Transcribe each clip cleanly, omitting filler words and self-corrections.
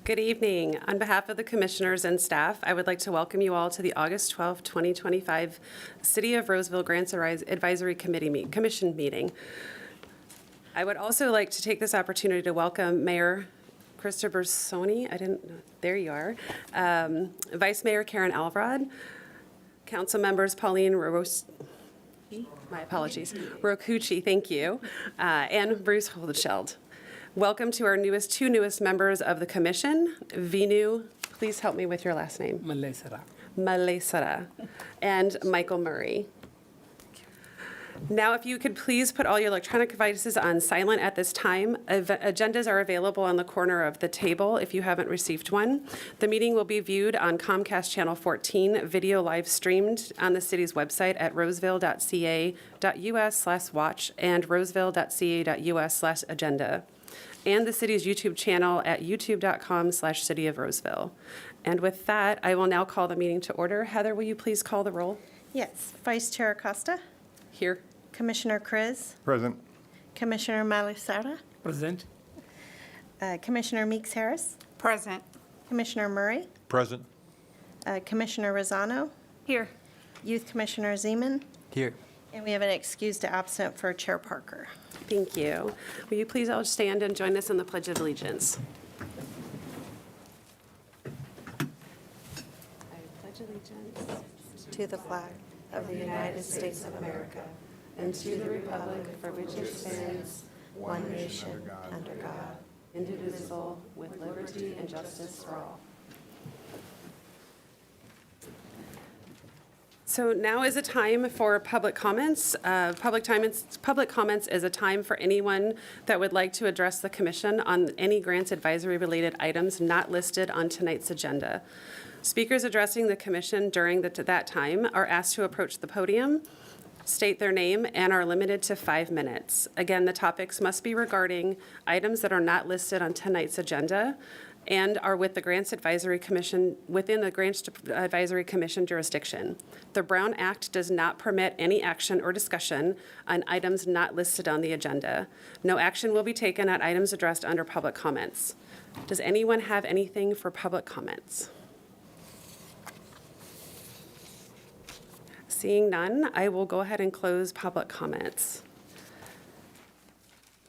Good evening. On behalf of the commissioners and staff, I would like to welcome you all to the August 12, 2025 City of Roseville Grants Advisory Commission meeting. I would also like to take this opportunity to welcome Mayor Christopher Soni. There you are. Vice Mayor Karen Alvarad, Council members Pauline Rokucci, thank you, and Bruce Holdscheld. Welcome to our two newest members of the commission. Vinu, please help me with your last name. Malesara. And Michael Murray. Now, if you could please put all your electronic devices on silent at this time. Agendas are available on the corner of the table if you haven't received one. The meeting will be viewed on Comcast Channel 14, video live streamed on the city's website at roseville.ca.us/watch and roseville.ca.us/agenda. And the city's YouTube channel at youtube.com/City of Roseville. And with that, I will now call the meeting to order. Heather, will you please call the roll? Yes. Vice Chair Acosta. Here. Commissioner Kriz. Present. Commissioner Malisara. Present. Commissioner Meeks Harris. Present. Commissioner Murray. Present. Commissioner Rosano. Here. Youth Commissioner Zeman. Here. And we have an excused absent for Chair Parker. Thank you. Will you please all stand and join us in the Pledge of Allegiance? I pledge allegiance To the flag of the United States of America and to the republic for which it stands, one nation, under God. indivisible, with liberty and justice for all. So now is a time for public comments. Public comments is a time for anyone that would like to address the commission on any grants advisory related items not listed on tonight's agenda. Speakers addressing the commission during that time are asked to approach the podium, state their name, and are limited to 5 minutes. Again, the topics must be regarding items that are not listed on tonight's agenda and are with the Grants Advisory Commission, within the Grants Advisory Commission jurisdiction. The Brown Act does not permit any action or discussion on items not listed on the agenda. No action will be taken on items addressed under public comments. Does anyone have anything for public comments? Seeing none, I will go ahead and close public comments.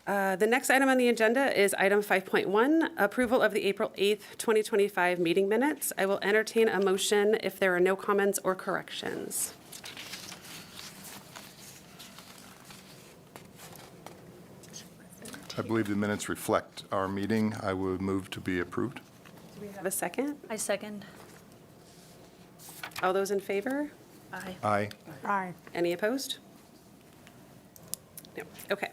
The next item on the agenda is item 5.1, approval of the April 8th, 2025 meeting minutes. I will entertain a motion if there are no comments or corrections. I believe the minutes reflect our meeting. I would move to be approved. Do we have a second? I second. All those in favor? Aye. Aye. Aye. Any opposed? No. Okay.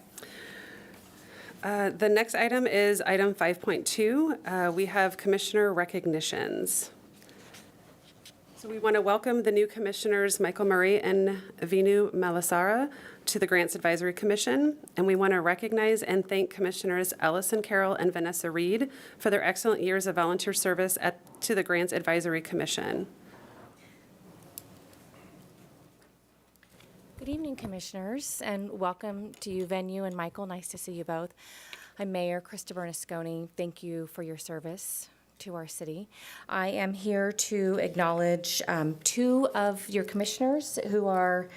The next item is item 5.2. We have commissioner recognitions. So we want to welcome the new commissioners, Michael Murray and Vinu Malesara, to the Grants Advisory Commission. And we want to recognize and thank Commissioners Ellison Carroll and Vanessa Reed for their excellent years of volunteer service to the Grants Advisory Commission. Good evening, Commissioners, and welcome to you, Venue and Michael. Nice to see you both. I'm Mayor Christopher Nasconi. Thank you for your service to our city. I am here to acknowledge two of your commissioners who are,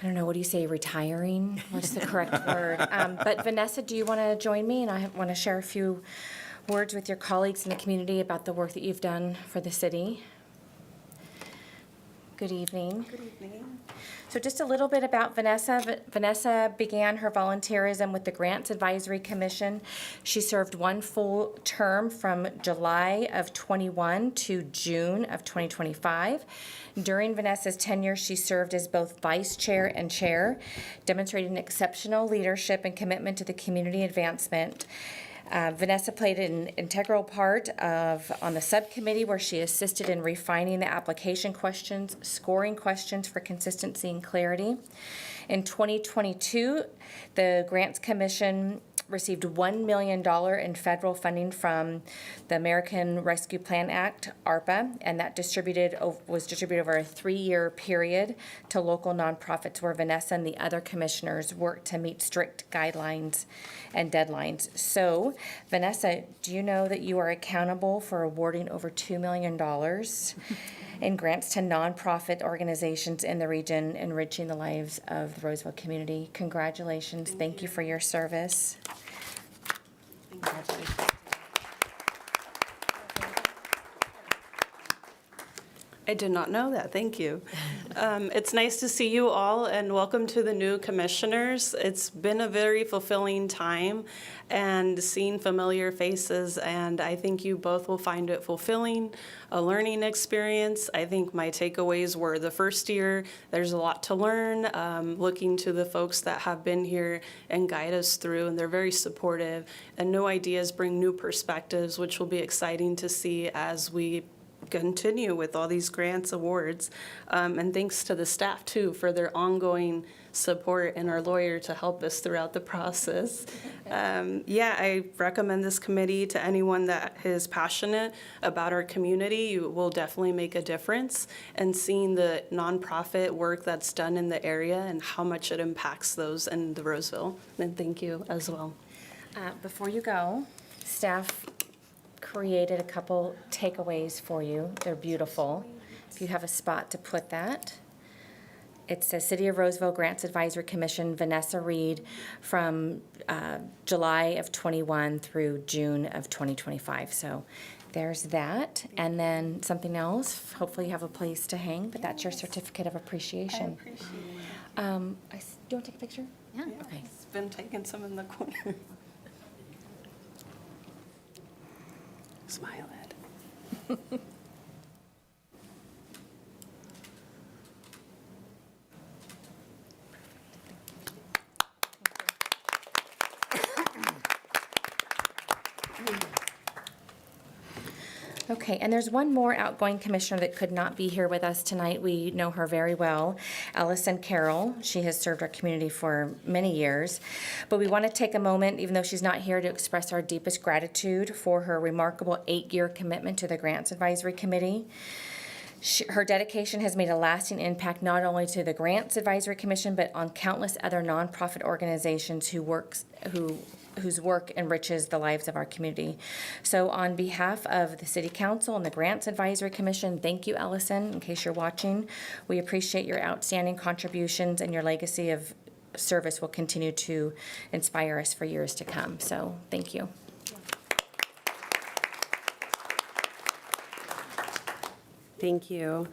I don't know, what do you say, retiring? What's the correct word? But Vanessa, do you want to join me? And I want to share a few words with your colleagues in the community about the work that you've done for the city. Good evening. Good evening. So just a little bit about Vanessa. Vanessa began her volunteerism with the Grants Advisory Commission. She served one full term from July of 21 to June of 2025. During Vanessa's tenure, she served as both vice chair and chair, demonstrating exceptional leadership and commitment to the community advancement. Vanessa played an integral part on the subcommittee where she assisted in refining the application questions, scoring questions for consistency and clarity. In 2022, the Grants Commission received $1 million in federal funding from the American Rescue Plan Act, ARPA, and that was distributed over a 3-year period to local nonprofits where Vanessa and the other commissioners worked to meet strict guidelines and deadlines. So, Vanessa, do you know that you are accountable for awarding over $2 million in grants to nonprofit organizations in the region, enriching the lives of the Roseville community? Congratulations. Thank you for your service. Congratulations. I did not know that. Thank you. It's nice to see you all, and welcome to the new commissioners. It's been a very fulfilling time and seeing familiar faces, and I think you both will find it fulfilling, a learning experience. I think my takeaways were the first year, there's a lot to learn, looking to the folks that have been here and guide us through, and they're very supportive, and new ideas bring new perspectives, which will be exciting to see as we continue with all these grants, awards, and thanks to the staff too for their ongoing support and our lawyer to help us throughout the process. I recommend this committee to anyone that is passionate about our community. You will definitely make a difference, and seeing the nonprofit work that's done in the area and how much it impacts those in the Roseville. And thank you as well. Before you go, staff created a couple takeaways for you. They're beautiful. If you have a spot to put that. It says City of Roseville Grants Advisory Commission, Vanessa Reed, from July of 21 through June of 2025. So there's that. And then something else. Hopefully you have a place to hang, but that's your certificate of appreciation. I appreciate it. Do you want to take a picture? Yeah, Okay. it's been taking some in the corner. Smile, Ed. Okay, and there's one more outgoing commissioner that could not be here with us tonight. We know her very well, Allison Carroll. She has served our community for many years. But we want to take a moment, even though she's not here, to express our deepest gratitude for her remarkable 8-year commitment to the Grants Advisory Committee. Her dedication has made a lasting impact not only to the Grants Advisory Commission, but on countless other nonprofit organizations whose work enriches the lives of our community. So on behalf of the City Council and the Grants Advisory Commission, thank you, Allison, in case you're watching. We appreciate your outstanding contributions, and your legacy of service will continue to inspire us for years to come. So thank you. Thank you.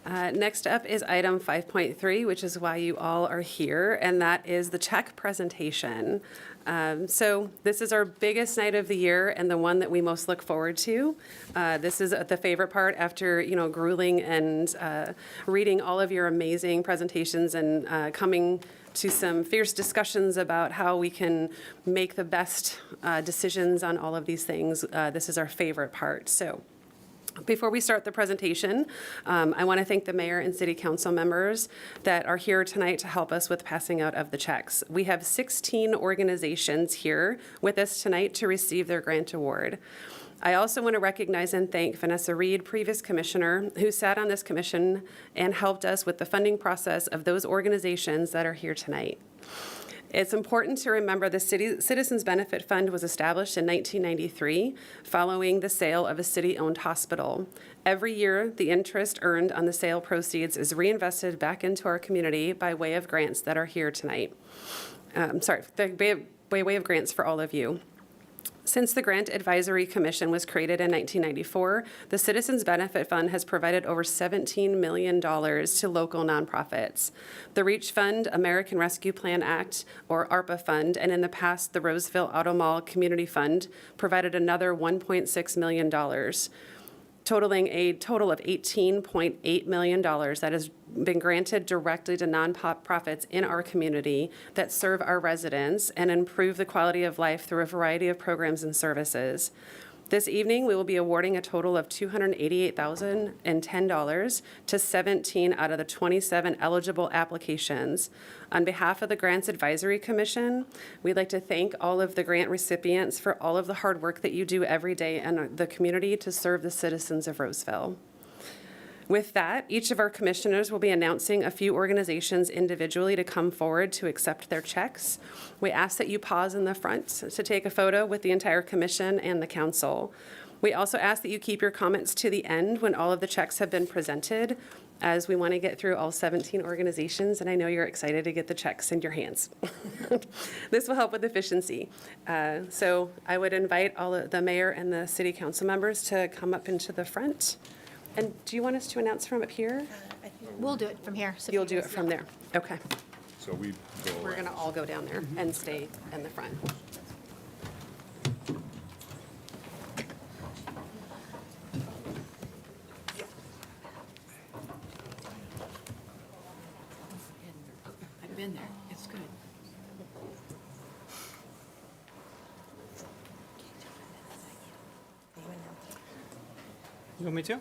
Next up is item 5.3, which is why you all are here, and that is the check presentation. So this is our biggest night of the year and the one that we most look forward to. This is the favorite part after, grueling and reading all of your amazing presentations and coming to some fierce discussions about how we can make the best decisions on all of these things. This is our favorite part. So before we start the presentation, I want to thank the mayor and city council members that are here tonight to help us with passing out of the checks. We have 16 organizations here with us tonight to receive their grant award. I also want to recognize and thank Vanessa Reed, previous commissioner, who sat on this commission and helped us with the funding process of those organizations that are here tonight. It's important to remember the Citizens Benefit Fund was established in 1993 following the sale of a city-owned hospital. Every year, the interest earned on the sale proceeds is reinvested back into our community by way of grants that are here tonight. By way of grants for all of you. Since the Grant Advisory Commission was created in 1994, the Citizens Benefit Fund has provided over $17 million to local nonprofits. The REACH Fund, American Rescue Plan Act, or ARPA Fund, and in the past, the Roseville Auto Mall Community Fund provided another $1.6 million, totaling a total of $18.8 million that has been granted directly to nonprofits in our community that serve our residents and improve the quality of life through a variety of programs and services. This evening, we will be awarding a total of $288,010 to 17 out of the 27 eligible applications. On behalf of the Grants Advisory Commission, we'd like to thank all of the grant recipients for all of the hard work that you do every day in the community to serve the citizens of Roseville. With that, each of our commissioners will be announcing a few organizations individually to come forward to accept their checks. We ask that you pause in the front to take a photo with the entire commission and the council. We also ask that you keep your comments to the end when all of the checks have been presented, as we want to get through all 17 organizations, and I know you're excited to get the checks in your hands. This will help with efficiency. So I would invite all of the mayor and the city council members to come up into the front. And do you want us to announce from up here? We'll do it from here. so if You'll you do it guys- from there. Okay. So we go We're going to all go down there and stay in the front. I've been there. It's good. You want me to?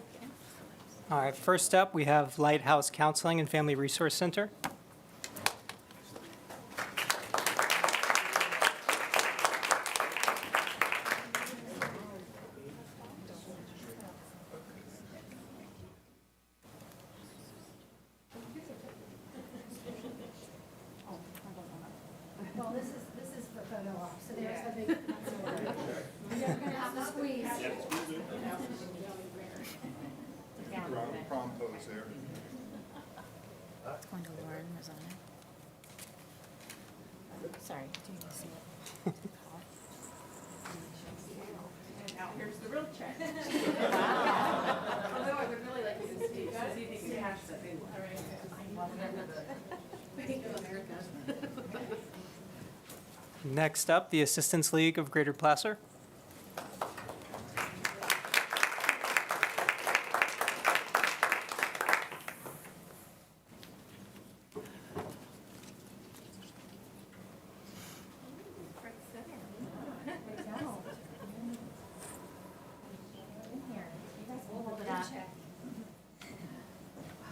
All right, first up, we have Lighthouse Counseling and Family Resource Center. Well, this is for photo op, so there's the big. You're gonna have to squeeze. prom pose there. It's going to Lauren Mazzano. Sorry, do you see it? Now, here's the real check. Although I would really like you to speak, so you can catch that big one. Thank you, America. Next up, the Assistance League of Greater Placer. Hold it up.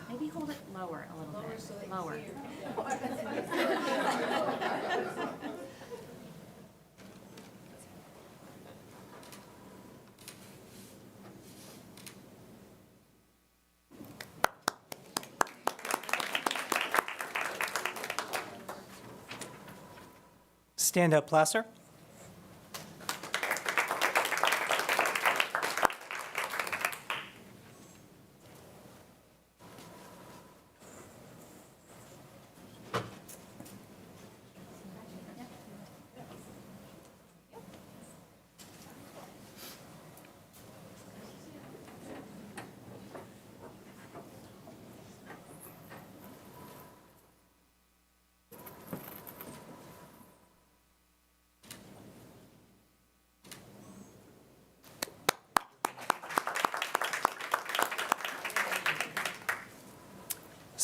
Maybe hold it lower a little bit. Lower. Stand Up Placer.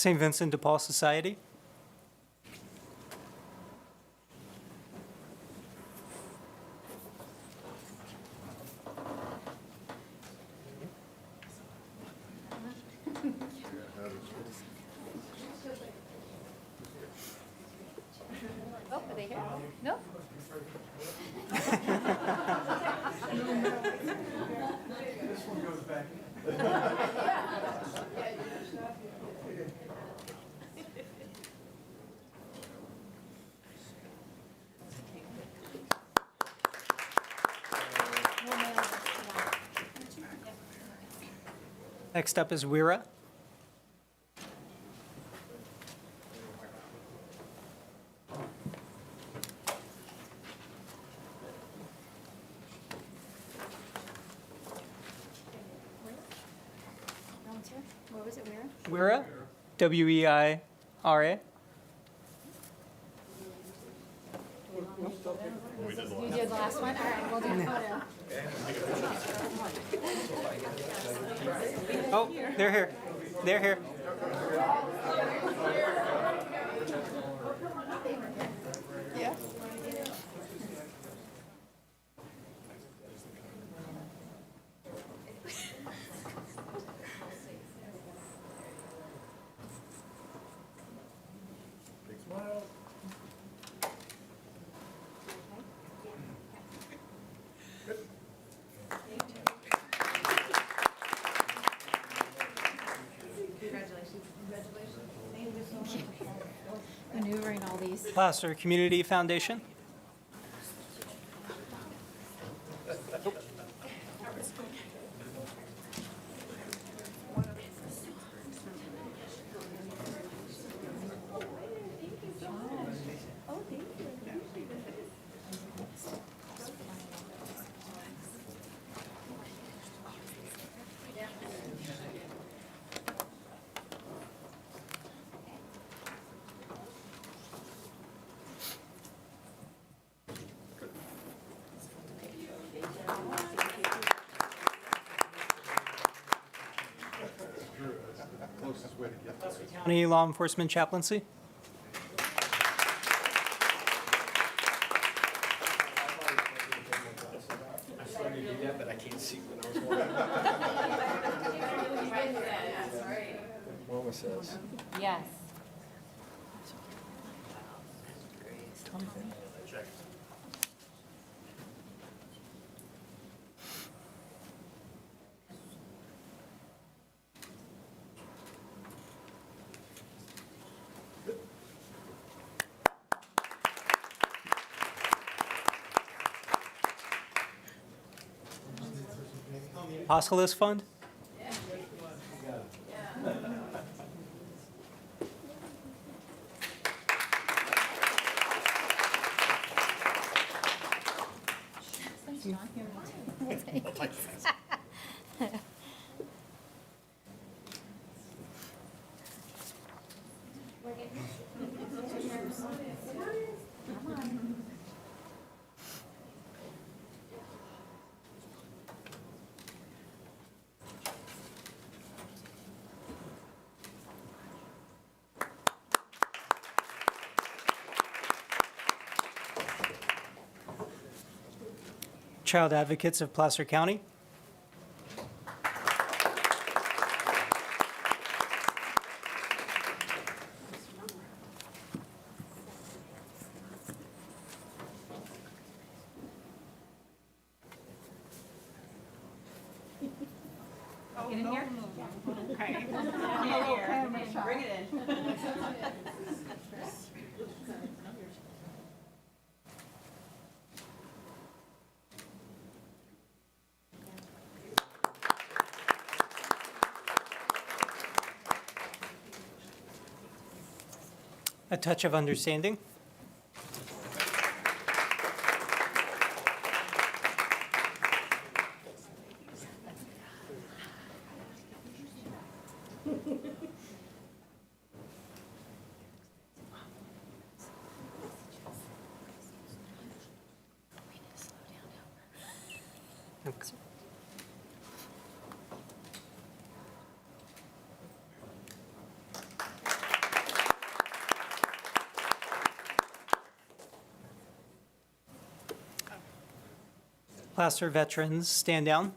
St. Vincent de Paul Society. Oh, are they here? No? Next up is WIRA. No one's here? What was it, where? WIRA, W-E-I-R-A. You did the last one? All right, we'll do a photo. Oh, they're here. They're here. Placer Community Foundation. County Law Enforcement Chaplaincy. Yes. Hospitalist Fund. Child Advocates of Placer County. A Touch of Understanding. Okay. Placer Veterans, stand down.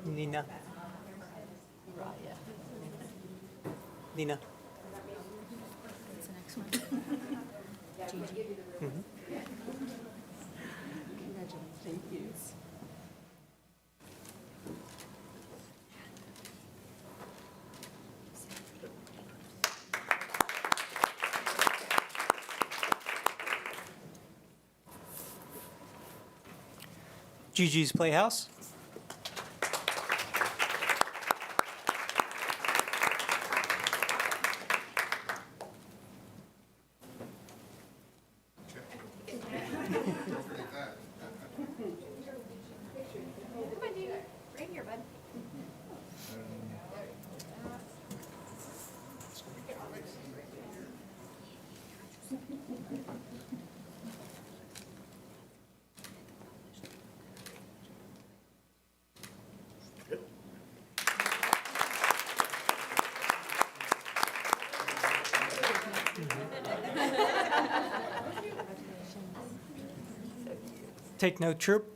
Nina. Nina. What's the next one? Gigi. Gigi's Playhouse. Right here, bud. Take Note Troop.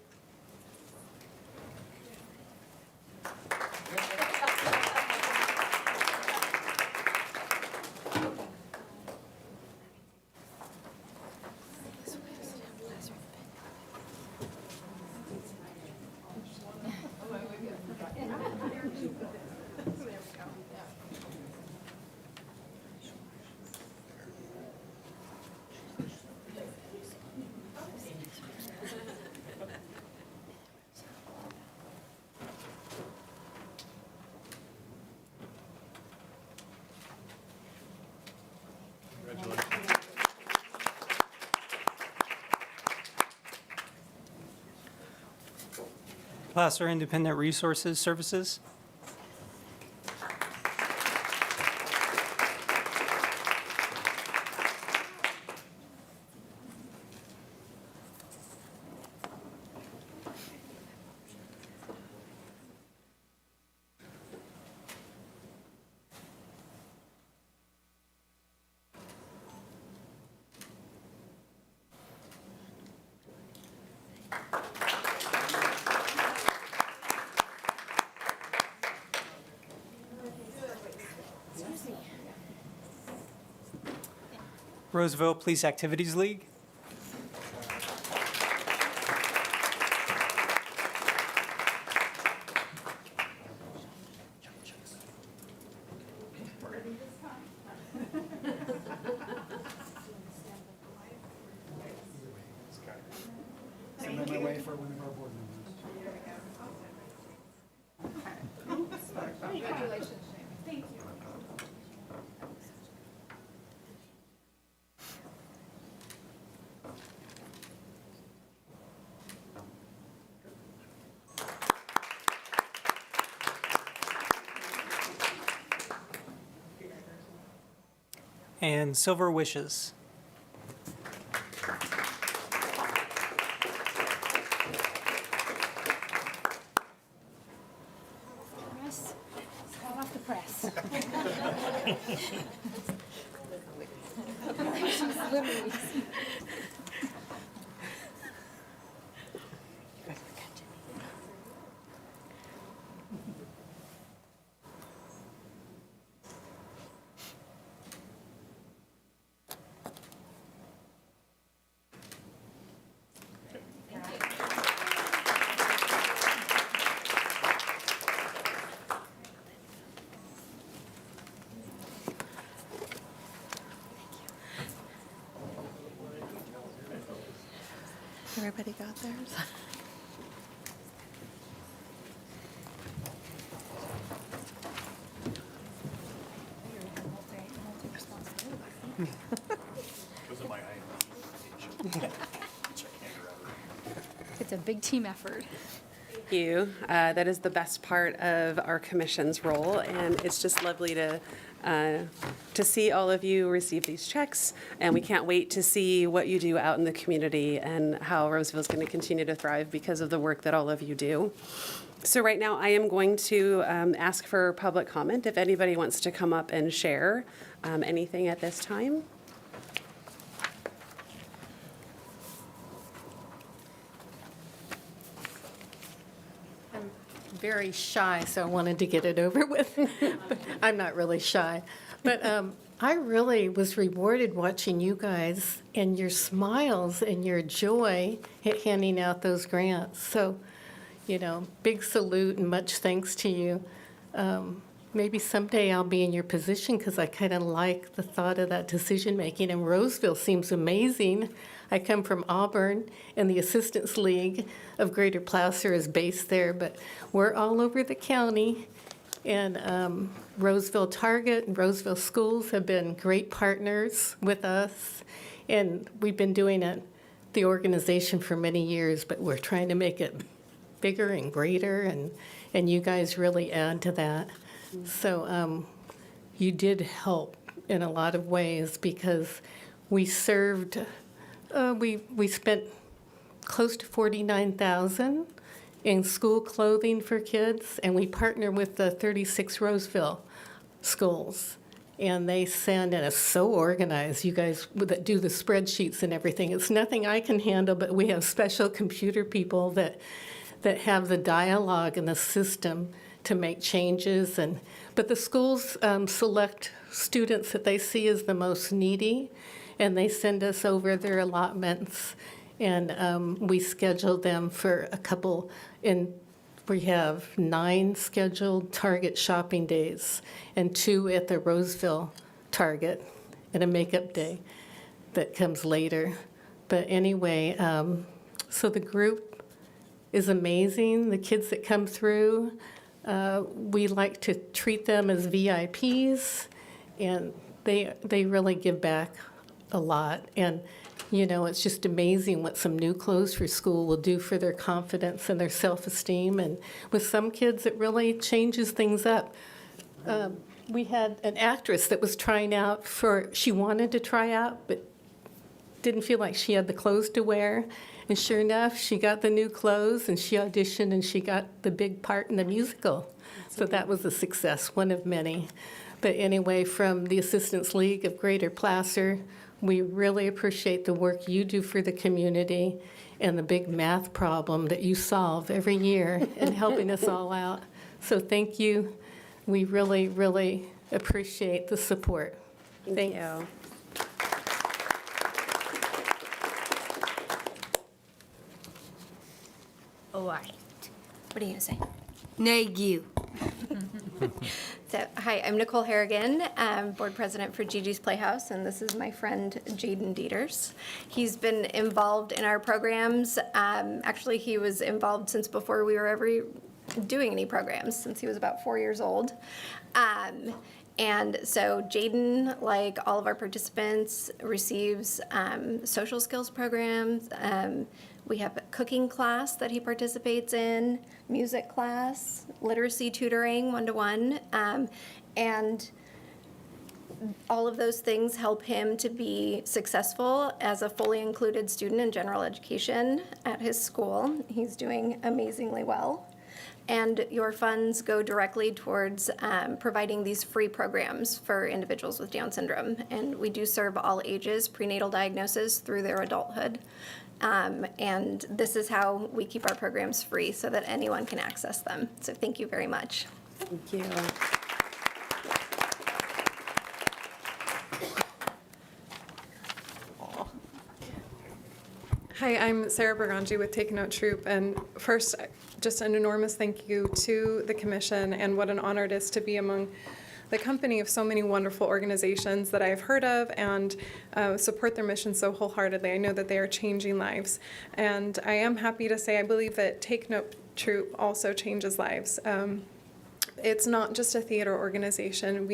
Placer Independent Resources Services. Roseville Police Activities League. And Silver Wishes. Press, hot off the press. Everybody got theirs? It's a big team effort. Thank you. That is the best part of our commission's role, and it's just lovely to see all of you receive these checks, and we can't wait to see what you do out in the community and how Roseville is going to continue to thrive because of the work that all of you do. So right now, I am going to ask for public comment if anybody wants to come up and share anything at this time. Very shy, so I wanted to get it over with. But I'm not really shy. But I really was rewarded watching you guys and your smiles and your joy at handing out those grants. So, big salute and much thanks to you. Maybe someday I'll be in your position because I kind of like the thought of that decision-making. And Roseville seems amazing. I come from Auburn, and the Assistance League of Greater Placer is based there, but we're all over the county. And Roseville Target and Roseville Schools have been great partners with us. And we've been doing the organization for many years, but we're trying to make it bigger and greater, and you guys really add to that. So you did help in a lot of ways because we served, we spent close to $49,000 in school clothing for kids, and we partner with the 36 Roseville schools. And they send, and it's so organized, you guys that do the spreadsheets and everything. It's nothing I can handle, but we have special computer people that have the dialogue and the system to make changes. But the schools select students that they see as the most needy, and they send us over their allotments, and we schedule them for a couple in We have 9 scheduled Target shopping days and 2 at the Roseville Target and a makeup day that comes later. But anyway, so the group is amazing. The kids that come through, we like to treat them as VIPs, and they really give back a lot. And, you know, it's just amazing what some new clothes for school will do for their confidence and their self-esteem. And with some kids, it really changes things up. We had an actress that was trying out she wanted to try out, but didn't feel like she had the clothes to wear. And sure enough, she got the new clothes, and she auditioned, and she got the big part in the musical. So that was a success, one of many. But anyway, from the Assistants League of Greater Placer, we really appreciate the work you do for the community and the big math problem that you solve every year in helping us all out. So thank you. We really, really appreciate the support. Thank you. All right. What are you gonna say? Thank you. So, hi, I'm Nicole Harrigan, board president for Gigi's Playhouse, and this is my friend Jaden Dieters. He's been involved in our programs. Actually, he was involved since before we were ever doing any programs, since he was about 4 years old. And so Jaden, like all of our participants, receives social skills programs. We have a cooking class that he participates in, music class, literacy tutoring, 1-to-1, and all of those things help him to be successful as a fully included student in general education at his school. He's doing amazingly well. And your funds go directly towards providing these free programs for individuals with Down syndrome. And we do serve all ages prenatal diagnosis through their adulthood. And this is how we keep our programs free so that anyone can access them. So thank you very much. Thank you. Hi, I'm Sarah Berganji with Take Note Troop, and first, just an enormous thank you to the commission, and what an honor it is to be among the company of so many wonderful organizations that I've heard of and support their mission so wholeheartedly. I know that they are changing lives, and I am happy to say I believe that Take Note Troop also changes lives. It's not just a theater organization.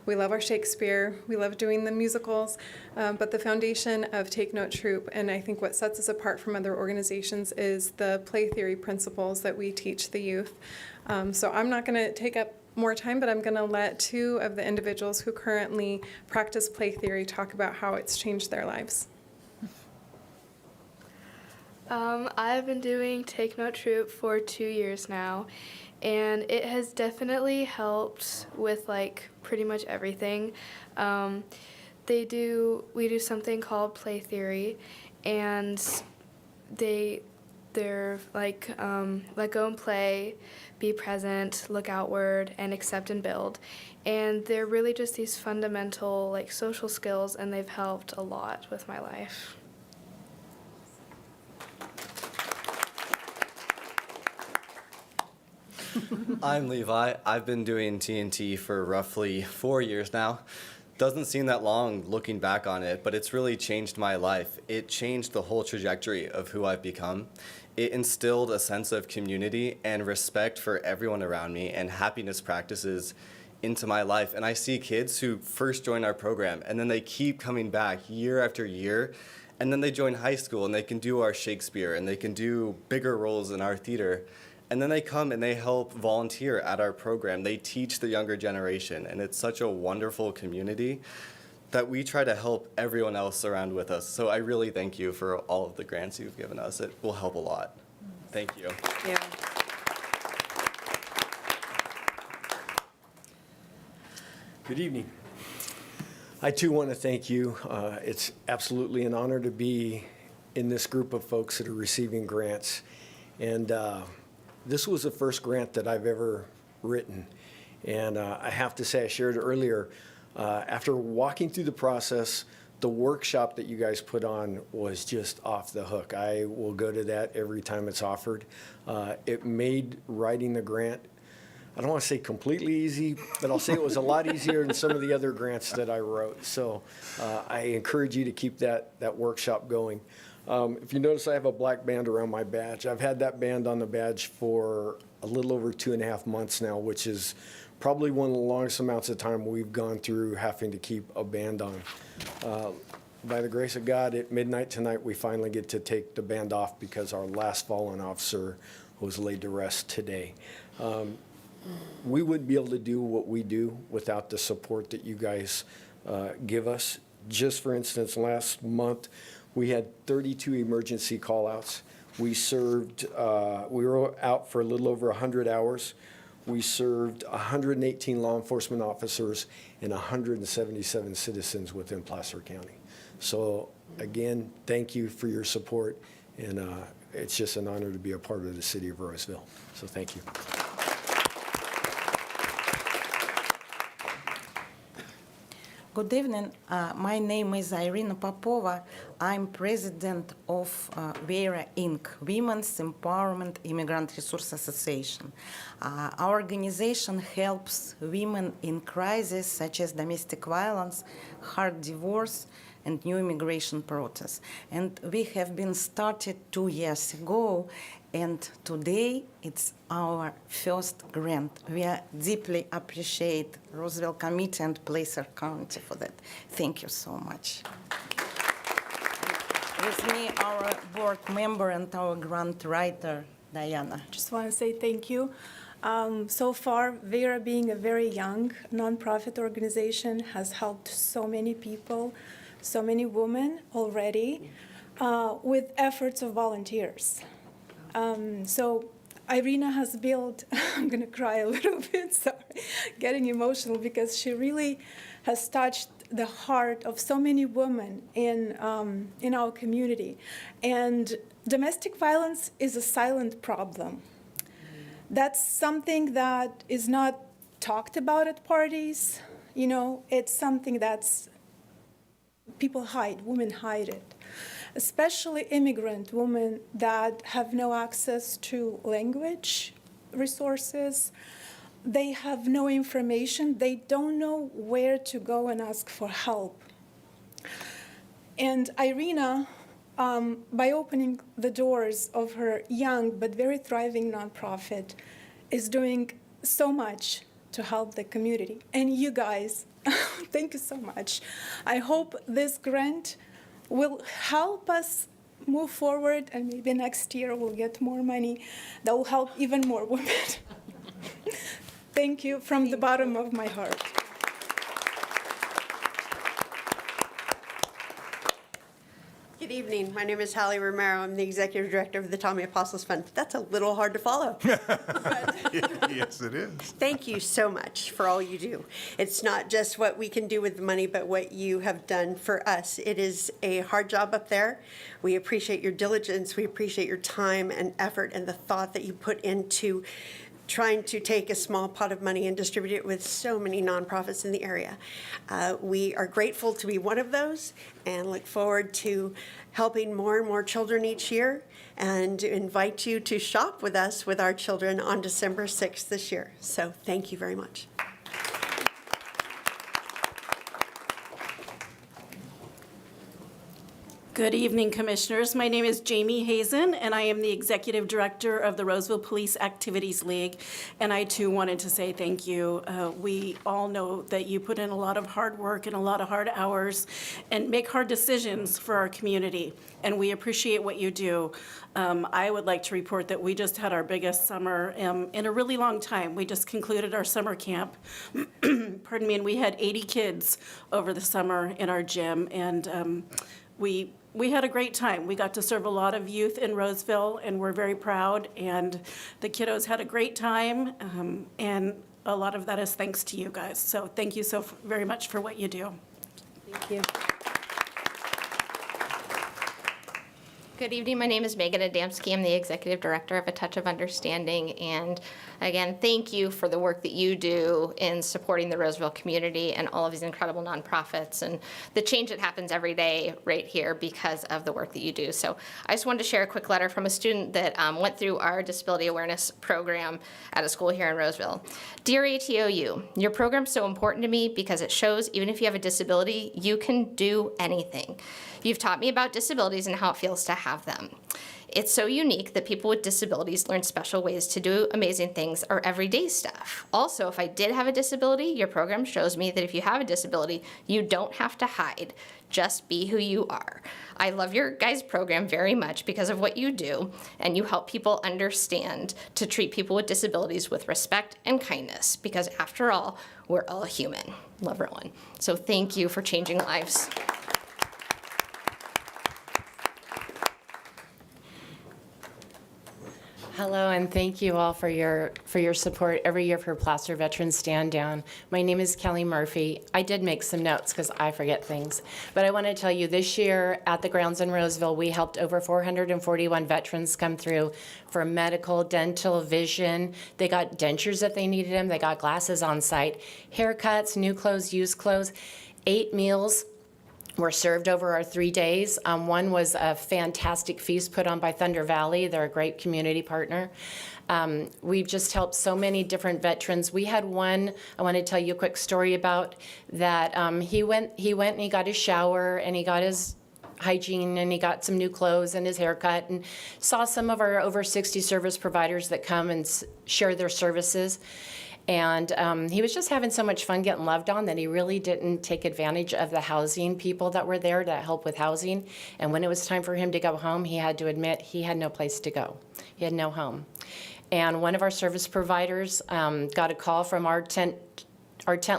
We love our Shakespeare, we love doing the musicals, but the foundation of Take Note Troop, and I think what sets us apart from other organizations, is the play theory principles that we teach the youth. So I'm not going to take up more time, but I'm going to let 2 of the individuals who currently practice play theory talk about how it's changed their lives. I've been doing Take Note Troop for 2 years now, and it has definitely helped with pretty much everything. We do something called play theory, and they're like let go and play, be present, look outward, and accept and build. And they're really just these fundamental social skills, and they've helped a lot with my life. I'm Levi. I've been doing TNT for roughly 4 years now. Doesn't seem that long looking back on it, but it's really changed my life. It changed the whole trajectory of who I've become. It instilled a sense of community and respect for everyone around me and happiness practices into my life. And I see kids who first join our program and then they keep coming back year after year, and then they join high school and they can do our Shakespeare and they can do bigger roles in our theater. And then they come and they help volunteer at our program. They teach the younger generation, and it's such a wonderful community that we try to help everyone else around with us. So I really thank you for all of the grants you've given us. It will help a lot. Thank you. Yeah. Good evening. I too want to thank you. It's absolutely an honor to be in this group of folks that are receiving grants. And this was the first grant that I've ever written. And I have to say, I shared earlier, after walking through the process, The workshop that you guys put on was just off the hook. I will go to that every time it's offered. It made writing the grant, I don't want to say completely easy, but I'll say it was a lot easier than some of the other grants that I wrote. So I encourage you to keep that workshop going. If you notice, I have a black band around my badge. I've had that band on the badge for a little over 2.5 months now, which is probably one of the longest amounts of time we've gone through having to keep a band on. By the grace of God, at midnight tonight, we finally get to take the band off because our last fallen officer was laid to rest today. We wouldn't be able to do what we do without the support that you guys give us. Just for instance, last month, we had 32 emergency call-outs. We were out for a little over 100 hours. We served 118 law enforcement officers and 177 citizens within Placer County. So again, thank you for your support, and it's just an honor to be a part of the city of Roseville. So thank you. Good evening. My name is Irina Popova. I'm president of VERA Inc., Women's Empowerment Immigrant Resource Association. Our organization helps women in crisis such as domestic violence, hard divorce, and new immigration process. And we have been started 2 years ago, and today it's our first grant. We deeply appreciate Roseville Committee and Placer County for that. Thank you so much. With me, our board member and our grant writer, Diana. Just want to say thank you. So far, VERA, being a very young nonprofit organization, has helped so many people, so many women already, with efforts of volunteers. So Irina has built, I'm going to cry a little bit, sorry, getting emotional, because she really has touched the heart of so many women in our community. And domestic violence is a silent problem. That's something that is not talked about at parties. You know, it's something that's people hide, women hide it. Especially immigrant women that have no access to language resources. They have no information. They don't know where to go and ask for help. And Irina, by opening the doors of her young but very thriving nonprofit, is doing so much to help the community. And you guys, thank you so much. I hope this grant will help us move forward, and maybe next year we'll get more money that will help even more women. Thank you from the bottom of my heart. Good evening. My name is Hallie Romero. I'm the Executive Director of the Tommy Apostles Fund. That's a little hard to follow. Yes, it is. Thank you so much for all you do. It's not just what we can do with the money, but what you have done for us. It is a hard job up there. We appreciate your diligence. We appreciate your time and effort and the thought that you put into trying to take a small pot of money and distribute it with so many nonprofits in the area. We are grateful to be one of those and look forward to helping more and more children each year, and invite you to shop with us with our children on December 6th this year. So thank you very much. Good evening, Commissioners. My name is Jamie Hazen, and I am the Executive Director of the Roseville Police Activities League, and I too wanted to say thank you. We all know that you put in a lot of hard work and a lot of hard hours and make hard decisions for our community, and we appreciate what you do. I would like to report that we just had our biggest summer in a really long time. We just concluded our summer camp, pardon me, and we had 80 kids over the summer in our gym, and we had a great time. We got to serve a lot of youth in Roseville, and we're very proud, and the kiddos had a great time, and a lot of that is thanks to you guys. So thank you so very much for what you do. Thank you. Good evening. My name is Megan Adamski. I'm the Executive Director of A Touch of Understanding. And again, thank you for the work that you do in supporting the Roseville community and all of these incredible nonprofits and the change that happens every day right here because of the work that you do. So I just wanted to share a quick letter from a student that went through our disability awareness program at a school here in Roseville. Dear ATOU, your program's so important to me because it shows even if you have a disability, you can do anything. You've taught me about disabilities and how it feels to have them. It's so unique that people with disabilities learn special ways to do amazing things or everyday stuff. Also, if I did have a disability, your program shows me that if you have a disability, you don't have to hide. Just be who you are. I love your guys' program very much because of what you do, and you help people understand to treat people with disabilities with respect and kindness, because after all, we're all human. Love Rowan. So thank you for changing lives. Hello, and thank you all for your support every year for Placer Veterans Stand Down. My name is Kelly Murphy. I did make some notes because I forget things, but I want to tell you this year at the grounds in Roseville, we helped over 441 veterans come through for medical, dental, vision. They got dentures if they needed them. They got glasses on site, haircuts, new clothes, used clothes, 8 meals were served over our 3 days. One was a fantastic feast put on by Thunder Valley. They're a great community partner. We've just helped so many different veterans. We had one I want to tell you a quick story about that. He went and he got his shower and he got his hygiene and he got some new clothes and his haircut and saw some of our over 60 service providers that come and share their services. And he was just having so much fun getting loved on that he really didn't take advantage of the housing people that were there to help with housing. And when it was time for him to go home, he had to admit he had no place to go. He had no home. And one of our service providers got a call from our tent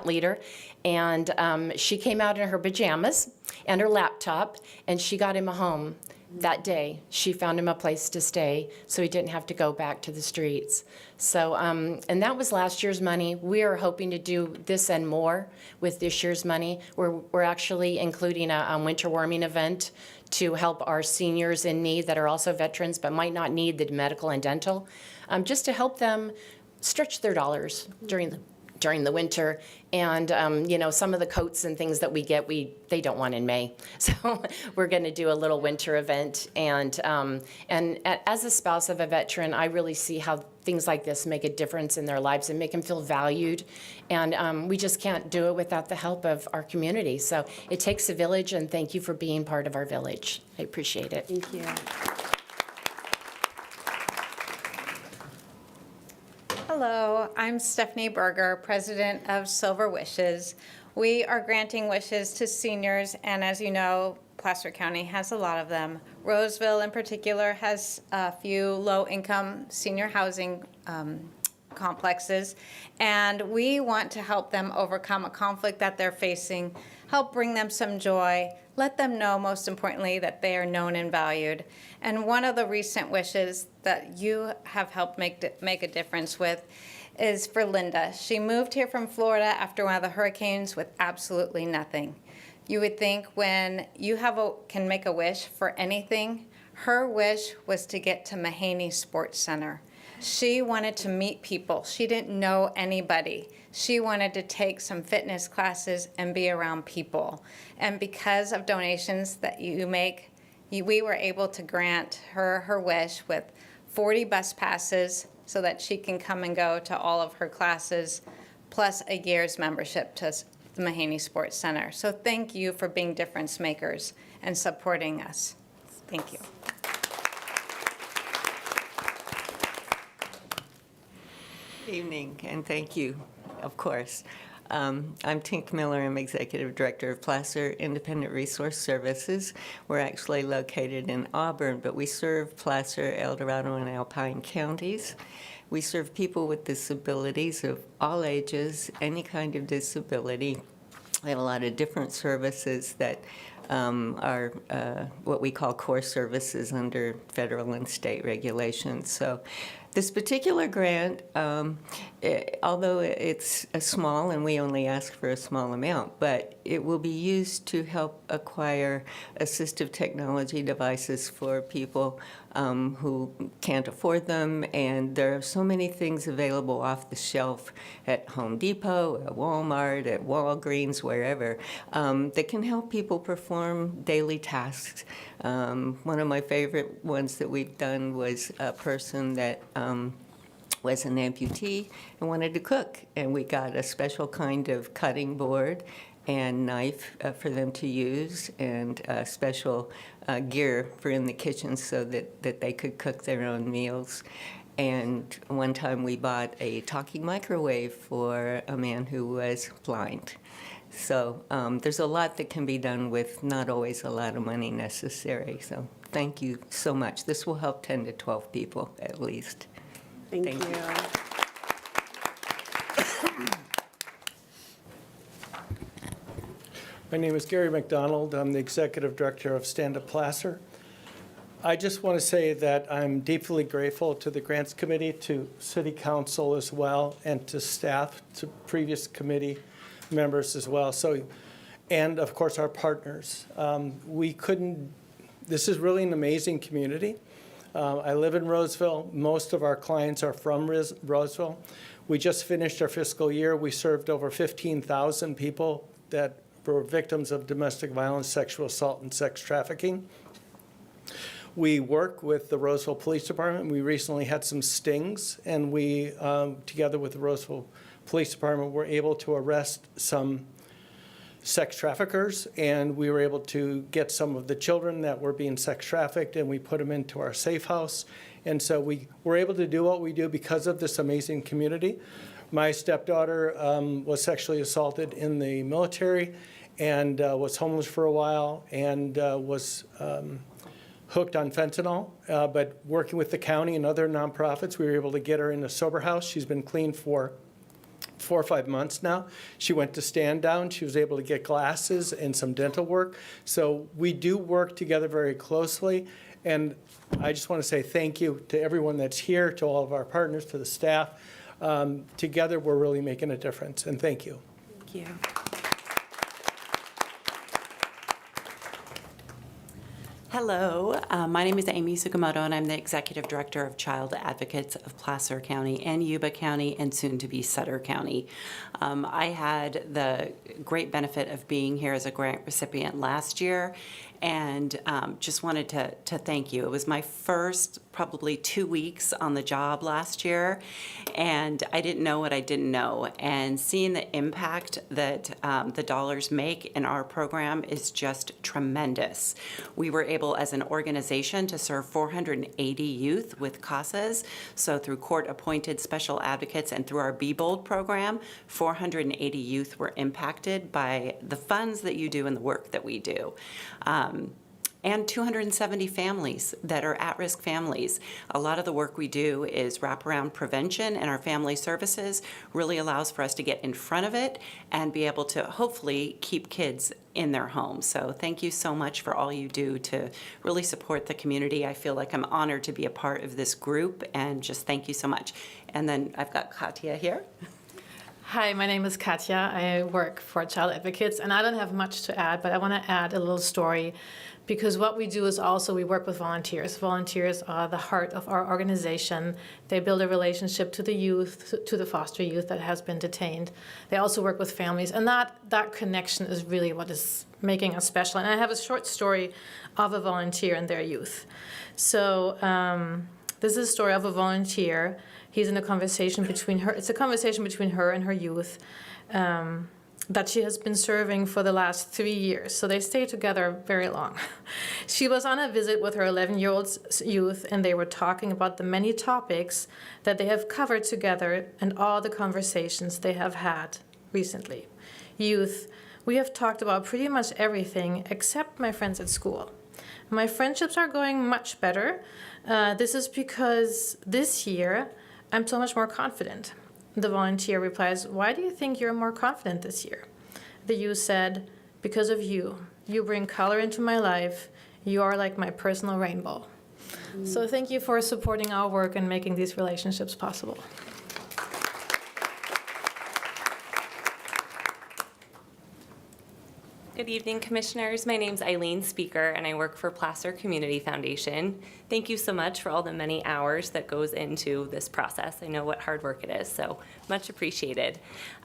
leader, and she came out in her pajamas and her laptop, and she got him a home. That day, she found him a place to stay so he didn't have to go back to the streets. So, and that was last year's money. We are hoping to do this and more with this year's money. We're actually including a winter warming event to help our seniors in need that are also veterans but might not need the medical and dental, just to help them stretch their dollars during the winter. And some of the coats and things that we get, they don't want in May. So we're going to do a little winter event. And as a spouse of a veteran, I really see how things like this make a difference in their lives and make them feel valued. And we just can't do it without the help of our community. So it takes a village, and thank you for being part of our village. I appreciate it. Thank you. Hello, I'm Stephanie Berger, president of Silver Wishes. We are granting wishes to seniors, and as you know, Placer County has a lot of them. Roseville in particular has a few low-income senior housing complexes, and we want to help them overcome a conflict that they're facing, help bring them some joy, let them know, most importantly, that they are known and valued. And one of the recent wishes that you have helped make a difference with is for Linda. She moved here from Florida after one of the hurricanes with absolutely nothing. You would think when you can make a wish for anything, her wish was to get to Mahaney Sports Center. She wanted to meet people. She didn't know anybody. She wanted to take some fitness classes and be around people. And because of donations that you make, we were able to grant her wish with 40 bus passes so that she can come and go to all of her classes, plus a year's membership to the Mahaney Sports Center. So thank you for being difference makers and supporting us. Thank you. Good evening, and thank you, of course. I'm Tink Miller. I'm Executive Director of Placer Independent Resource Services. We're actually located in Auburn, but we serve Placer, El Dorado, and Alpine counties. We serve people with disabilities of all ages, any kind of disability. We have a lot of different services that are what we call core services under federal and state regulations. So this particular grant although it's a small, and we only ask for a small amount, but it will be used to help acquire assistive technology devices for people who can't afford them. And there are so many things available off the shelf at Home Depot, at Walmart, at Walgreens, wherever, that can help people perform daily tasks. One of my favorite ones that we've done was a person that was an amputee and wanted to cook, and we got a special kind of cutting board and knife for them to use, and special gear for in the kitchen so that they could cook their own meals. And one time we bought a talking microwave for a man who was blind. So there's a lot that can be done with not always a lot of money necessary. So thank you so much. This will help 10 to 12 people at least. Thank you. My name is Gary McDonald. I'm the Executive Director of Stand Up Placer. I just want to say that I'm deeply grateful to the Grants Committee, to City Council as well, and to staff, to previous committee members as well. So, and of course our partners. This is really an amazing community. I live in Roseville. Most of our clients are from Roseville. We just finished our fiscal year. We served over 15,000 people that were victims of domestic violence, sexual assault, and sex trafficking. We work with the Roseville Police Department. We recently had some stings, and we, together with the Roseville Police Department, were able to arrest some sex traffickers, and we were able to get some of the children that were being sex trafficked, and we put them into our safe house. And so we were able to do what we do because of this amazing community. My stepdaughter was sexually assaulted in the military and was homeless for a while and was hooked on fentanyl. But working with the county and other nonprofits, we were able to get her in a sober house. She's been clean for 4 or 5 months now. She went to stand down. She was able to get glasses and some dental work. So we do work together very closely. And I just want to say thank you to everyone that's here, to all of our partners, to the staff. Together, we're really making a difference. And thank you. Thank you. Hello, my name is Amy Sugimoto, and I'm the Executive Director of Child Advocates of Placer County and Yuba County, and soon to be Sutter County. I had the great benefit of being here as a grant recipient last year, and just wanted to thank you. It was my first probably 2 weeks on the job last year, and I didn't know what I didn't know. And seeing the impact that the dollars make in our program is just tremendous. We were able, as an organization, to serve 480 youth with CASAs. So through court-appointed special advocates and through our Be Bold program, 480 youth were impacted by the funds that you do and the work that we do. And 270 families that are at-risk families. A lot of the work we do is wraparound prevention, and our family services really allows for us to get in front of it and be able to hopefully keep kids in their homes. So thank you so much for all you do to really support the community. I feel like I'm honored to be a part of this group, and just thank you so much. And then I've got Katya here. Hi, my name is Katya. I work for Child Advocates, and I don't have much to add, but I want to add a little story, because what we do is also we work with volunteers. Volunteers are the heart of our organization. They build a relationship to the youth, to the foster youth that has been detained. They also work with families, and that connection is really what is making us special. And I have a short story of a volunteer and their youth. So this is a story of a volunteer. He's in a conversation between her. It's a conversation between her and her youth that she has been serving for the last 3 years. So they stay together very long. She was on a visit with her 11-year-old youth, and they were talking about the many topics that they have covered together and all the conversations they have had recently. Youth, we have talked about pretty much everything except my friends at school. My friendships are going much better. This is because this year, I'm so much more confident. The volunteer replies, "Why do you think you're more confident this year?" The youth said, "Because of you. You bring color into my life. You are like my personal rainbow." So thank you for supporting our work and making these relationships possible. Good evening, Commissioners. My name's Eileen Speaker, and I work for Placer Community Foundation. Thank you so much for all the many hours that goes into this process. I know what hard work it is, so much appreciated.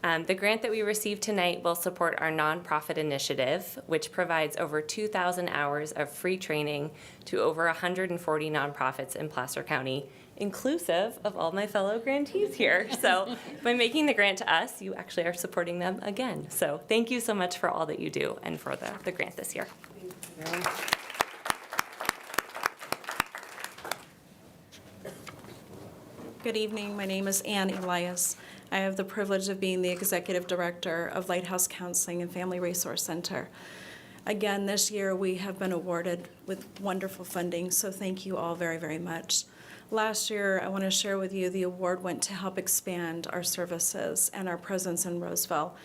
The grant that we received tonight will support our nonprofit initiative, which provides over 2,000 hours of free training to over 140 nonprofits in Placer County, inclusive of all my fellow grantees here. So by making the grant to us, you actually are supporting them again. So thank you so much for all that you do and for the grant this year. Good evening. My name is Ann Elias. I have the privilege of being the Executive Director of Lighthouse Counseling and Family Resource Center. Again, this year we have been awarded with wonderful funding, so thank you all very, very much. Last year, I want to share with you, the award went to help expand our services and our presence in Roseville.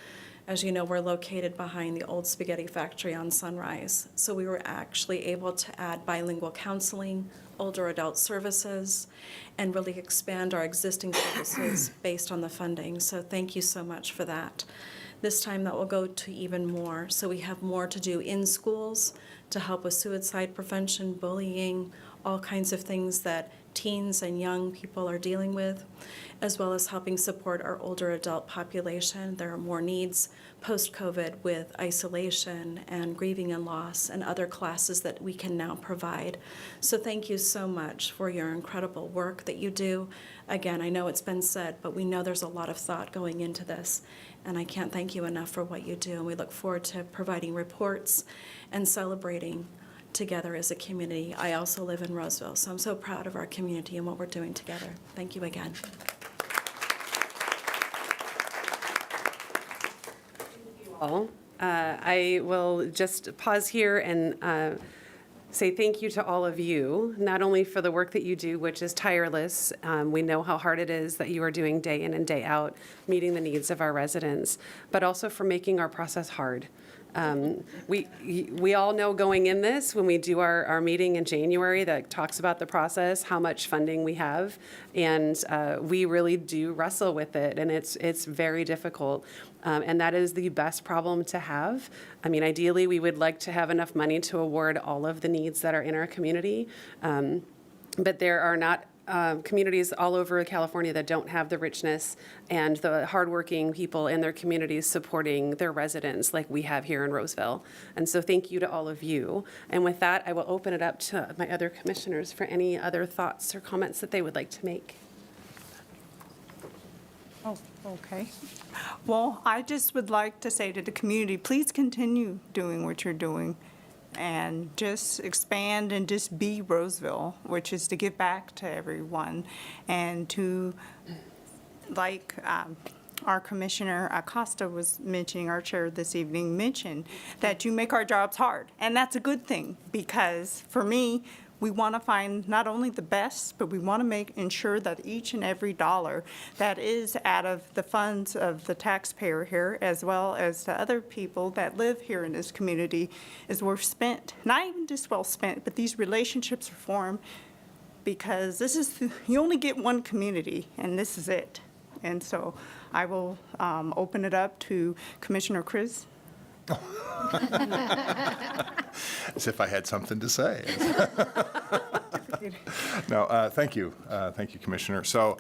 As you know, we're located behind the old spaghetti factory on Sunrise. So we were actually able to add bilingual counseling, older adult services, and really expand our existing services based on the funding. So thank you so much for that. This time that will go to even more. So we have more to do in schools to help with suicide prevention, bullying, all kinds of things that teens and young people are dealing with, as well as helping support our older adult population. There are more needs post-COVID with isolation and grieving and loss and other classes that we can now provide. So thank you so much for your incredible work that you do. Again, I know it's been said, but we know there's a lot of thought going into this, and I can't thank you enough for what you do. And we look forward to providing reports and celebrating together as a community. I also live in Roseville, so I'm so proud of our community and what we're doing together. Thank you again. I will just pause here and say thank you to all of you, not only for the work that you do, which is tireless. We know how hard it is that you are doing day in and day out, meeting the needs of our residents, but also for making our process hard. We all know going in this, when we do our meeting in January that talks about the process, how much funding we have, and we really do wrestle with it, and it's very difficult. And that is the best problem to have. I mean, ideally, we would like to have enough money to award all of the needs that are in our community, but there are not communities all over California that don't have the richness and the hardworking people in their communities supporting their residents like we have here in Roseville. And so thank you to all of you. And with that, I will open it up to my other commissioners for any other thoughts or comments that they would like to make. Oh, okay. Well, I just would like to say to the community, please continue doing what you're doing and just expand and just be Roseville, which is to give back to everyone and to, like our Commissioner Acosta was mentioning, our chair this evening mentioned, that you make our jobs hard. And that's a good thing, because for me, we want to find not only the best, but we want to ensure that each and every dollar that is out of the funds of the taxpayer here, as well as the other people that live here in this community, is well spent. Not even just well spent, but these relationships are formed, because this is, you only get one community, and this is it. And so I will open it up to Commissioner Chris. As if I had something to say. No, thank you. Thank you, Commissioner. So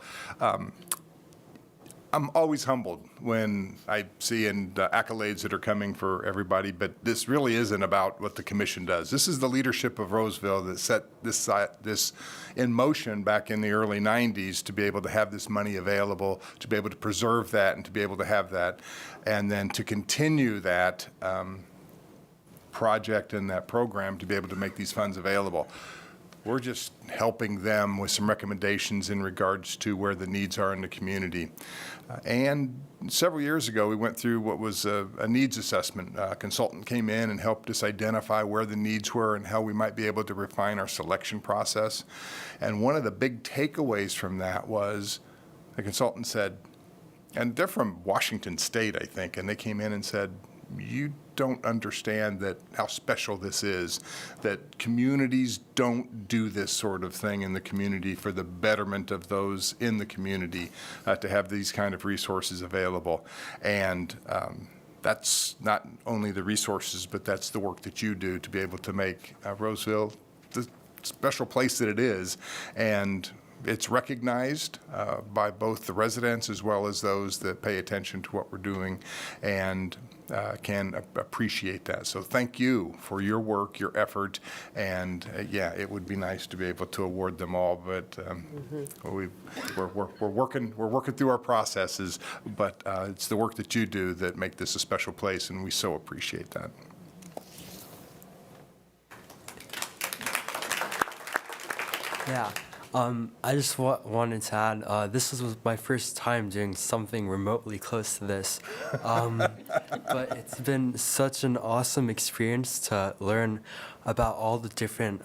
I'm always humbled when I see accolades that are coming for everybody, but this really isn't about what the commission does. This is the leadership of Roseville that set this in motion back in the early 90s to be able to have this money available, to be able to preserve that and to be able to have that, and then to continue that project and that program to be able to make these funds available. We're just helping them with some recommendations in regards to where the needs are in the community. And several years ago, we went through what was a needs assessment. A consultant came in and helped us identify where the needs were and how we might be able to refine our selection process. And one of the big takeaways from that was the consultant said, and they're from Washington State, I think, and they came in and said, you don't understand that how special this is, that communities don't do this sort of thing in the community for the betterment of those in the community, to have these kind of resources available. And that's not only the resources, but that's the work that you do to be able to make Roseville the special place that it is. And it's recognized by both the residents as well as those that pay attention to what we're doing and can appreciate that. So thank you for your work, your effort, and yeah, it would be nice to be able to award them all, but we're working through our processes, but it's the work that you do that make this a special place, and we so appreciate that. Yeah. I just wanted to add, this was my first time doing something remotely close to this, but it's been such an awesome experience to learn about all the different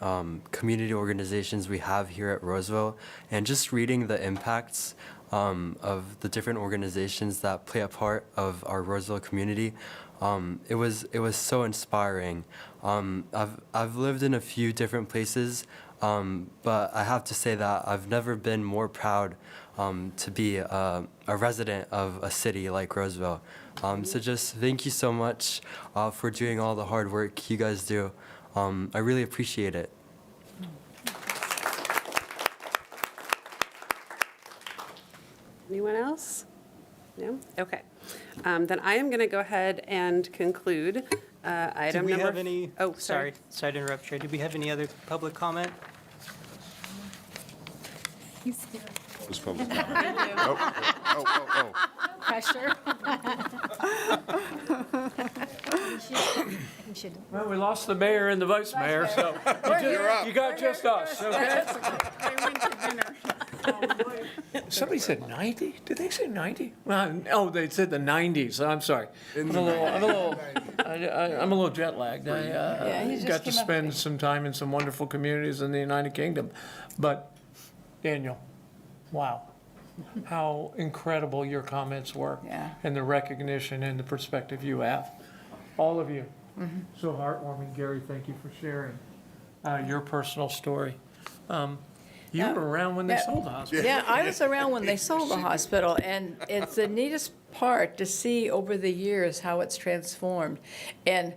community organizations we have here at Roseville, and just reading the impacts of the different organizations that play a part of our Roseville community. It was so inspiring. I've lived in a few different places. But I have to say that I've never been more proud to be a resident of a city like Roseville. So just thank you so much for doing all the hard work you guys do. I really appreciate it. Anyone else? No? Okay. Then I am going to go ahead and conclude item number. Did we have any? Oh, sorry to interrupt, Chair. Did we have any other public comment? Was public comment. Oh. Pressure. Well, we lost the mayor and the vice mayor, so you got just us, okay? Somebody said 90? Did they say 90? Oh, they said the 90s. I'm sorry. I'm a little jet lagged. I got to spend some time in some wonderful communities in the United Kingdom. But Daniel, wow, how incredible your comments were, and the recognition and the perspective you have. All of you. So heartwarming. Gary, thank you for sharing your personal story. You were around when they sold the hospital. Yeah, I was around when they sold the hospital, and it's the neatest part to see over the years how it's transformed. And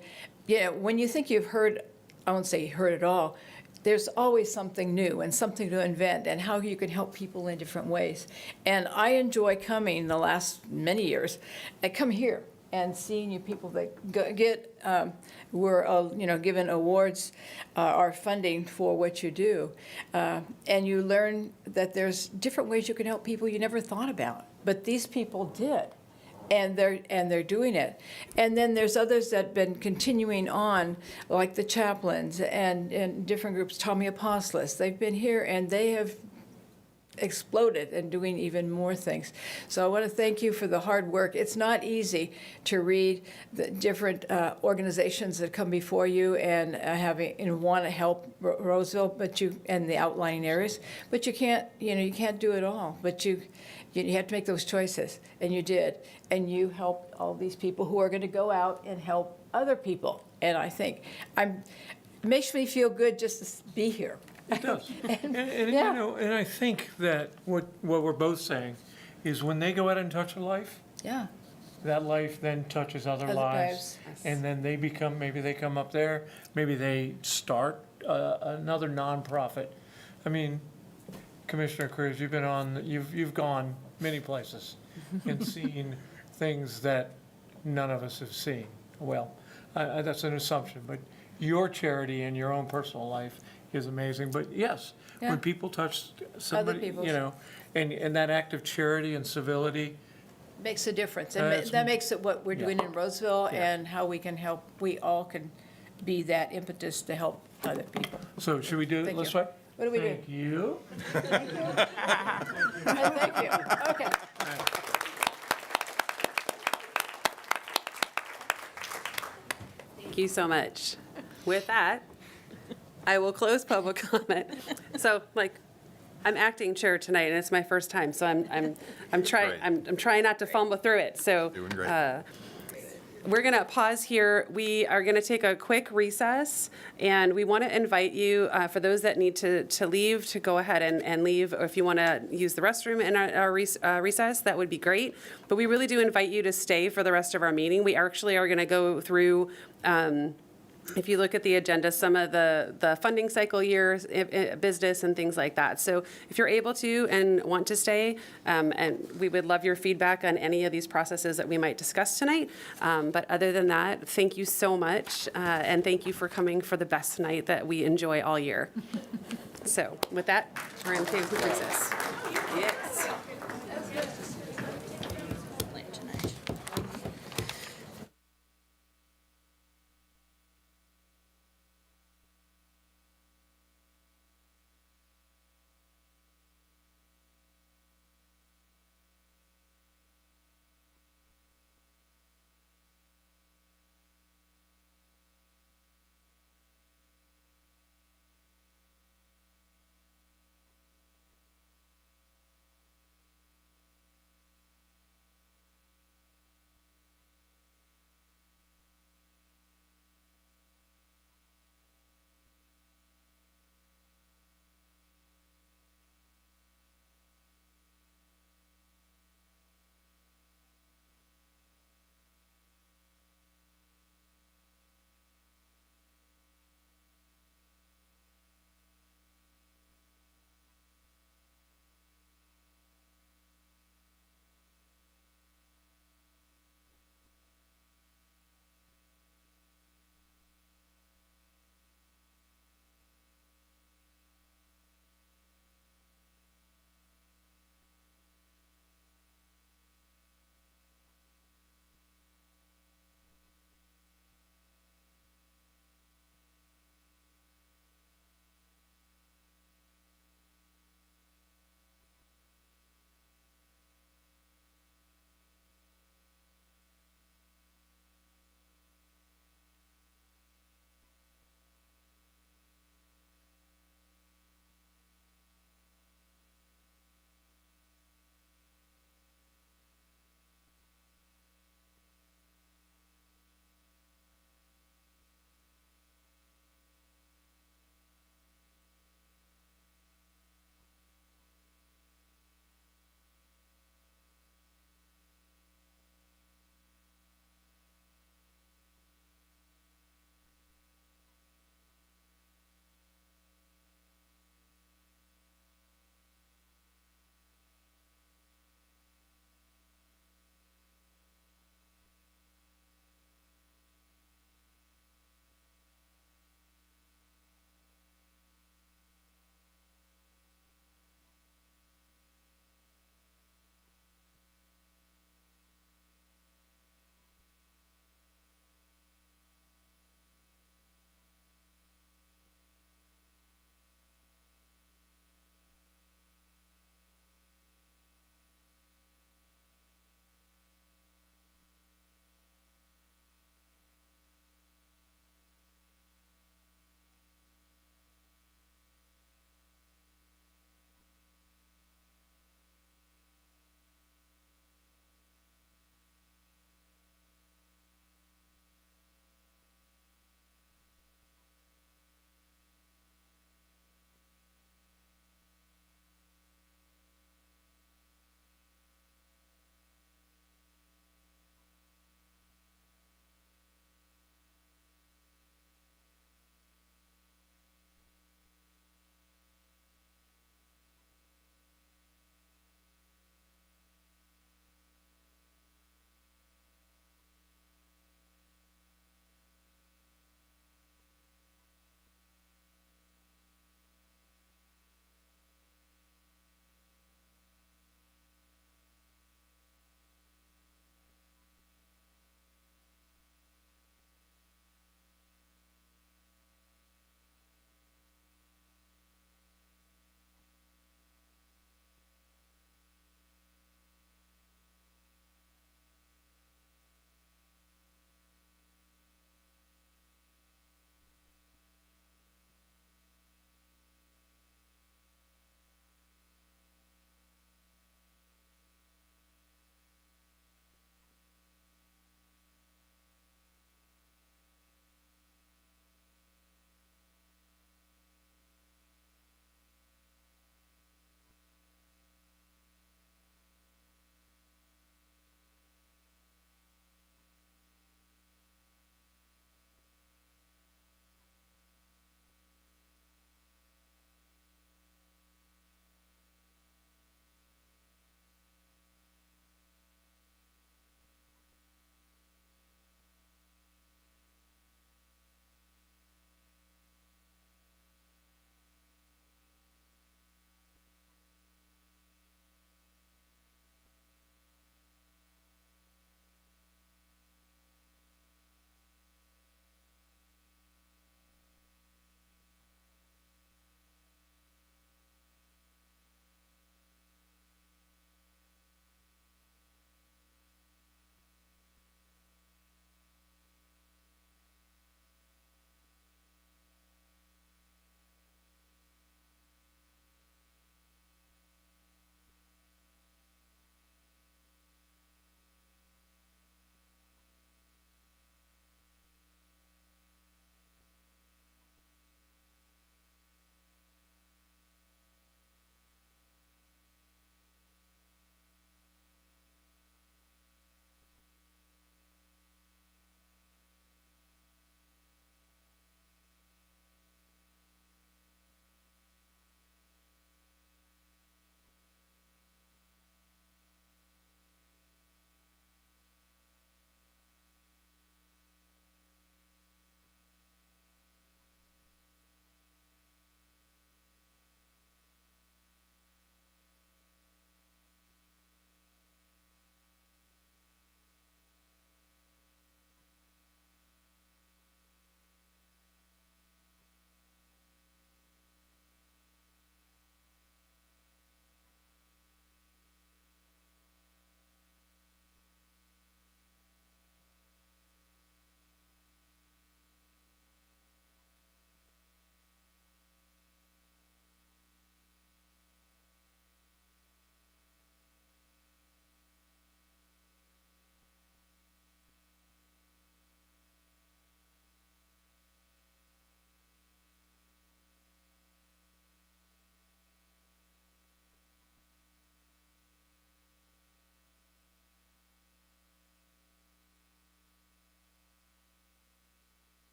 when you think you've heard, I won't say heard it all, there's always something new and something to invent and how you can help people in different ways. And I enjoy coming the last many years. I come here and seeing you people that were given awards or funding for what you do. And you learn that there's different ways you can help people you never thought about. But these people did. And they're doing it. And then there's others that have been continuing on, like the chaplains and different groups, Tommy Apostolos. They've been here and they have exploded and doing even more things. So I want to thank you for the hard work. It's not easy to read the different organizations that come before you and want to help Roseville, and the outlying areas, but you can't do it all. But you have to make those choices, and you did, and you helped all these people who are going to go out and help other people. And I think it makes me feel good just to be here. It does. And I think that what we're both saying is when they go out and touch a life, that life then touches other lives. And then maybe they come up there, maybe they start another nonprofit. I mean, Commissioner Cruz, you've gone many places and seen things that none of us have seen. Well, that's an assumption, but your charity and your own personal life is amazing. But yes, when people touch somebody, and that act of charity and civility makes a difference. And that makes it what we're doing in Roseville and how we can help. We all can be that impetus to help other people. So should we do it? Let's try. What do we do? Thank you. Thank you. Thank you. Okay. Thank you so much. With that, I will close public comment. So, I'm acting chair tonight, and it's my first time, so I'm trying not to fumble through it. So, doing great. we're going to pause here. We are going to take a quick recess, and we want to invite you, for those that need to leave, to go ahead and leave. Or if you want to use the restroom in our recess, that would be great. But we really do invite you to stay for the rest of our meeting. We actually are going to go through, if you look at the agenda, some of the funding cycle years, business and things like that. So if you're able to and want to stay, and we would love your feedback on any of these processes that we might discuss tonight. But other than that, thank you so much. And thank you for coming for the best night that we enjoy all year. So with that, we're going to take a quick recess. Yes.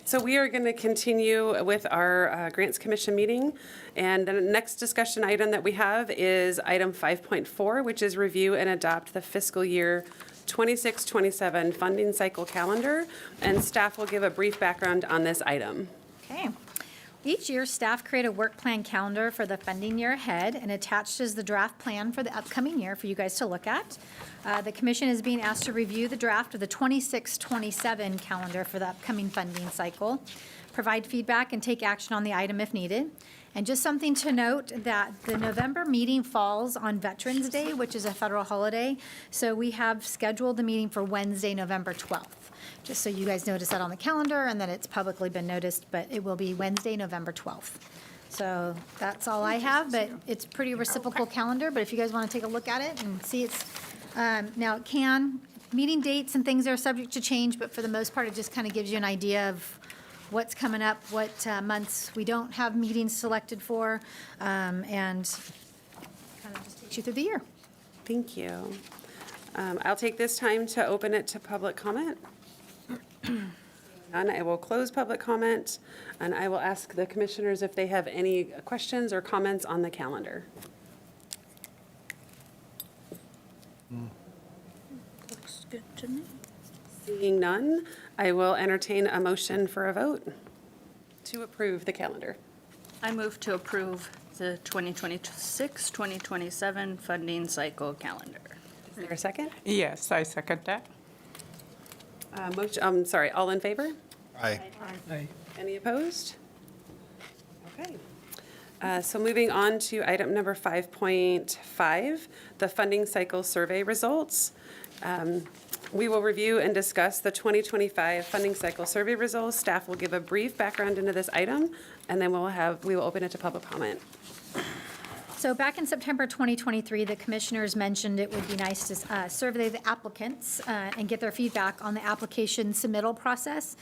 So we are going to continue with our Grants Commission meeting. And the next discussion item that we have is item 5.4, which is review and adopt the fiscal year 26-27 funding cycle calendar. And staff will give a brief background on this item. Okay. Each year, staff create a work plan calendar for the funding year ahead, and attached is the draft plan for the upcoming year for you guys to look at. The commission is being asked to review the draft of the 26-27 calendar for the upcoming funding cycle, provide feedback, and take action on the item if needed. And just something to note that the November meeting falls on Veterans Day, which is a federal holiday. So we have scheduled the meeting for Wednesday, November 12th. Just so you guys notice that on the calendar, and then it's publicly been noticed, but it will be Wednesday, November 12th. So that's all I have, but it's pretty reciprocal calendar, but if you guys want to take a look at it and see it's, now meeting dates and things are subject to change, but for the most part, it just kind of gives you an idea of what's coming up, what months we don't have meetings selected for, and kind of just takes you through the year. Thank you. I'll take this time to open it to public comment. And I will close public comment, and I will ask the commissioners if they have any questions or comments on the calendar. Looks good to me. Seeing none, I will entertain a motion for a vote to approve the calendar. I move to approve the 2026-2027 funding cycle calendar. Is there a second? Yes, I second that. All in favor? Aye. Aye. Any opposed? Okay. So moving on to item number 5.5, the funding cycle survey results. We will review and discuss the 2025 funding cycle survey results. Staff will give a brief background into this item, and then we will open it to public comment. So back in September 2023, the commissioners mentioned it would be nice to survey the applicants and get their feedback on the application submittal process.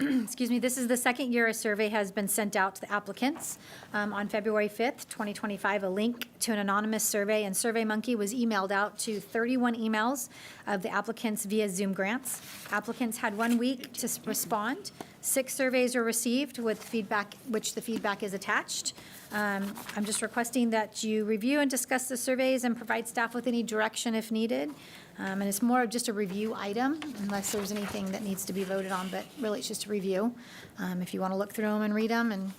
Excuse me, this is the second year a survey has been sent out to the applicants. On February 5th, 2025, a link to an anonymous survey and SurveyMonkey was emailed out to 31 emails of the applicants via Zoom grants. Applicants had 1 week to respond. 6 surveys were received with feedback, which the feedback is attached. I'm just requesting that you review and discuss the surveys and provide staff with any direction if needed. And it's more of just a review item, unless there's anything that needs to be voted on, but really it's just a review. If you want to look through them and read them, and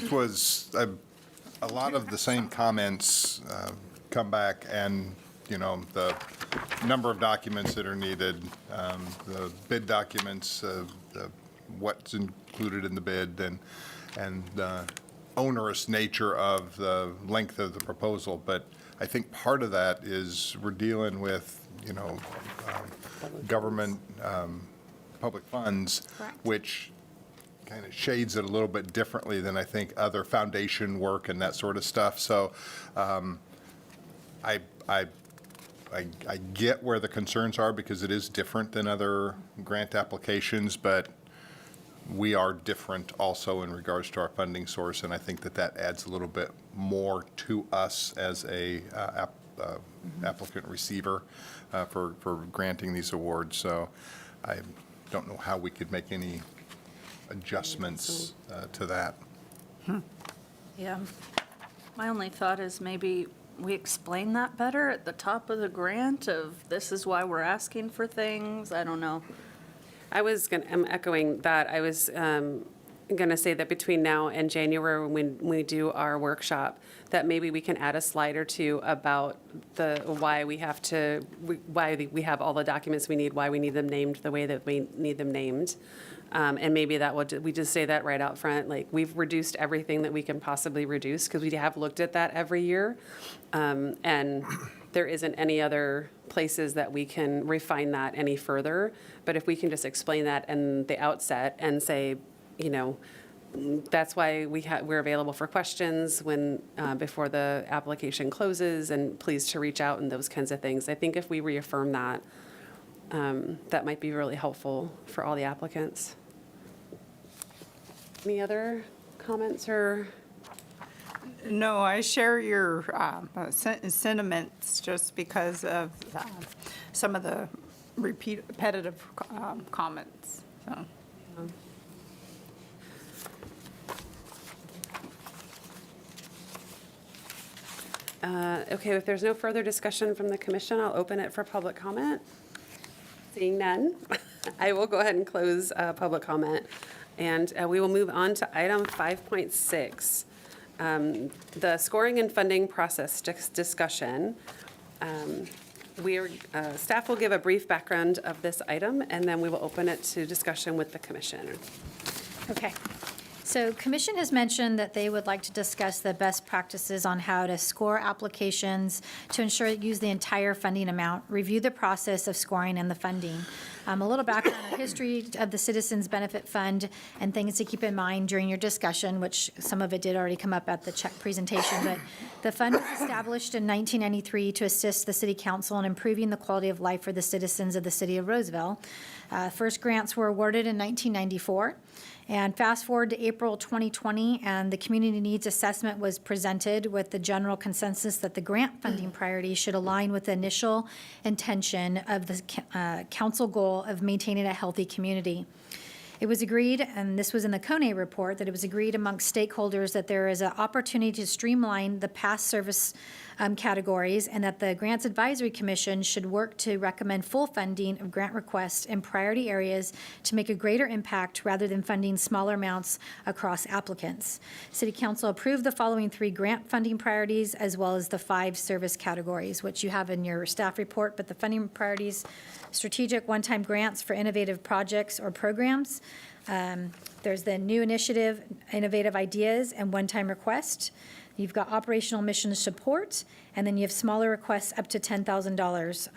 It was a lot of the same comments come back, and the number of documents that are needed, the bid documents, what's included in the bid, and the onerous nature of the length of the proposal. But I think part of that is we're dealing with, government, public funds, which kind of shades it a little bit differently than I think other foundation work and that sort of stuff. So I get where the concerns are, because it is different than other grant applications, but we are different also in regards to our funding source, and I think that adds a little bit more to us as a applicant receiver for granting these awards. So I don't know how we could make any adjustments to that. Yeah. My only thought is maybe we explain that better at the top of the grant of this is why we're asking for things. I don't know. I'm echoing that. I was going to say that between now and January, when we do our workshop, that maybe we can add a slide or two about why we have all the documents we need, why we need them named the way that we need them named. And maybe we just say that right out front, like we've reduced everything that we can possibly reduce, because we have looked at that every year. And there isn't any other places that we can refine that any further. But if we can just explain that in the outset and say, that's why we're available for questions before the application closes, and please to reach out and those kinds of things. I think if we reaffirm that, that might be really helpful for all the applicants. Any other comments or? No, I share your sentiments just because of some of the repetitive comments, so. Okay, if there's no further discussion from the commission, I'll open it for public comment. Seeing none, I will go ahead and close public comment. And we will move on to item 5.6, the scoring and funding process discussion. Staff will give a brief background of this item, and then we will open it to discussion with the commission. Okay. So Commission has mentioned that they would like to discuss the best practices on how to score applications to ensure that use the entire funding amount, review the process of scoring and the funding. A little background on history of the Citizens Benefit Fund and things to keep in mind during your discussion, which some of it did already come up at the check presentation. But the fund was established in 1993 to assist the City Council in improving the quality of life for the citizens of the City of Roseville. First grants were awarded in 1994. And fast forward to April 2020, and the community needs assessment was presented with the general consensus that the grant funding priorities should align with the initial intention of the council goal of maintaining a healthy community. It was agreed, and this was in the Kone report, that it was agreed amongst stakeholders that there is an opportunity to streamline the past service categories, and that the Grants Advisory Commission should work to recommend full funding of grant requests in priority areas to make a greater impact rather than funding smaller amounts across applicants. City Council approved the following 3 grant funding priorities as well as the 5 service categories, which you have in your staff report, but the funding priorities: strategic one-time grants for innovative projects or programs. There's the new initiative, innovative ideas, and one-time request. You've got operational mission support, and then you have smaller requests up to $10,000.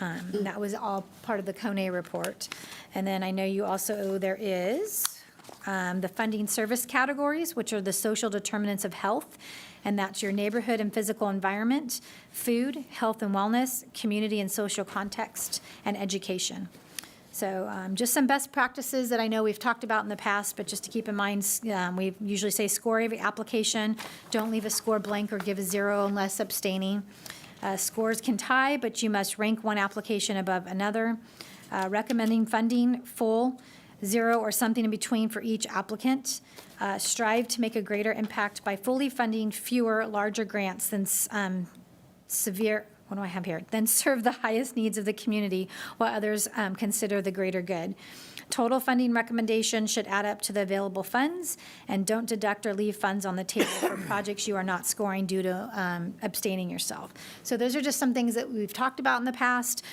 That was all part of the Kone report. And then I know you also, there is the funding service categories, which are the social determinants of health, and that's your neighborhood and physical environment, food, health and wellness, community and social context, and education. So just some best practices that I know we've talked about in the past, but just to keep in mind, we usually say score every application. Don't leave a score blank or give a 0 unless abstaining. Scores can tie, but you must rank one application above another. Recommending funding full, 0 or something in between for each applicant. Strive to make a greater impact by fully funding fewer, larger grants than what do I have here? Then serve the highest needs of the community while others consider the greater good. Total funding recommendation should add up to the available funds, and don't deduct or leave funds on the table for projects you are not scoring due to abstaining yourself. So those are just some things that we've talked about in the past.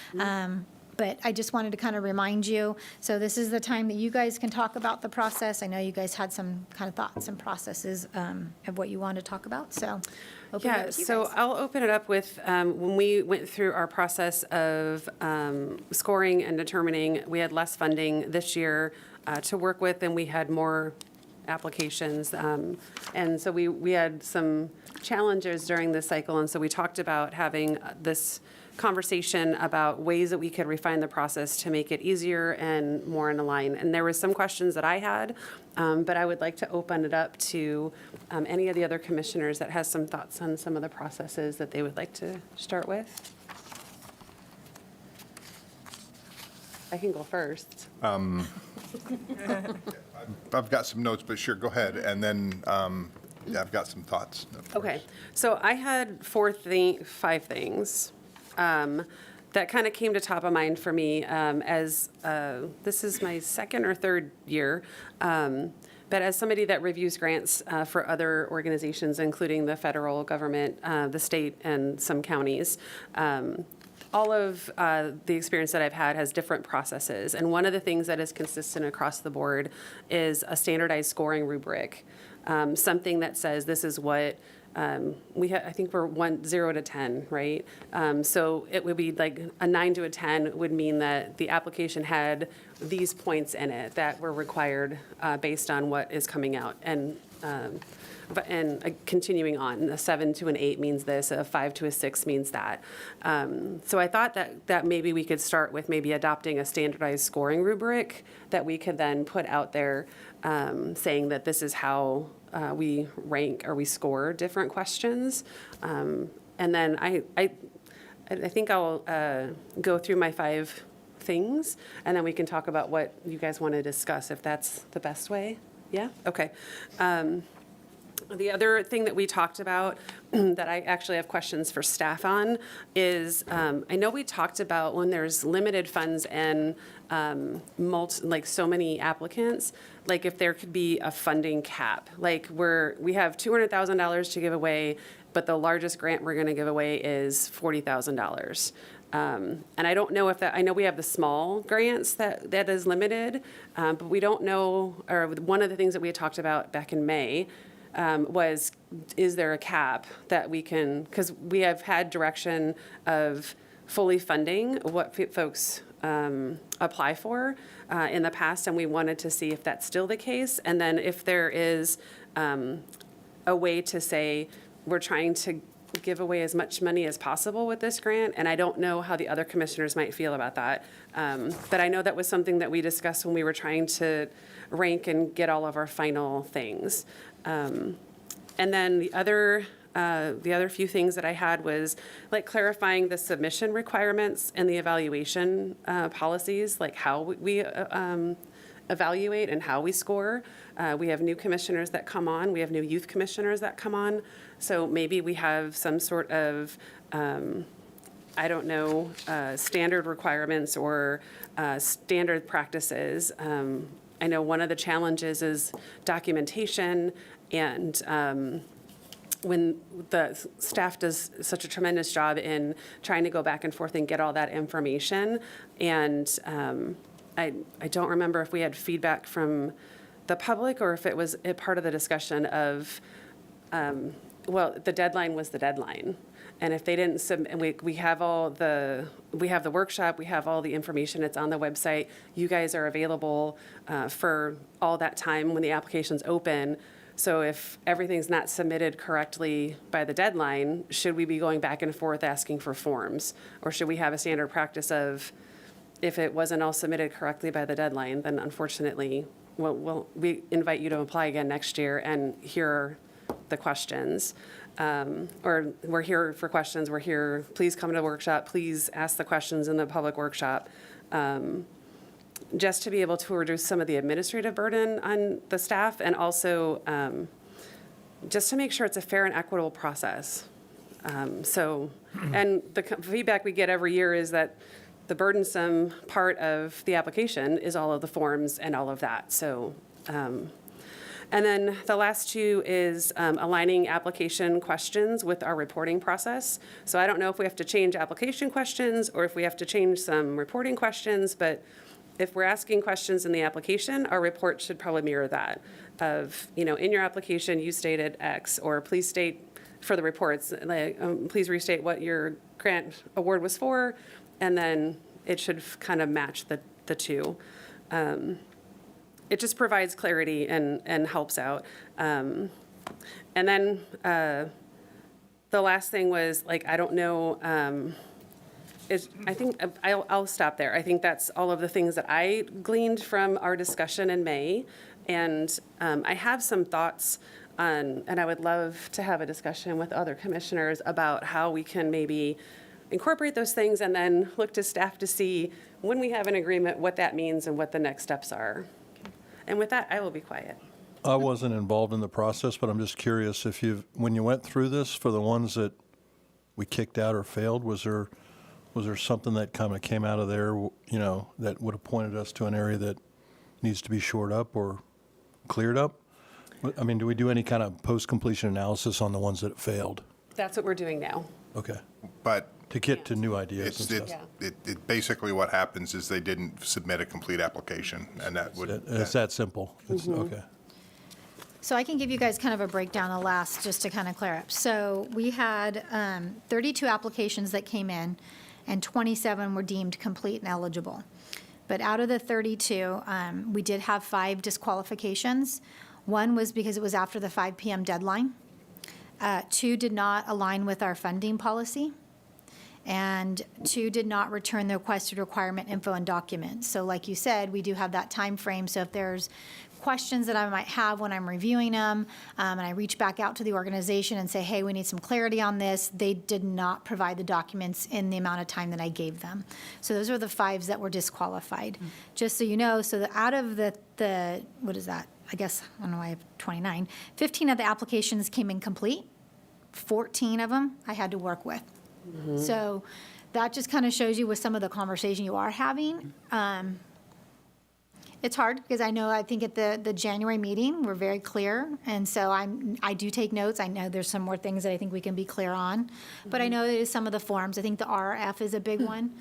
But I just wanted to kind of remind you, so this is the time that you guys can talk about the process. I know you guys had some kind of thoughts and processes of what you wanted to talk about, so. Yeah, so I'll open it up with, when we went through our process of scoring and determining, we had less funding this year to work with, and we had more applications. And so we had some challenges during this cycle, and so we talked about having this conversation about ways that we could refine the process to make it easier and more in line. And there were some questions that I had, but I would like to open it up to any of the other commissioners that has some thoughts on some of the processes that they would like to start with. I can go first. I've got some notes, but sure, go ahead. And then yeah, I've got some thoughts. Okay, so I had 5 things that kind of came to top of mind for me as this is my 2nd or 3rd year. But as somebody that reviews grants for other organizations, including the federal government, the state, and some counties, all of the experience that I've had has different processes. And one of the things that is consistent across the board is a standardized scoring rubric, something that says this is what I think we're 0 to 10, right? So it would be like a 9 to a 10 would mean that the application had these points in it that were required based on what is coming out. And and continuing on, a 7 to an 8 means this, a 5 to a 6 means that. So I thought that maybe we could start with maybe adopting a standardized scoring rubric that we could then put out there, saying that this is how we rank or we score different questions. And then I think I'll go through my 5 things, and then we can talk about what you guys want to discuss, if that's the best way. Yeah? Okay. The other thing that we talked about that I actually have questions for staff on is, I know we talked about when there's limited funds and like so many applicants, like if there could be a funding cap, like we have $200,000 to give away, but the largest grant we're going to give away is $40,000. And I don't know if I know we have the small grants that is limited, but we don't know, or one of the things that we had talked about back in May was, is there a cap that we can, because we have had direction of fully funding what folks apply for in the past, and we wanted to see if that's still the case. And then if there is a way to say, we're trying to give away as much money as possible with this grant, and I don't know how the other commissioners might feel about that. But I know that was something that we discussed when we were trying to rank and get all of our final things. And then the other few things that I had was like clarifying the submission requirements and the evaluation policies, like how we evaluate and how we score. We have new commissioners that come on. We have new youth commissioners that come on. So maybe we have some sort of, I don't know, standard requirements or standard practices. I know one of the challenges is documentation, and when the staff does such a tremendous job in trying to go back and forth and get all that information. And I don't remember if we had feedback from the public or if it was a part of the discussion of, well, the deadline was the deadline. And if they didn't submit, we have the workshop, we have all the information, it's on the website. You guys are available for all that time when the application's open. So if everything's not submitted correctly by the deadline, should we be going back and forth asking for forms? Or should we have a standard practice of, if it wasn't all submitted correctly by the deadline, then unfortunately, we invite you to apply again next year, and here are the questions. Or we're here for questions, we're here, please come to the workshop, please ask the questions in the public workshop. Just to be able to reduce some of the administrative burden on the staff, and also just to make sure it's a fair and equitable process. And the feedback we get every year is that the burdensome part of the application is all of the forms and all of that. So, and then the last two is aligning application questions with our reporting process. So I don't know if we have to change application questions or if we have to change some reporting questions, but if we're asking questions in the application, our report should probably mirror that of, in your application, you stated X, or please state for the reports, like, please restate what your grant award was for, and then it should kind of match the two. It just provides clarity and helps out. And then the last thing was, like, I don't know, I think I'll stop there. I think that's all of the things that I gleaned from our discussion in May. And I have some thoughts on, and I would love to have a discussion with other commissioners about how we can maybe incorporate those things and then look to staff to see when we have an agreement what that means and what the next steps are. And with that, I will be quiet. I wasn't involved in the process, but I'm just curious if when you went through this, for the ones that we kicked out or failed, was there something that kind of came out of there, that would have pointed us to an area that needs to be shored up or cleared up? I mean, do we do any kind of post-completion analysis on the ones that failed? That's what we're doing now. Okay. But to get to new ideas and stuff. It basically what happens is they didn't submit a complete application, and that would. It's that simple. Okay. So I can give you guys kind of a breakdown the last, just to kind of clear up. So we had 32 applications that came in, and 27 were deemed complete and eligible. But out of the 32, we did have 5 disqualifications. One was because it was after the 5 PM deadline. Two did not align with our funding policy. And two did not return the requested requirement info and documents. So like you said, we do have that time frame. So if there's questions that I might have when I'm reviewing them, and I reach back out to the organization and say, hey, we need some clarity on this, they did not provide the documents in the amount of time that I gave them. So those are the 5 that were disqualified. Just so you know, so out of the, what is that? I guess, I don't know why I have 29. 15 of the applications came in complete. 14 of them I had to work with. So that just kind of shows you with some of the conversation you are having. It's hard because I think at the January meeting, we're very clear. And so I do take notes. I know there's some more things that I think we can be clear on. But I know that some of the forms, I think the RRF is a big one.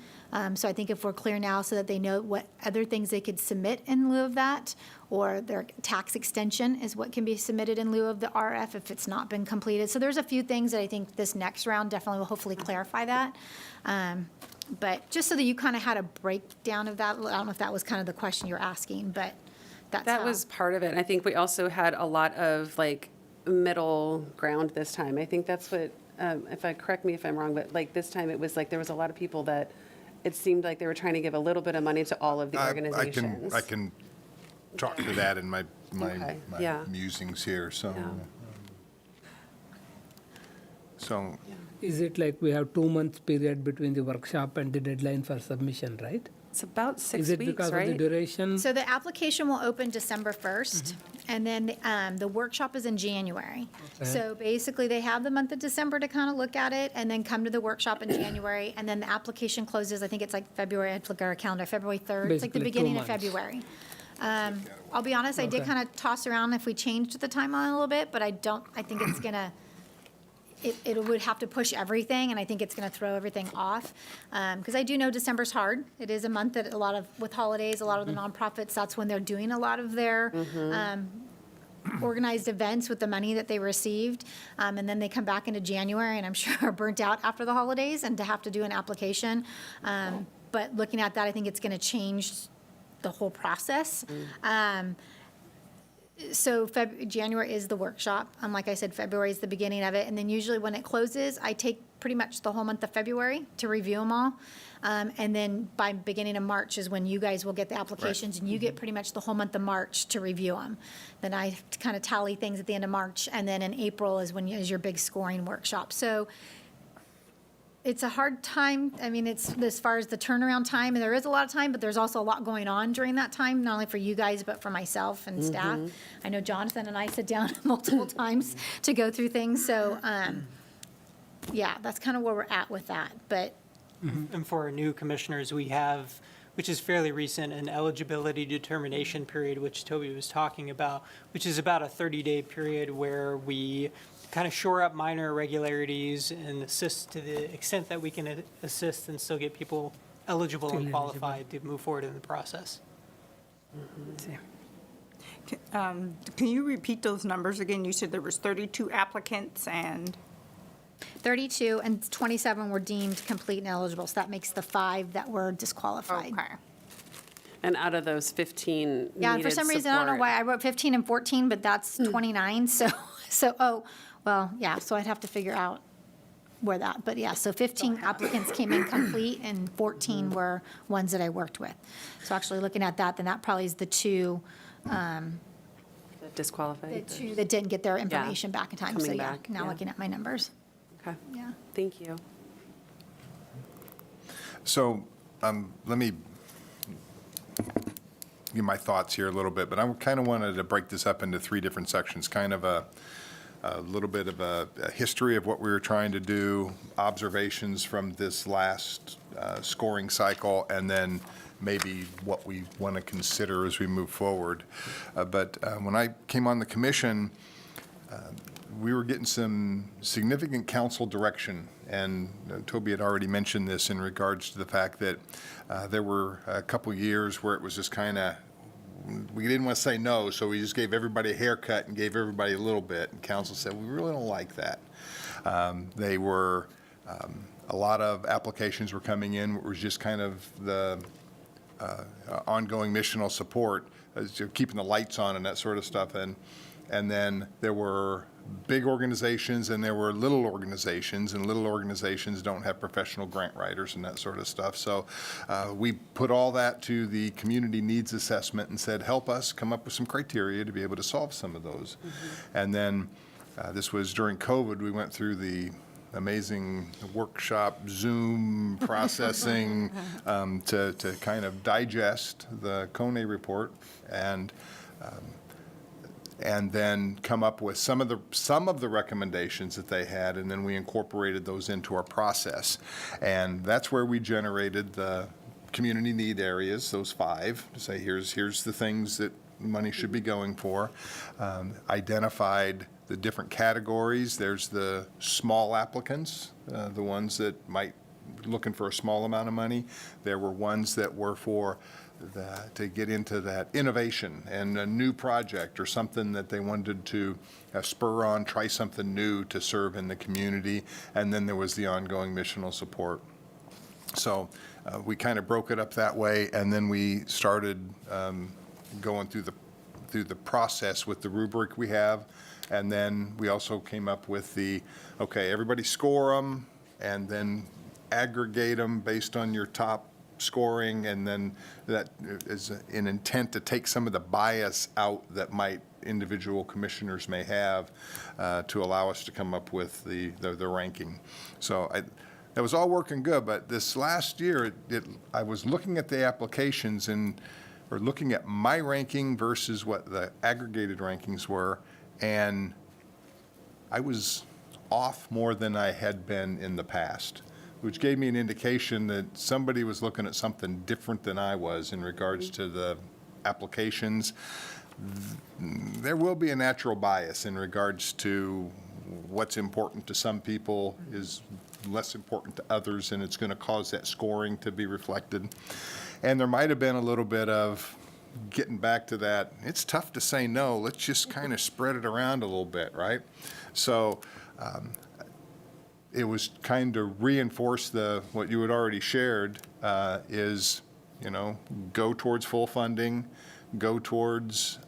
So I think if we're clear now so that they know what other things they could submit in lieu of that, or their tax extension is what can be submitted in lieu of the RF if it's not been completed. So there's a few things that I think this next round definitely will hopefully clarify that. But just so that you kind of had a breakdown of that, I don't know if that was kind of the question you're asking, but that's That how. was part of it. I think we also had a lot of like middle ground this time. I think that's what, correct me if I'm wrong, but like this time it was like there was a lot of people that it seemed like they were trying to give a little bit of money to all of the organizations. I can talk to that in my Okay, yeah. musings here, so. Yeah. So, Is it like we have 2 months period between the workshop and the deadline for submission, right? It's about 6 Is it weeks, because right? of the duration? So the application will open December 1st, and then the workshop is in January. Okay. So basically, they have the month of December to kind of look at it, and then come to the workshop in January, and then the application closes, I think it's like February, I have to look at our calendar, February 3rd. It's like the Basically 2 beginning of months. February. I'll be honest, I did Okay. kind of toss around if we changed the timeline a little bit, but I think it's gonna, it would have to push everything, and I think it's going to throw everything off. Because I do know December's hard. It is a month that with holidays, a lot of the nonprofits, that's when they're doing a lot of their organized events with the money that they received. And then they come back into January, and I'm sure are burnt out after the holidays and to have to do an application. But looking at that, I think it's going to change the whole process. So January is the workshop. Like I said, February is the beginning of it. And then usually when it closes, I take pretty much the whole month of February to review them all. And then by beginning of March is when you guys will get the applications, and you get pretty much the whole month of March to review them. Then I kind of tally things at the end of March, and then in April is is your big scoring workshop. So it's a hard time. I mean, it's as far as the turnaround time, and there is a lot of time, but there's also a lot going on during that time, not only for you guys, but for myself and staff. I know Jonathan and I sit down multiple times to go through things. So, yeah, that's kind of where we're at with that. But And for our new commissioners, we have, which is fairly recent, an eligibility determination period, which Toby was talking about, which is about a 30-day period where we kind of shore up minor irregularities and assist to the extent that we can assist and still get people eligible and qualified to move forward in the process. Can you repeat those numbers again? You said there was 32 applicants and? 32 and 27 were deemed complete and eligible. So that makes the 5 that were disqualified. Okay. And out of those 15 Yeah, and for needed some reason, I don't know support. why I wrote 15 and 14, but that's 29. So, yeah, so I'd have to figure out where that, but yeah, so 15 applicants came in complete and 14 were ones that I worked with. So actually looking at that, then that probably is the 2 Disqualified. that didn't get their information back in time. So Coming yeah, back, now yeah. looking at my numbers. Okay, Yeah. thank you. so let me give my thoughts here a little bit, but I kind of wanted to break this up into 3 different sections, kind of a little bit of a history of what we were trying to do, observations from this last scoring cycle, and then maybe what we want to consider as we move forward. But when I came on the commission, we were getting some significant council direction, and Toby had already mentioned this in regards to the fact that there were a couple years where it was just kind of, we didn't want to say no, so we just gave everybody a haircut and gave everybody a little bit, and council said, we really don't like that. They were, a lot of applications were coming in, it was just kind of the ongoing missional support, keeping the lights on and that sort of stuff, and And then there were big organizations and there were little organizations, and little organizations don't have professional grant writers and that sort of stuff. So we put all that to the community needs assessment and said, help us come up with some criteria to be able to solve some of those. And then this was during COVID. We went through the amazing workshop Zoom processing to kind of digest the Kone report and then come up with some of the recommendations that they had, and then we incorporated those into our process. And that's where we generated the community need areas, those 5, to say here's the things that money should be going for. Identified the different categories. There's the small applicants, the ones that might be looking for a small amount of money. There were ones that were for to get into that innovation and a new project or something that they wanted to spur on, try something new to serve in the community. And then there was the ongoing missional support. So we kind of broke it up that way, and then we started going through the process with the rubric we have. And then we also came up with okay, everybody score them, and then aggregate them based on your top scoring, and then that is an intent to take some of the bias out that individual commissioners may have to allow us to come up with the ranking. So that was all working good, but this last year, I was looking at the applications or looking at my ranking versus what the aggregated rankings were, and I was off more than I had been in the past, which gave me an indication that somebody was looking at something different than I was in regards to the applications. There will be a natural bias in regards to what's important to some people is less important to others, and it's going to cause that scoring to be reflected. And there might have been a little bit of getting back to that, it's tough to say no, let's just kind of spread it around a little bit, right? So it was kind of reinforce what you had already shared is, go towards full funding, go towards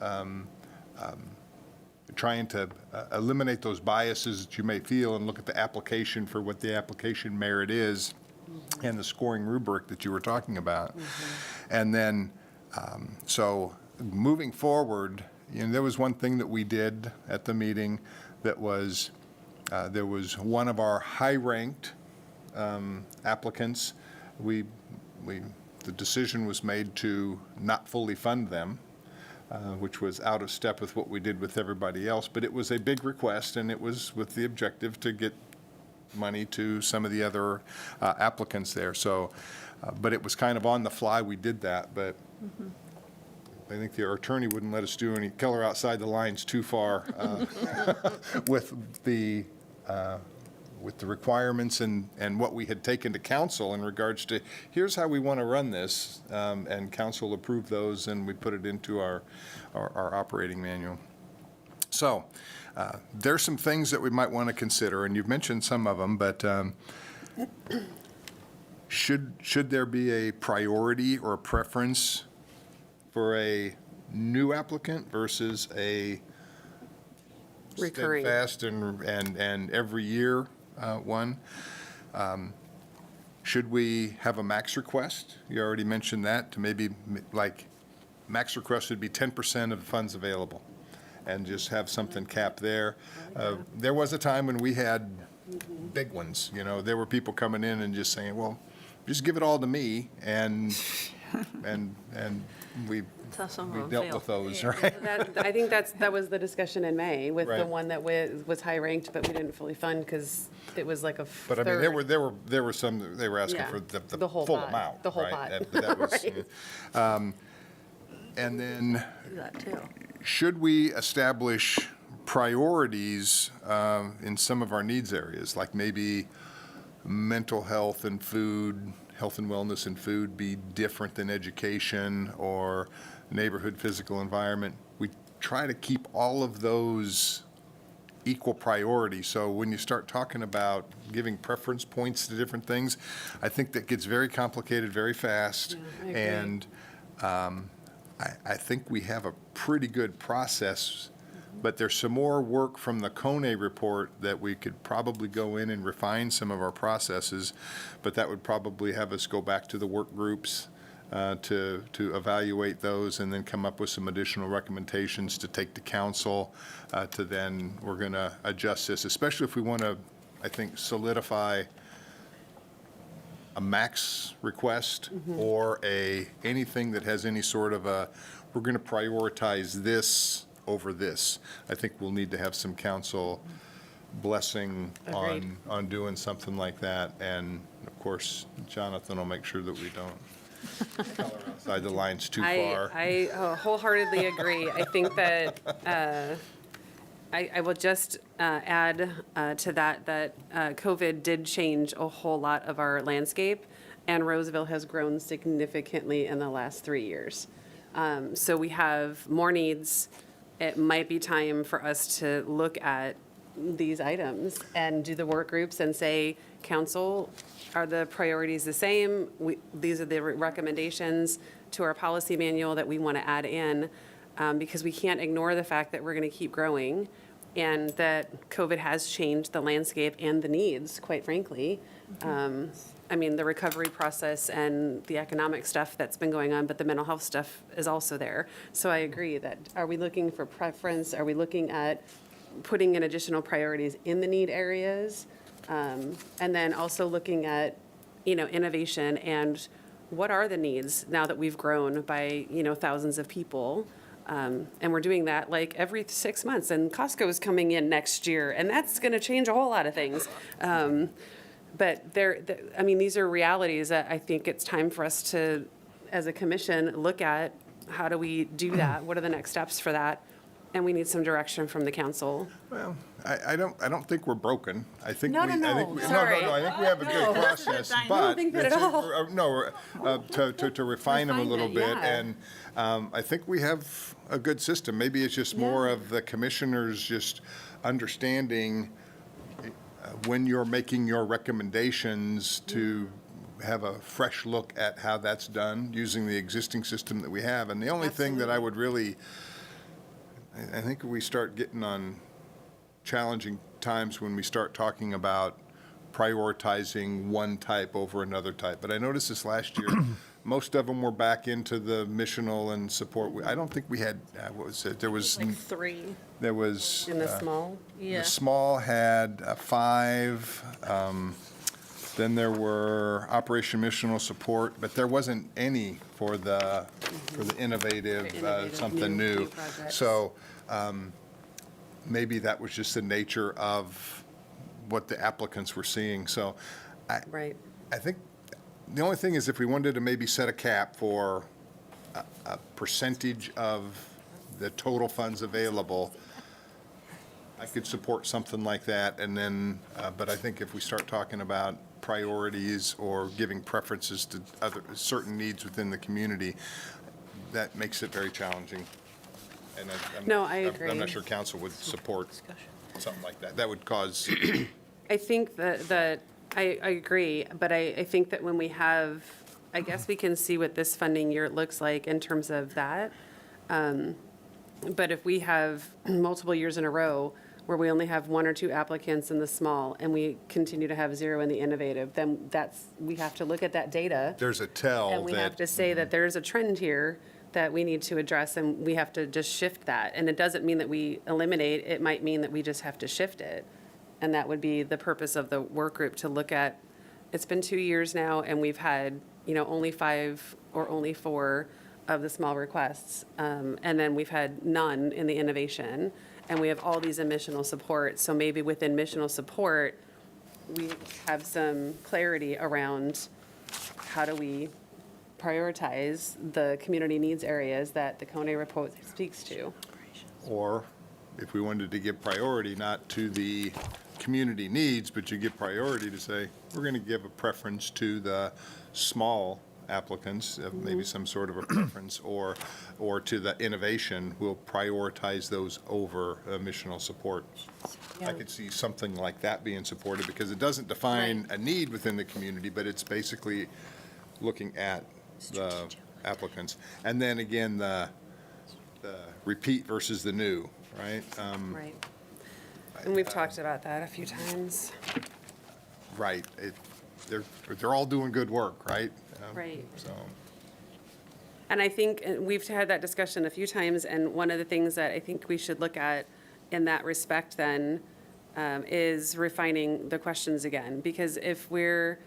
trying to eliminate those biases that you may feel and look at the application for what the application merit is and the scoring rubric that you were talking about. And then, so moving forward, there was one thing that we did at the meeting that was, there was one of our high-ranked applicants. The decision was made to not fully fund them, which was out of step with what we did with everybody else. But it was a big request, and it was with the objective to get money to some of the other applicants there. So, but it was kind of on the fly we did that. But I think our attorney wouldn't let us do any color outside the lines too far with the requirements and what we had taken to council in regards to here's how we want to run this, and council approved those, and we put it into our operating manual. So there's some things that we might want to consider, and you've mentioned some of them, but should there be a priority or a preference for a new applicant versus a recurring, steadfast and every year one? Should we have a max request? You already mentioned that, to maybe like max request would be 10% of the funds available, and just have something capped there. There was a time when we had big ones. There were people coming in and just saying, well, just give it all to me, and we dealt with those, right? I think that was the discussion in May with the Right. one that was high ranked, but we didn't fully fund because it was like a But I third. mean, there were some, they were asking Yeah. for The whole full pot. amount. The whole right? pot. That was, Right. And then, Do that too. should we establish priorities in some of our needs areas, like maybe mental health and food, health and wellness and food be different than education, or neighborhood physical environment? We try to keep all of those equal priority. So when you start talking about giving preference points to different things, I think that gets very complicated very fast. I agree. And I think we have a pretty good process But there's some more work from the Kone report that we could probably go in and refine some of our processes, but that would probably have us go back to the work groups to evaluate those and then come up with some additional recommendations to take to council to then, we're going to adjust this, especially if we want to, I think, solidify a max request or anything that has any sort of we're going to prioritize this over this. I think we'll need to have some council blessing on doing something like that. And of course, Jonathan will make sure that we don't color outside the lines too far. I wholeheartedly agree. I think that I will just add to that COVID did change a whole lot of our landscape, and Roseville has grown significantly in the last 3 years. So we have more needs. It might be time for us to look at these items and do the work groups and say, council, are the priorities the same? These are the recommendations to our policy manual that we want to add in, because we can't ignore the fact that we're going to keep growing and that COVID has changed the landscape and the needs, quite frankly. I mean, the recovery process and the economic stuff that's been going on, but the mental health stuff is also there. So I agree that, are we looking for preference? Are we looking at putting in additional priorities in the need areas? And then also looking at, innovation and what are the needs now that we've grown by, thousands of people? And we're doing that like every 6 months, and Costco is coming in next year, and that's going to change a whole lot of things. But these are realities that I think it's time for us to, as a commission, look at how do we do that? What are the next steps for that? And we need some direction from the council. Well, I don't think we're broken. I think No, I think sorry. I think we have a good process, but I don't think that at all. to refine them a little bit, yeah. and I think we have a good system. Maybe it's just more of the commissioners just understanding when you're making your recommendations to have a fresh look at how that's done using the existing system that we have. And the only thing that I would really, I think we start getting on challenging times when we start talking about prioritizing one type over another type. But I noticed this last year, most of them were back into the missional and support. I don't think we had, what was it? There was Like 3. There was. In the small? Yeah. The small had 5. Then there were Operation Missional Support, but there wasn't any for the innovative, something new. projects. So maybe that was just the nature of what the applicants were seeing. So Right. I think the only thing is if we wanted to maybe set a cap for a percentage of the total funds available, I could support something like that. And then, but I think if we start talking about priorities or giving preferences to certain needs within the community, that makes it very challenging. And I agree. I'm not sure council would support something like that. That would cause. I think that I agree, but I think that when we have, I guess we can see what this funding year looks like in terms of that. But if we have multiple years in a row where we only have 1 or 2 applicants in the small and we continue to have 0 in the innovative, then we have to look at that data. There's a tell And we have to say that there's a trend here that we need to address, and we have to just shift that. And it doesn't mean that we eliminate, it might mean that we just have to shift it. And that would be the purpose of the work group, to look at, it's been 2 years now, and we've had, only 5 or only 4 of the small requests. And then we've had none in the innovation, and we have all these in missional support. So maybe within missional support, we have some clarity around how do we prioritize the community needs areas that the Kone report speaks to. Or if we wanted to give priority not to the community needs, but you give priority to say, we're going to give a preference to the small applicants, maybe some sort of a preference, or to the innovation, we'll prioritize those over missional support. I could see something like that being supported, because it doesn't define a need within the community, but it's basically looking at the applicants. And then again, the repeat versus the new. right? Right. And we've talked about that a few times. Right. They're all doing good work, right? Right. So, And I think we've had that discussion a few times, and one of the things that I think we should look at in that respect then is refining the questions again. Because if we're,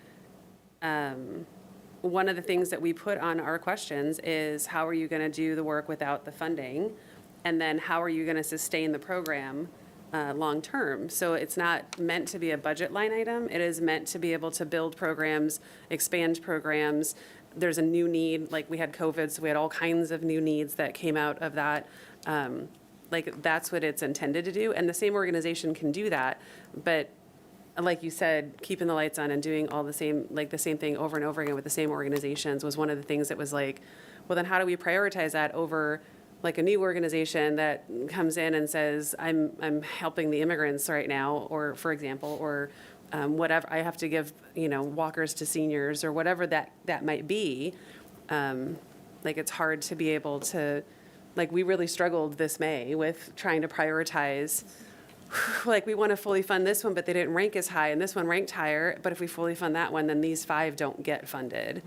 one of the things that we put on our questions is, how are you going to do the work without the funding? And then how are you going to sustain the program long-term? So it's not meant to be a budget line item. It is meant to be able to build programs, expand programs. There's a new need, like we had COVID, so we had all kinds of new needs that came out of that. Like, that's what it's intended to do, and the same organization can do that, but like you said, keeping the lights on and doing all the same, like the same thing over and over again with the same organizations was one of the things that was like, well, then how do we prioritize that over like a new organization that comes in and says, I'm helping the immigrants right now, or for example, or whatever, I have to give, walkers to seniors, or whatever that might be. Like, it's hard to be able to, like, we really struggled this May with trying to prioritize, like, we want to fully fund this one, but they didn't rank as high, and this one ranked higher, but if we fully fund that one, then these 5 don't get funded.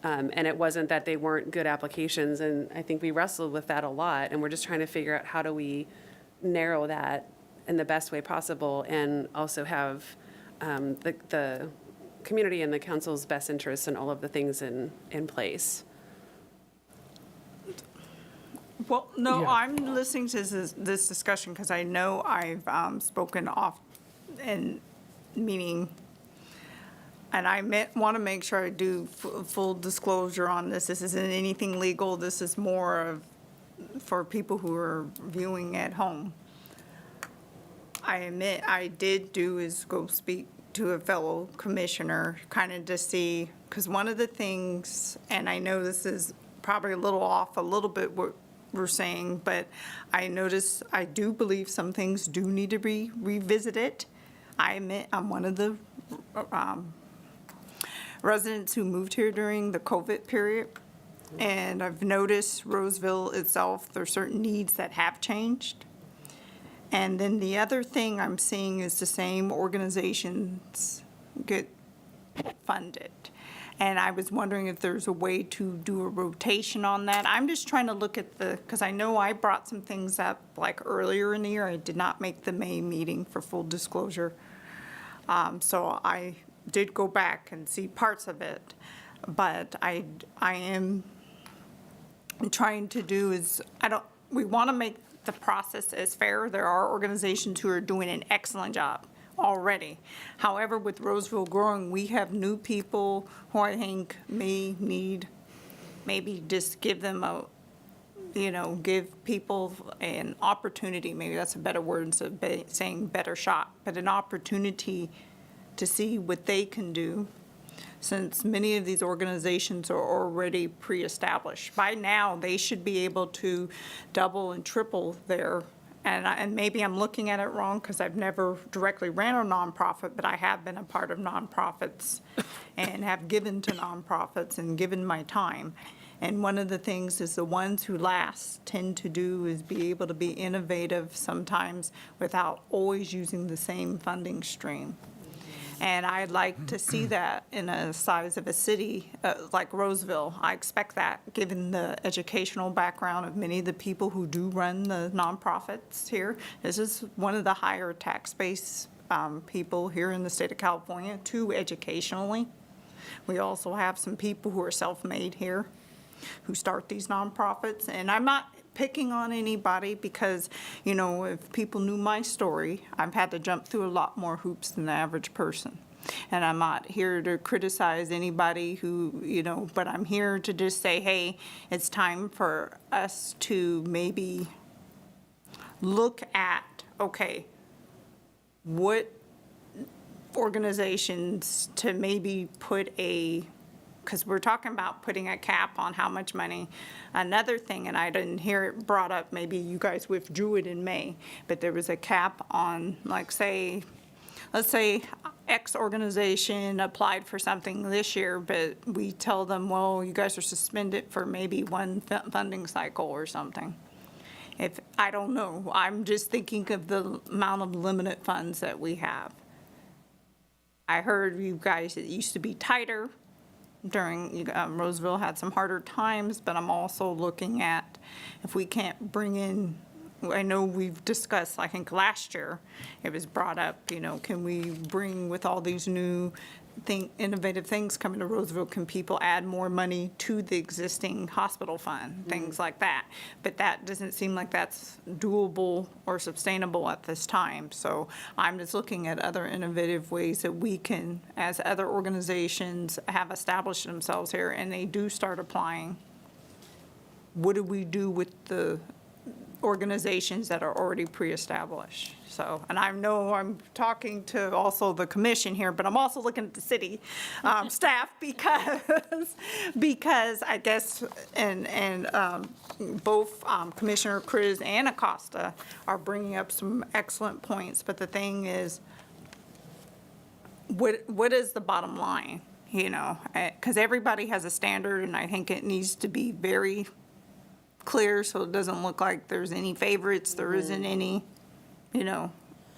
And it wasn't that they weren't good applications, and I think we wrestled with that a lot, and we're just trying to figure out how do we narrow that in the best way possible, and also have the community and the council's best interests and all of the things in place. Well, no, Yeah. I'm listening to this discussion because I know I've spoken off in meeting, and I want to make sure I do full disclosure on this. This isn't anything legal. This is more of for people who are viewing at home. I admit I did do is go speak to a fellow commissioner, kind of to see, because one of the things, and I know this is probably a little off a little bit what we're saying, but I notice, I do believe some things do need to be revisited. I admit I'm one of the residents who moved here during the COVID period, and I've noticed Roseville itself, there's certain needs that have changed. And then the other thing I'm seeing is the same organizations get funded. And I was wondering if there's a way to do a rotation on that. I'm just trying to look at because I know I brought some things up like earlier in the year. I did not make the May meeting for full disclosure. So I did go back and see parts of it. But I am trying to do is, we want to make the process as fair. There are organizations who are doing an excellent job already. However, with Roseville growing, we have new people who I think may need, maybe just give them give people an opportunity, maybe that's a better word instead of saying better shot, but an opportunity to see what they can do, since many of these organizations are already pre-established. By now, they should be able to double and triple their, and maybe I'm looking at it wrong because I've never directly ran a nonprofit, but I have been a part of nonprofits and have given to nonprofits and given my time. And one of the things is the ones who last tend to do is be able to be innovative sometimes without always using the same funding stream. And I'd like to see that in a size of a city like Roseville. I expect that, given the educational background of many of the people who do run the nonprofits here. This is one of the higher tax base people here in the state of California, too, educationally. We also have some people who are self-made here who start these nonprofits. And I'm not picking on anybody because, if people knew my story, I've had to jump through a lot more hoops than the average person. And I'm not here to criticize anybody who, but I'm here to just say, hey, it's time for us to maybe look at, okay, what organizations to maybe put because we're talking about putting a cap on how much money. Another thing, and I didn't hear it brought up, maybe you guys withdrew it in May, but there was a cap on, let's say X organization applied for something this year, but we tell them, well, you guys are suspended for maybe one funding cycle or something. If, I don't know, I'm just thinking of the amount of limited funds that we have. I heard you guys, it used to be tighter during, Roseville had some harder times, but I'm also looking at if we can't bring in, I know we've discussed, I think last year, it was brought up, can we bring with all these new innovative things coming to Roseville, can people add more money to the existing hospital fund, things like that? But that doesn't seem like that's doable or sustainable at this time. So I'm just looking at other innovative ways that we can, as other organizations have established themselves here and they do start applying, what do we do with the organizations that are already pre-established? So, and I know I'm talking to also the commission here, but I'm also looking at the city staff because I guess, and both Commissioner Cruz and Acosta are bringing up some excellent points, but the thing is, what is the bottom line? Because everybody has a standard, and I think it needs to be very clear so it doesn't look like there's any favorites, there isn't any,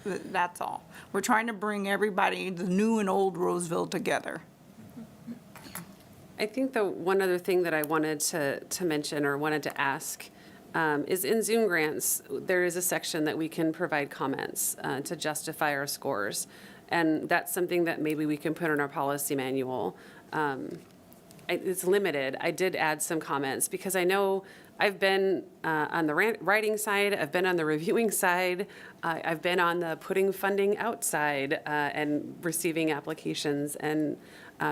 that's all. We're trying to bring everybody, the new and old Roseville, together. I think the one other thing that I wanted to mention or wanted to ask is in Zoom grants, there is a section that we can provide comments to justify our scores. And that's something that maybe we can put in our policy manual. It's limited. I did add some comments because I know I've been on the writing side, I've been on the reviewing side, I've been on the putting funding outside and receiving applications and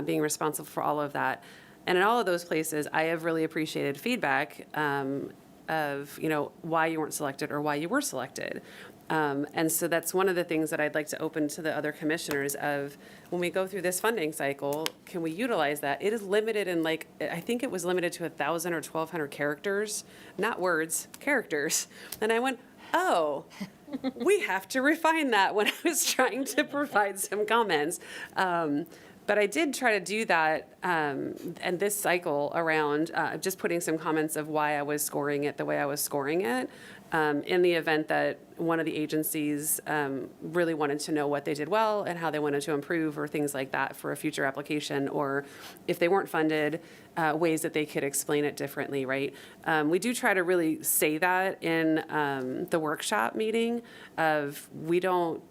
being responsible for all of that. And in all of those places, I have really appreciated feedback of, why you weren't selected or why you were selected. And so that's one of the things that I'd like to open to the other commissioners of when we go through this funding cycle, can we utilize that? It is limited in I think it was limited to 1,000 or 1,200 characters, not words, characters. And I went, oh, we have to refine that when I was trying to provide some comments. But I did try to do that and this cycle around just putting some comments of why I was scoring it the way I was scoring it. In the event that one of the agencies really wanted to know what they did well and how they wanted to improve or things like that for a future application, or if they weren't funded, ways that they could explain it differently, right? We do try to really say that in the workshop meeting of we don't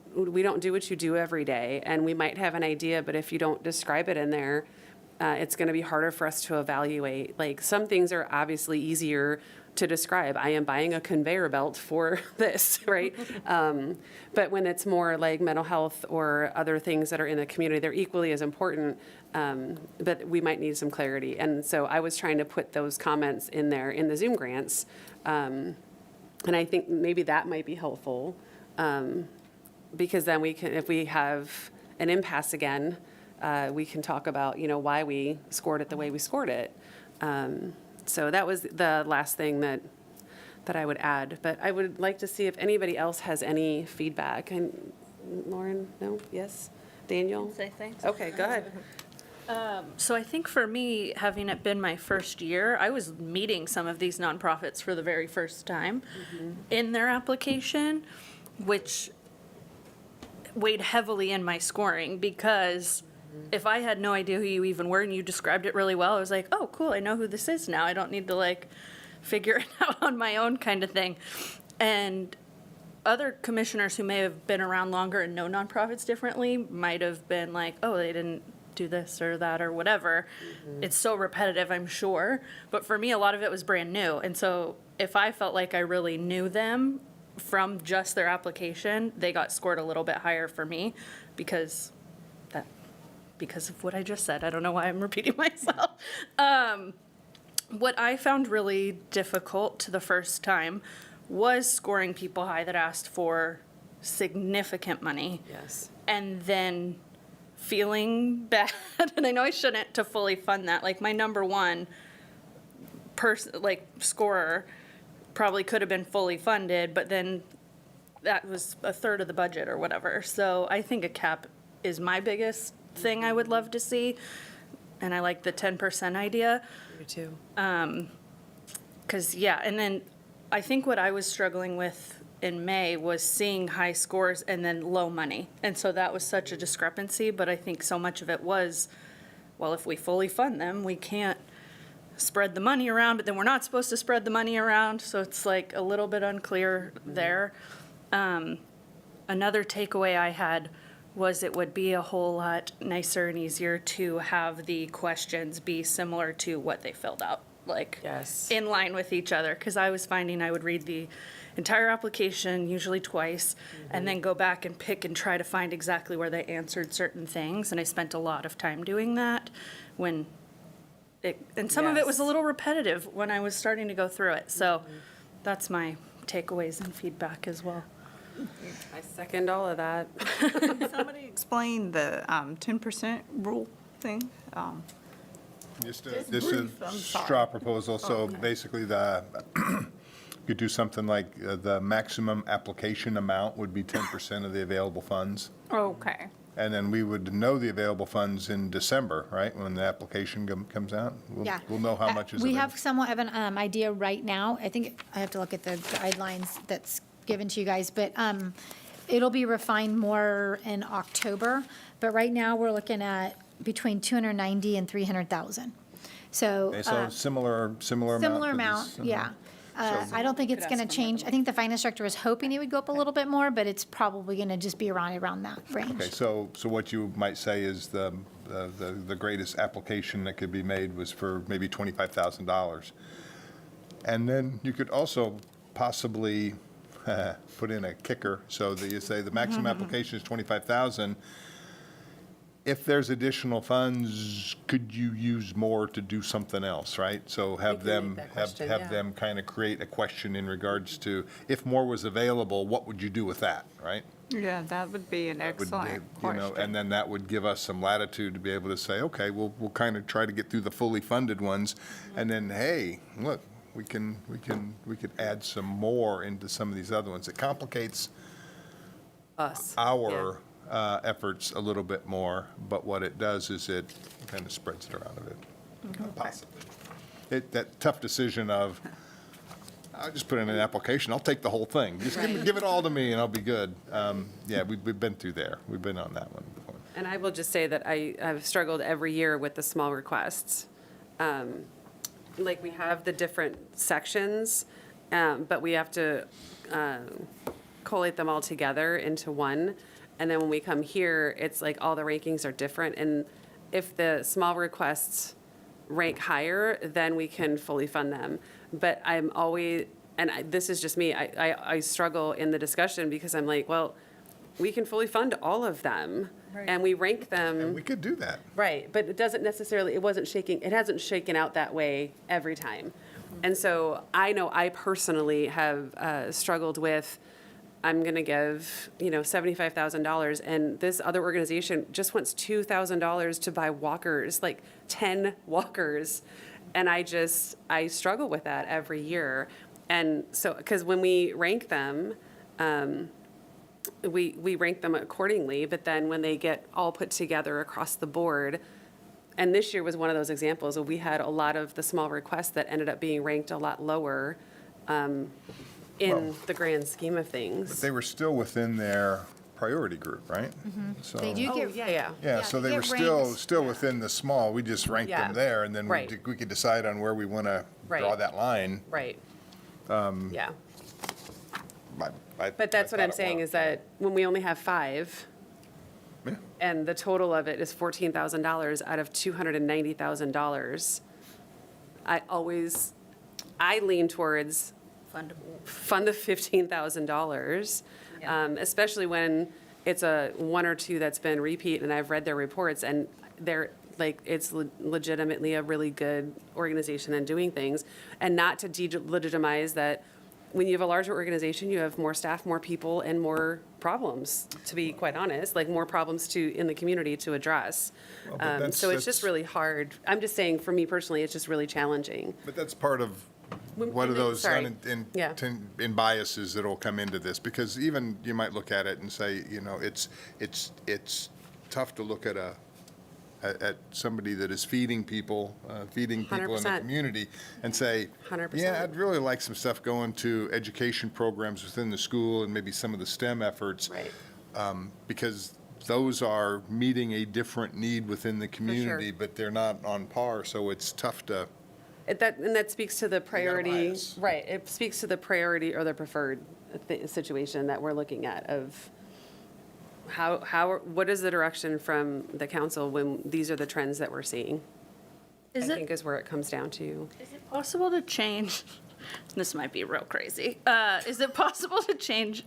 do what you do every day, and we might have an idea, but if you don't describe it in there, it's going to be harder for us to evaluate. Like some things are obviously easier to describe. I am buying a conveyor belt for this, right? But when it's more like mental health or other things that are in the community, they're equally as important, but we might need some clarity. And so I was trying to put those comments in there in the Zoom grants. And I think maybe that might be helpful because then we can, if we have an impasse again, we can talk about, why we scored it the way we scored it. So that was the last thing that I would add. But I would like to see if anybody else has any feedback. And Lauren, no? Yes? Daniel? Say thanks. Okay, go ahead. So I think for me, having it been my first year, I was meeting some of these nonprofits for the very first time in their application, which weighed heavily in my scoring because if I had no idea who you even were and you described it really well, I was like, oh, cool, I know who this is now. I don't need to figure it out on my own kind of thing. And other commissioners who may have been around longer and know nonprofits differently might have been like, oh, they didn't do this or that or whatever. It's so repetitive, I'm sure. But for me, a lot of it was brand new. And so if I felt like I really knew them from just their application, they got scored a little bit higher for me because of what I just said. I don't know why I'm repeating myself. What I found really difficult the first time was scoring people high that asked for significant money. Yes. And then feeling bad, and I know I shouldn't, to fully fund that. Like my number one scorer probably could have been fully funded, but then that was a third of the budget or whatever. So I think a cap is my biggest thing I would love to see, and I like the 10% idea. Me too. Because and then I think what I was struggling with in May was seeing high scores and then low money. And so that was such a discrepancy, but I think so much of it was, well, if we fully fund them, we can't spread the money around, but then we're not supposed to spread the money around, so it's like a little bit unclear there. Another takeaway I had was it would be a whole lot nicer and easier to have the questions be similar to what they filled out, like in line with each other, because I was finding I would read the entire application, usually twice, and then go back and pick and try to find exactly where they answered certain things, and I spent a lot of time doing that when and some of it was a little repetitive when I was starting to go through it. So that's my takeaways and feedback as well. I second all of that. Somebody explain the 10% rule thing. Just Just a brief, I'm sorry. straw proposal, so Okay. basically you could do something like the maximum application amount would be 10% of the available funds. Okay. And then we would know the available funds in December, right, when the application comes out? Yeah. We'll know how much is We available. have somewhat of an idea right now. I think I have to look at the guidelines that's given to you guys, but it'll be refined more in October. But right now, we're looking at between 290 and 300,000. So Okay, so similar amount. similar to amount, this, yeah. I don't think it's going to change. I think the finance director was hoping it would go up a little bit more, but it's probably going to just be around that range. Okay, so what you might say is the greatest application that could be made was for maybe $25,000. And then you could also possibly put in a kicker, so that you say the maximum application is $25,000. If there's additional funds, could you use more to do something else, right? So have them, have them kind of create a question in regards to, if more was available, what would you do with that, right? Yeah, that would be an Would, excellent you know, question. and then that would give us some latitude to be able to say, okay, we'll kind of try to get through the fully funded ones, and then, hey, look, we could add some more into some of these other ones. It complicates our efforts a little bit more, but what it does is it kind of spreads it around a bit. Possibly. That tough decision of, I'll just put in an application, I'll take the whole thing. Just give it all to me and I'll be good. Yeah, we've been through there. We've been on that one before. And I will just say that I've struggled every year with the small requests. Like, we have the different sections, but we have to collate them all together into one. And then when we come here, it's like all the rankings are different. And if the small requests rank higher, then we can fully fund them. But I'm always, and this is just me, I struggle in the discussion because I'm like, well, we can fully fund all of them. And we rank them. And we could do that. Right, but it doesn't necessarily, it hasn't shaken out that way every time. And so I know I personally have struggled with, I'm going to give, $75,000, and this other organization just wants $2,000 to buy walkers, like 10 walkers. And I struggle with that every year. And so, because when we rank them, we rank them accordingly, but then when they get all put together across the board, and this year was one of those examples where we had a lot of the small requests that ended up being ranked a lot lower in the grand scheme of things. But they were still within their priority group, right? So, They do get. Yeah. so they they were get ranked. still within the small. We just ranked them there, and then Right. we could decide on where we want to draw Right. that line. Right. Yeah. I But that's what thought I'm it saying was. is that when we only have 5, Yeah. and the total of it is $14,000 out of $290,000, I lean towards fund the $15,000, especially when it's a one or two that's been repeat, and I've read their reports, and they're like, it's legitimately a really good organization and doing things, and not to delegitimize that. When you have a larger organization, you have more staff, more people, and more problems, to be quite honest, like more problems in the community to address. Well, but So it's that's- just really hard. I'm just saying, for me personally, it's just really challenging. But that's part of one of those Sorry. Yeah. in biases that'll come into this, because even you might look at it and say, it's tough to look at at somebody that is feeding people in the 100%. community and say, 100%. yeah, I'd really like some stuff going to education programs within the school and maybe some of the STEM efforts. Right. Because those are meeting a different need within the community, but they're not on par, so it's tough to. And that speaks to the priority, bias. right, it speaks to the priority or the preferred situation that we're looking at of what is the direction from the council when these are the trends that we're seeing? I think is where it comes down to. Is it possible to change, this might be real crazy, is it possible to change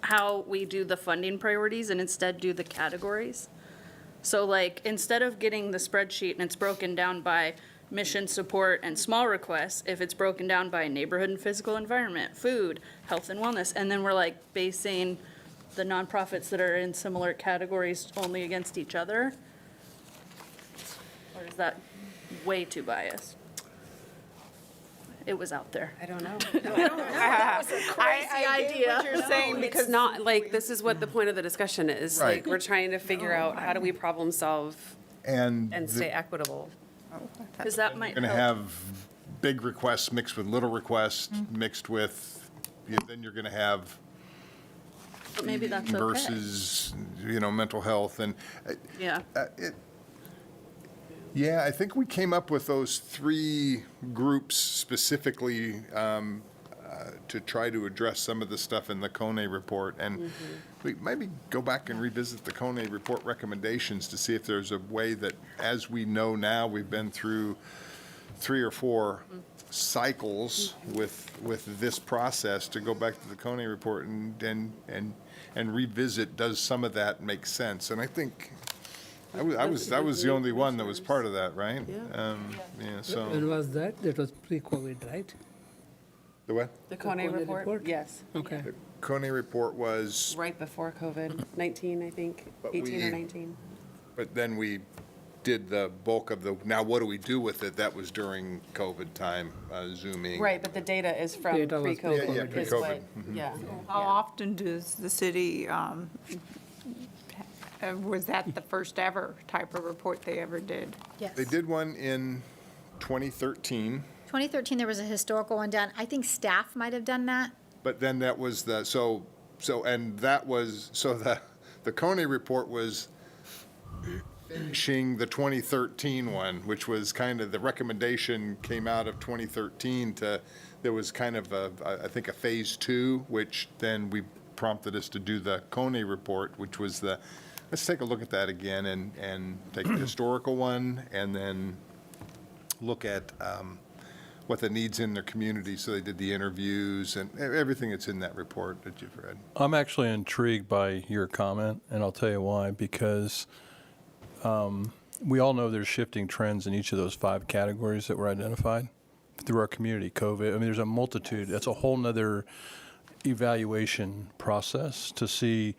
how we do the funding priorities and instead do the categories? So like, instead of getting the spreadsheet and it's broken down by mission support and small requests, if it's broken down by neighborhood and physical environment, food, health and wellness, and then we're like basing the nonprofits that are in similar categories only against each other? Or is that way too biased? It was out there. I don't know. I get what you're saying Because not, like, this is what the point of the discussion is. Right. Like, we're trying to figure out how do we problem solve And and stay equitable. Because that might Going to help. have big requests mixed with little requests, mixed with, then you're going to have But maybe that's okay. versus, mental health. And Yeah. yeah, I think we came up with those 3 groups specifically to try to address some of the stuff in the Kone report. And we maybe go back and revisit the Kone report recommendations to see if there's a way that, as we know now, we've been through 3 or 4 cycles with this process, to go back to the Kone report and revisit, does some of that make sense? And I think I was the only one that was part of that, right? Yeah. So. When was that? That was pre-COVID, right? The what? The Kone report? Yes. Okay. The Kone report was, Right before COVID-19, I think, But 18 or we- 19. but then we did the bulk of now what do we do with it? That was during COVID time, Zooming. Right, but the data is from Data was pre-COVID. Yeah, is pre-COVID. what- Mhm. Yeah. How often does the city, was that the first ever type of report they ever did? Yes. They did one in 2013, 2013, there was a historical one done. I think staff might have done that. but then that was the, the Kone report was finishing the 2013 one, which was kind of, the recommendation came out of 2013 there was kind of I think a phase 2, which then we prompted us to do the Kone report, which was let's take a look at that again and take the historical one and then look at what the needs in their community. So they did the interviews and everything that's in that report that you've read. I'm actually intrigued by your comment, and I'll tell you why, because we all know there's shifting trends in each of those 5 categories that were identified through our community, COVID. I mean, there's a multitude. That's a whole nother evaluation process to see,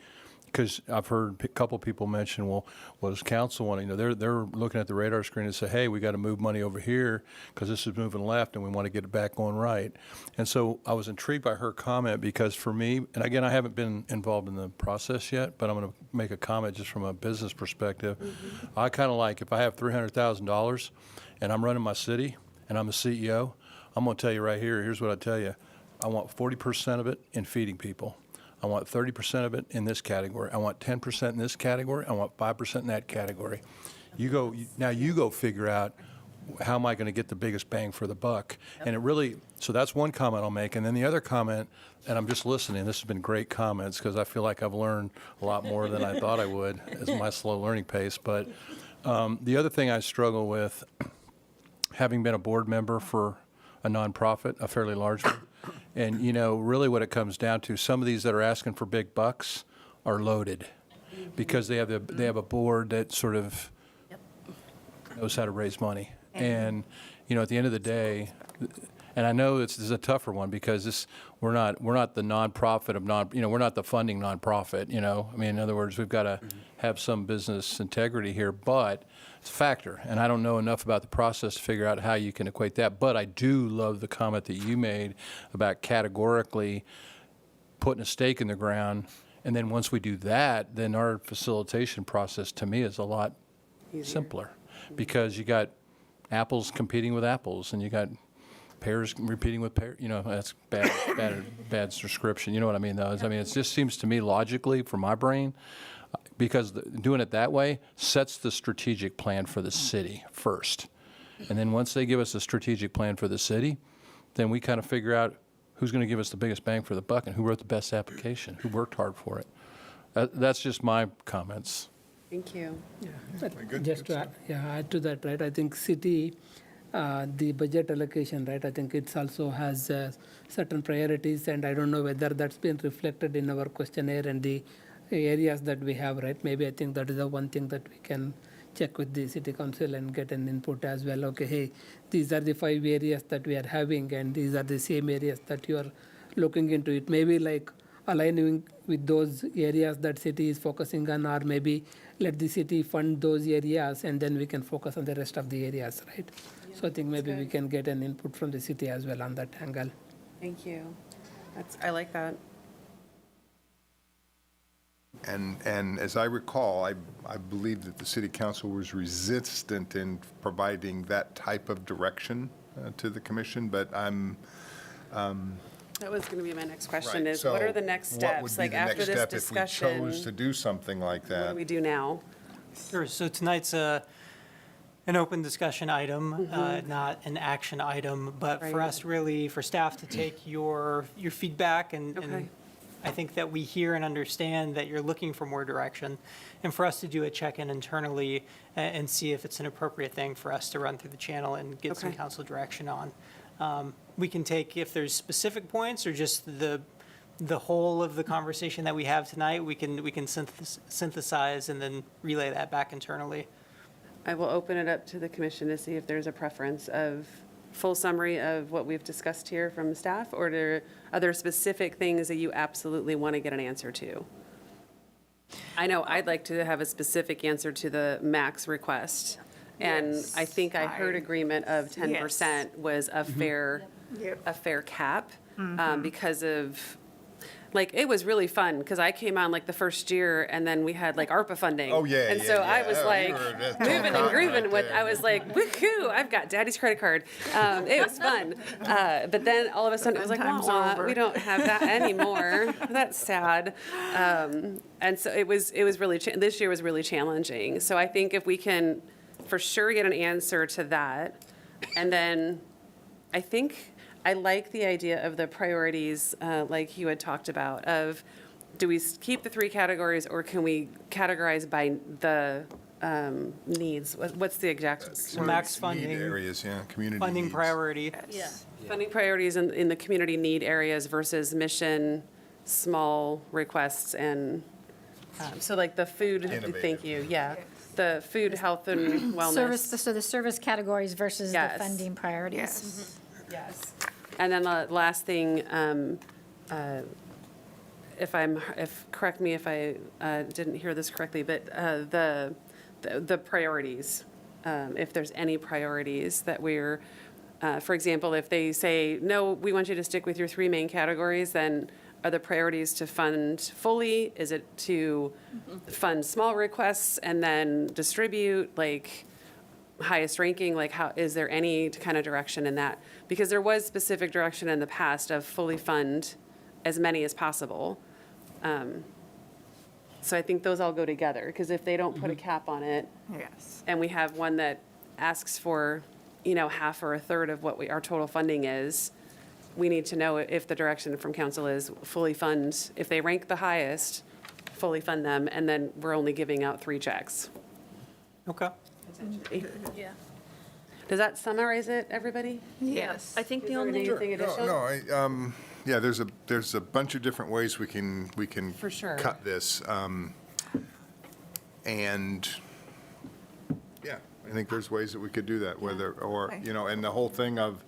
because I've heard a couple people mention, well, what does council want? They're looking at the radar screen and say, hey, we got to move money over here because this is moving left and we want to get it back going right. And so I was intrigued by her comment because for me, and again, I haven't been involved in the process yet, but I'm going to make a comment just from a business perspective. I kind of like, if I have $300,000 and I'm running my city and I'm the CEO, I'm going to tell you right here, here's what I tell you. I want 40% of it in feeding people. I want 30% of it in this category. I want 10% in this category. I want 5% in that category. You go figure out, how am I going to get the biggest bang for the buck? And it really, so that's one comment I'll make. And then the other comment, and I'm just listening, this has been great comments because I feel like I've learned a lot more than I thought I would as my slow learning pace. But the other thing I struggle with, having been a board member for a nonprofit, a fairly large one, and really what it comes down to, some of these that are asking for big bucks are loaded because they have a board that sort of knows how to raise money. And at the end of the day, and I know this is a tougher one because we're not the nonprofit of we're not the funding nonprofit. I mean, in other words, we've got to have some business integrity here, but it's a factor. And I don't know enough about the process to figure out how you can equate that. But I do love the comment that you made about categorically putting a stake in the ground. And then once we do that, then our facilitation process to me is a lot simpler. Because you got apples competing with apples, and you got pears competing with pears. You know, that's bad description. You know what I mean, though? I mean, it just seems to me logically, from my brain, because doing it that way sets the strategic plan for the city first. And then once they give us a strategic plan for the city, then we kind of figure out who's going to give us the biggest bang for the buck and who wrote the best application, who worked hard for it. That's just my comments. Thank you. Just to add to that, right? I think city, the budget allocation, right? I think it also has certain priorities, and I don't know whether that's been reflected in our questionnaire and the areas that we have, right? Maybe I think that is the one thing that we can check with the city council and get an input as well. Okay, hey, these are the 5 areas that we are having, and these are the same areas that you are looking into. It may be like aligning with those areas that city is focusing on, or maybe let the city fund those areas and then we can focus on the rest of the areas, right? So I think maybe we can get an input from the city as well on that angle. Thank you. I like that. And as I recall, I believe that the city council was resistant in providing that type of direction to the commission, but I'm... that was going to be my next question, Right, is so what are the next steps? What would be like the after next this step discussion, if we chose to do something like that? what do we do now? Sure, so tonight's an open discussion item, not an action item, but for Right. us really, for staff to take your feedback and I think that we hear and understand that you're looking for more direction, and for us to do a check-in internally and see if it's an appropriate thing for us to run through the channel and get some Okay. council direction on. We can take, if there's specific points or just the whole of the conversation that we have tonight, we can synthesize and then relay that back internally. I will open it up to the commission to see if there's a preference of full summary of what we've discussed here from staff, or are there specific things that you absolutely want to get an answer to? I know I'd like to have a specific answer to the max request. And Yes, I think I heard agreement of 10% was a fair, Yep. a fair cap because of, like, it was really fun because I came on like the first year and then we had like ARPA funding. Oh, yeah, And yeah, so I yeah. was Oh, you like were just moving and right grooving with, there. I was like, woohoo, I've got daddy's credit card. It was fun. But then all of a sudden it was like, Time's wah, over. we don't have that anymore. That's sad. And so it was really, this year was really challenging. So I think if we can for sure get an answer to that, and then I think I like the idea of the priorities, like you had talked about, of do we keep the 3 categories or can we categorize by the needs? What's the exact So max funding. Need areas, yeah, community Funding needs. priority. Yeah. Funding priorities in the community need areas versus mission, small requests, and so like the food, thank Innovative. you, yeah. The food, health, and wellness. So the service categories versus the Yes. funding priorities. Yes. And then the last thing, correct me if I didn't hear this correctly, but the priorities, if there's any priorities that we're, for example, if they say, no, we want you to stick with your 3 main categories, then are the priorities to fund fully? Is it to fund small requests and then distribute, like, highest ranking? Like, how, is there any kind of direction in that? Because there was specific direction in the past of fully fund as many as possible. So I think those all go together, because if they don't put a cap on it, Yes. and we have one that asks for, you know, half or a third of what our total funding is, we need to know if the direction from council is fully fund, if they rank the highest, fully fund them, and then we're only giving out 3 checks. Okay. Yeah. Does that summarize it, everybody? Yes. I think the only. Anything additional? Yeah, there's a bunch of different ways we can For sure. cut this. And, yeah, I think there's ways that we could do that, whether, or, you know, and the whole thing of,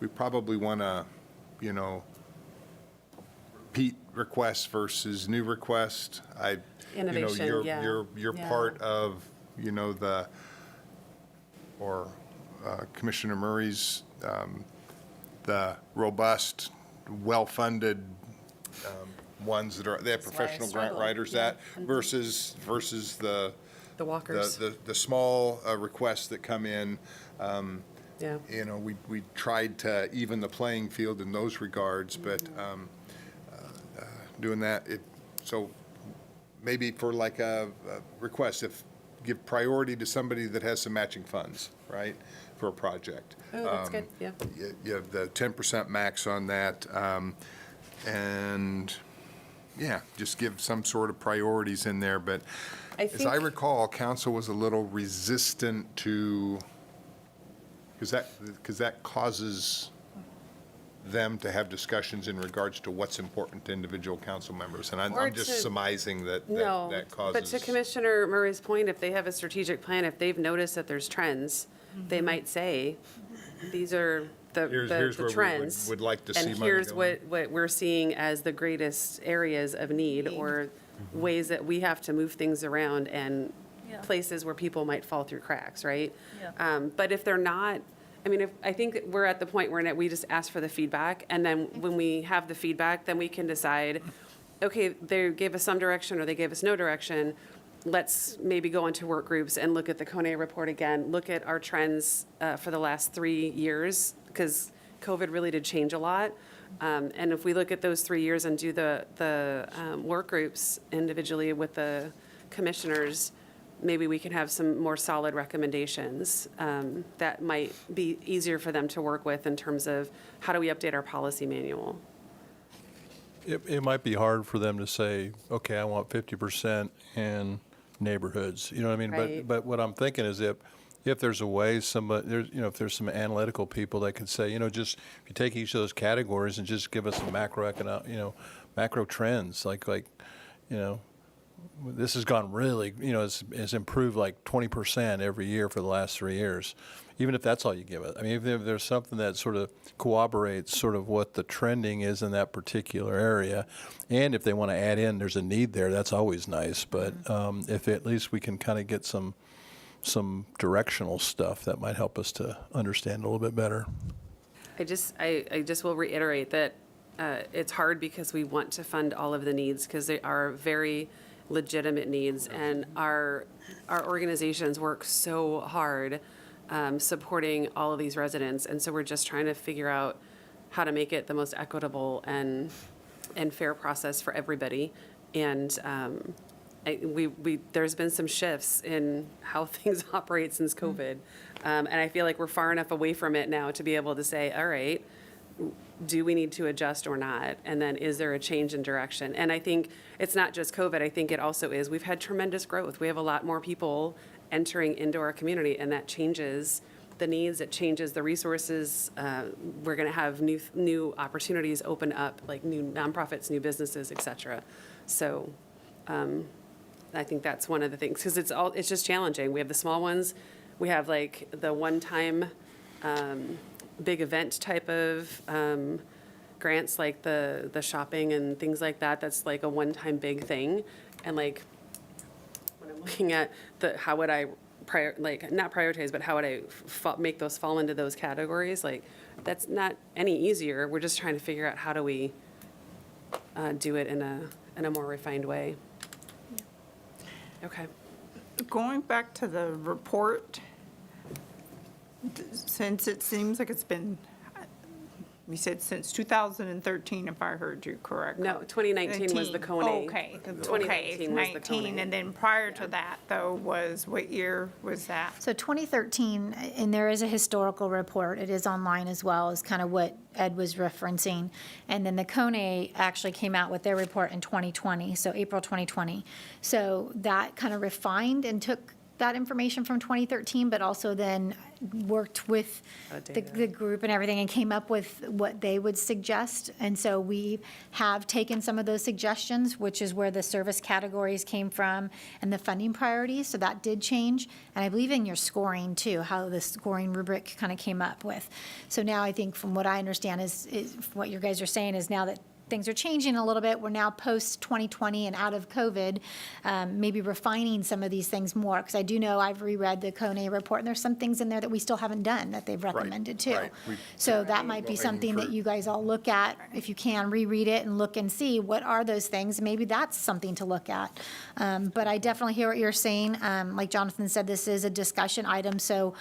we probably want to, you know, repeat requests versus new request. Innovation, you know, yeah. you're Yeah. part of, you know, Commissioner Murray's, the robust, well-funded ones that are, they have professional grant writers versus The walkers. The small requests that come in, Yeah. you know, we tried to even the playing field in those regards, but doing that, so maybe for like a request, give priority to somebody that has some matching funds, right, for a project. Oh, that's good, yeah. You have the 10% max on that, and, yeah, just give some sort of priorities in there, but as I recall, council was a little resistant to, because that causes them to have discussions in regards to what's important to individual council members, and Or I'm just to- surmising that No, that but causes. to Commissioner Murray's point, if they have a strategic plan, if they've noticed that there's trends, they might say, these are Here's the where we trends. would like to see And money here's going. what we're seeing as the greatest areas of need or ways that we have to move things around and Yeah. places where people might fall through cracks, right? Yeah. But if they're not, I mean, I think we're at the point where we just ask for the feedback, and then when we have the feedback, then we can decide, okay, they gave us some direction or they gave us no direction. Let's maybe go into work groups and look at the Kone report again, look at our trends for the last 3 years, because COVID really did change a lot. And if we look at those 3 years and do the work groups individually with the commissioners, maybe we can have some more solid recommendations that might be easier for them to work with in terms of how do we update our policy manual. It might be hard for them to say, okay, I want 50% in neighborhoods, you know what I mean? Right. But what I'm thinking is if there's a way, if there's some analytical people that could say, just if you take each of those categories and just give us some macro trends, like this has gone really, has improved like 20% every year for the last 3 years, even if that's all you give it. I mean, if there's something that sort of corroborates sort of what the trending is in that particular area, and if they want to add in, there's a need there, that's always nice. But if at least we can kind of get some directional stuff, that might help us to understand a little bit better. I just will reiterate that it's hard because we want to fund all of the needs because they are very legitimate needs, and our organizations work so hard supporting all of these residents, and so we're just trying to figure out how to make it the most equitable and fair process for everybody. And there's been some shifts in how things operate since COVID, and I feel like we're far enough away from it now to be able to say, all right, do we need to adjust or not? And then is there a change in direction? And I think it's not just COVID. I think it also is we've had tremendous growth. We have a lot more people entering into our community, and that changes the needs. It changes the resources. We're going to have new opportunities open up, like new nonprofits, new businesses, et cetera. So I think that's one of the things, because it's just challenging. We have the small ones. We have like the one-time big event type of grants, like the shopping and things like that. That's like a one-time big thing. And like when I'm looking at how would I not prioritize, but how would I make those fall into those categories? Like that's not any easier. We're just trying to figure out how do we do it in a more refined way. Okay. Going back to the report, since it seems like it's been, you said since 2013, if I heard you correctly. No, 2019 was the Kone. Okay, 2019 was the 19, Kone. and then prior to that, though, what year was that? So 2013, and there is a historical report, it is online as well, is kind of what Ed was referencing. And then the Kone actually came out with their report in 2020, so April 2020. So that kind of refined and took that information from 2013, but also then worked with the group and everything and came up with what they would suggest. And so we have taken some of those suggestions, which is where the service categories came from and the funding priorities. So that did change. And I believe in your scoring too, how the scoring rubric kind of came up with. So now I think from what I understand is what you guys are saying is now that things are changing a little bit. We're now post-2020 and out of COVID, maybe refining some of these things more, because I do know I've reread the Kone report, and there's some things in there that we still haven't done that they've recommended too. right. So that might be something that you guys all look at, if you can, reread it and look and see what are those things. Maybe that's something to look at. But I definitely hear what you're saying. Like Jonathan said, this is a discussion item, so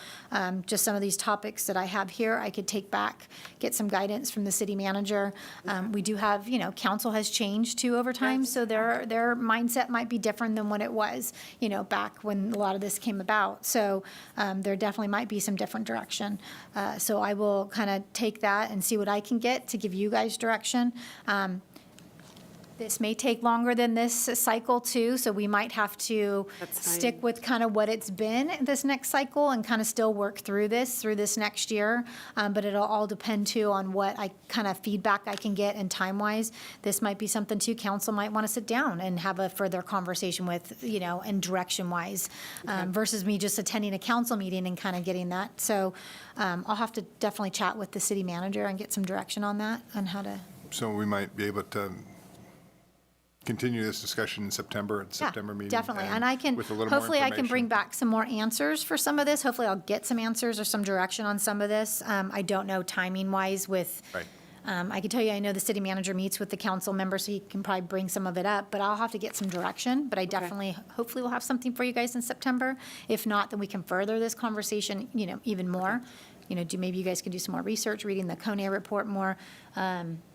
just some of these topics that I have here, I could take back, get some guidance from the city manager. We do have, council has changed too over time, so their mindset might be different than what it was, back when a lot of this came about. So there definitely might be some different direction. So I will kind of take that and see what I can get to give you guys direction. This may take longer than this cycle too, so we might have to stick with kind of what it's been this next cycle and kind of still work through this next year. But it'll all depend too on what kind of feedback I can get and time-wise. This might be something too, council might want to sit down and have a further conversation with, and direction-wise, versus me just attending a council meeting and kind of getting that. So I'll have to definitely chat with the city manager and get some direction on that, on how to. So we might be able to continue this discussion in September, at the September meeting. Definitely, and I can, with a little more hopefully I can bring information. back some more answers for some of this. Hopefully I'll get some answers or some direction on some of this. I don't know timing-wise with, Right. I can tell you, I know the city manager meets with the council members, so he can probably bring some of it up, but I'll have to get some direction. But I definitely, hopefully we'll have something for you guys in September. If not, then we can further this conversation, even more. Maybe you guys can do some more research, reading the Kone report more.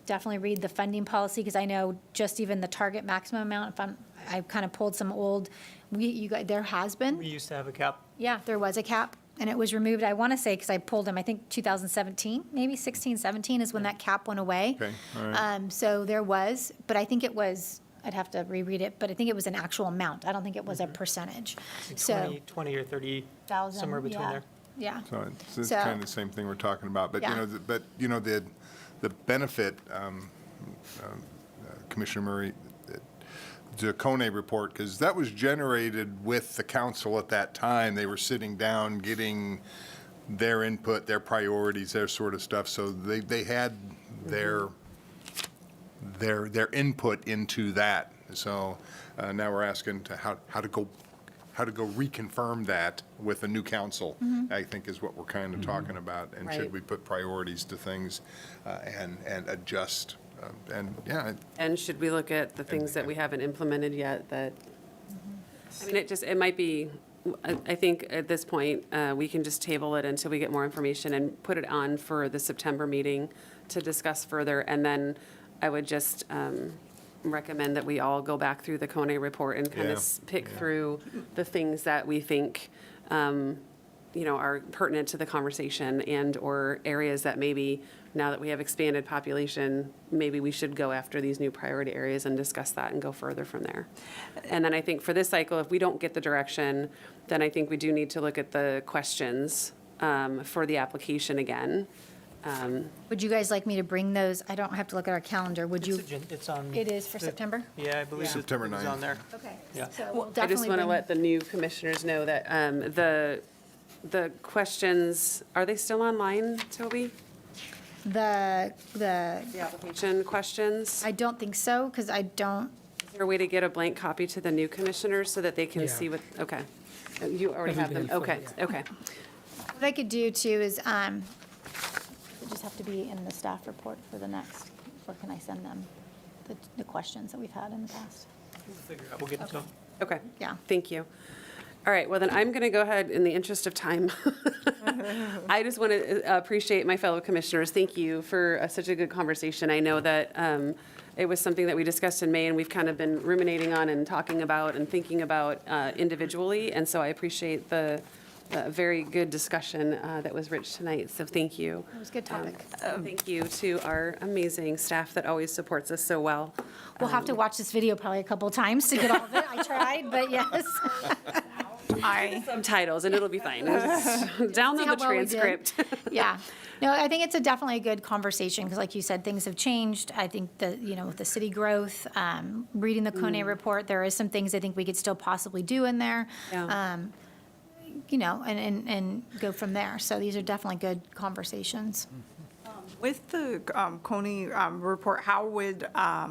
Definitely read the funding policy, because I know just even the target maximum amount, I've kind of pulled some old, there has been. We used to have a cap. Yeah, there was a cap, and it was removed, I want to say, because I pulled them, I think 2017, maybe 16, 17 is when that cap went away. Okay, all right. So there was, but I think it was, I'd have to reread it, but I think it was an actual amount. I don't think it was a percentage. So 20 or 30, 1,000, somewhere between yeah. there. Yeah. So it's So- kind of the same thing we're talking about. But, Yeah. the benefit, Commissioner Murray, the Kone report, because that was generated with the council at that time. They were sitting down, getting their input, their priorities, their sort of stuff. So they had their input into that. So now we're asking to how to go reconfirm that with a new council, I think is what we're kind of talking about. And Right. should we put priorities to things and adjust? And should we look at the things that we haven't implemented yet that, I mean, it might be, I think at this point, we can just table it until we get more information and put it on for the September meeting to discuss further. And then I would just recommend that we all go back through the Kone report and kind of pick through the things that we think, are pertinent to the conversation and/or areas that maybe, now that we have expanded population, maybe we should go after these new priority areas and discuss that and go further from there. And then I think for this cycle, if we don't get the direction, then I think we do need to look at the questions for the application again. Would you guys like me to bring those? I don't have to look at our calendar. Would you? It's on. It is for September? Yeah, I believe September it's 9th. on there. Okay. Yeah. So we'll I just definitely want to bring- let the new commissioners know that the questions, are they still online, Toby? The The application questions? I don't think so, because I don't, Is there a way to get a blank copy to the new commissioners so that they can see what, okay. You already have them, okay, okay. what I could do too is, it would just have to be in the staff report for the next, or can I send them the questions that we've had in the past? We'll figure it out. We'll get it to them. Okay. Yeah. Thank you. All right, well then I'm going to go ahead, in the interest of time. I just want to appreciate my fellow commissioners. Thank you for such a good conversation. I know that it was something that we discussed in May and we've kind of been ruminating on and talking about and thinking about individually. And so I appreciate the very good discussion that was rich tonight. So thank you. It was a good topic. Thank you to our amazing staff that always supports us so well. We'll have to watch this video probably a couple of times to get all of it. I tried, but yes. Subtitles, and it'll be fine. Download See how the well we did. transcript. Yeah. No, I think it's definitely a good conversation, because like you said, things have changed. I think that, with the city growth, reading the Kone report, there is some things I think we could still possibly do in there. Yeah. And go from there. So these are definitely good conversations. With the Coney report, how would, I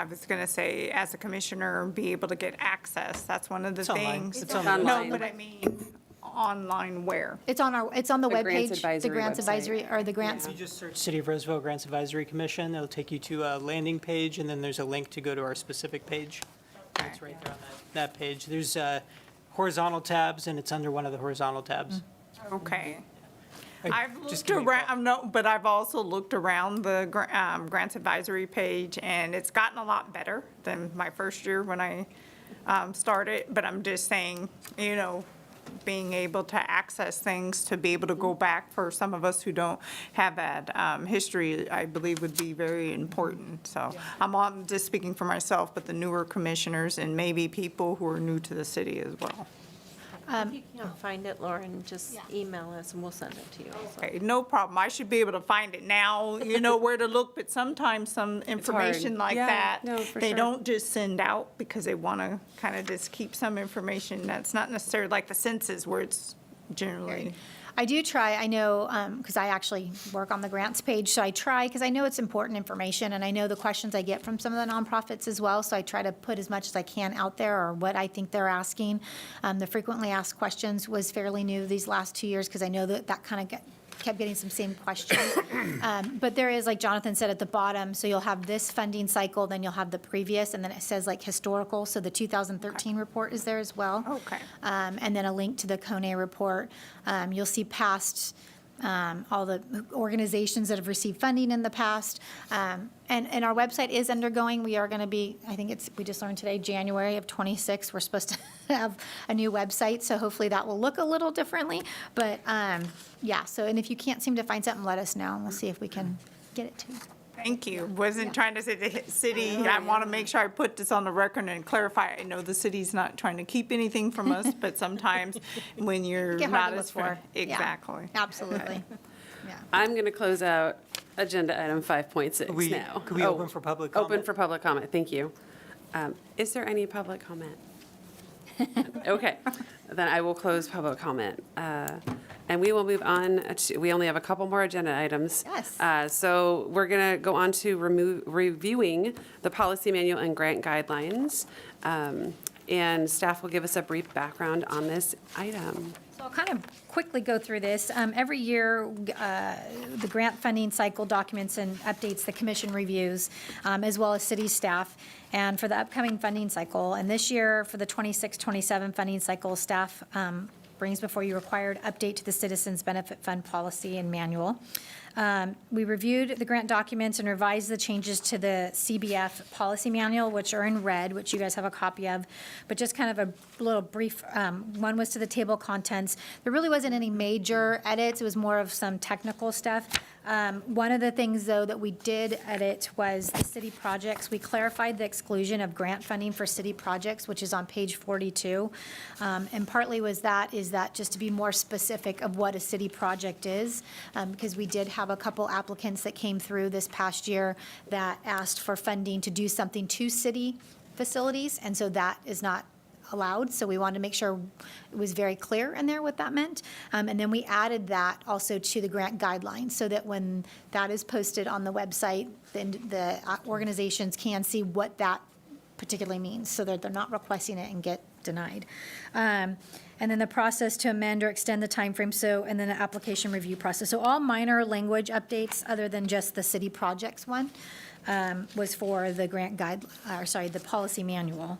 was going to say, as a commissioner, be able to get access? That's one of the It's online. things. It's online. No, but I mean, online where? It's on the The Grants webpage, the Advisory Grants website. Advisory, or the Grants. You just search City of Roseville Grants Advisory Commission. It'll take you to a landing page, and then there's a link to go to our specific page. And it's right there on that page. There's horizontal tabs, and it's under one of the horizontal tabs. Okay. I- I've just looked give me a call. around, no, but I've also looked around the Grants Advisory page, and it's gotten a lot better than my first year when I started. But I'm just saying, you know, being able to access things, to be able to go back for some of us who don't have that history, I believe would be very important. So I'm just speaking for myself, but the newer commissioners and maybe people who are new to the city as well. If you can't find it, Lauren, just email us and we'll send it to you. Okay, no problem. I should be able to find it now, you know where to look, but sometimes some information like Yeah, that, no, for they sure. don't just send out because they want to kind of just keep some information that's not necessarily like the census where it's generally. I do try, I know, because I actually work on the grants page, so I try, because I know it's important information, and I know the questions I get from some of the nonprofits as well, so I try to put as much as I can out there, or what I think they're asking. The frequently asked questions was fairly new these last 2 years, because I know that kind of kept getting some same questions. But there is, like Jonathan said at the bottom, so you'll have this funding cycle, then you'll have the previous, and then it says like historical, so the 2013 report is there as well. Okay. And then a link to the Kone report. You'll see past, all the organizations that have received funding in the past. And our website is undergoing, we are going to be, I think we just learned today, January of '26, we're supposed to have a new website, so hopefully that will look a little differently. But, yeah, so, and if you can't seem to find something, let us know, and we'll see if we can get it to you. Thank you. Wasn't trying to say the city, I want to make sure I put this on the record and clarify. I know the city's not trying to keep anything from us, but sometimes when you're Get hard not to as. look for. Yeah, Exactly. Absolutely. I'm going to close out agenda item 5.6 now. Could we open for public comment? Open for public comment, thank you. Is there any public comment? Okay, then I will close public comment. And we will move on to, we only have a couple more agenda items. Yes. So we're going to go on to reviewing the policy manual and grant guidelines. And staff will give us a brief background on this item. So I'll kind of quickly go through this. Every year, the grant funding cycle documents and updates the commission reviews, as well as city staff. And for the upcoming funding cycle, and this year for the 26-27 funding cycle, staff brings before you required update to the Citizens Benefit Fund policy and manual. We reviewed the grant documents and revised the changes to the CBF policy manual, which are in red, which you guys have a copy of. But just kind of a little brief, one was to the table contents. There really wasn't any major edits. It was more of some technical stuff. One of the things, though, that we did edit was the city projects. We clarified the exclusion of grant funding for city projects, which is on page 42. And partly is that just to be more specific of what a city project is, because we did have a couple applicants that came through this past year that asked for funding to do something to city facilities, and so that is not allowed, so we wanted to make sure it was very clear in there what that meant. And then we added that also to the grant guidelines, so that when that is posted on the website, then the organizations can see what that particularly means, so that they're not requesting it and get denied. And then the process to amend or extend the timeframe, and then the application review process. So all minor language updates, other than just the city projects one, was for the grant the policy manual.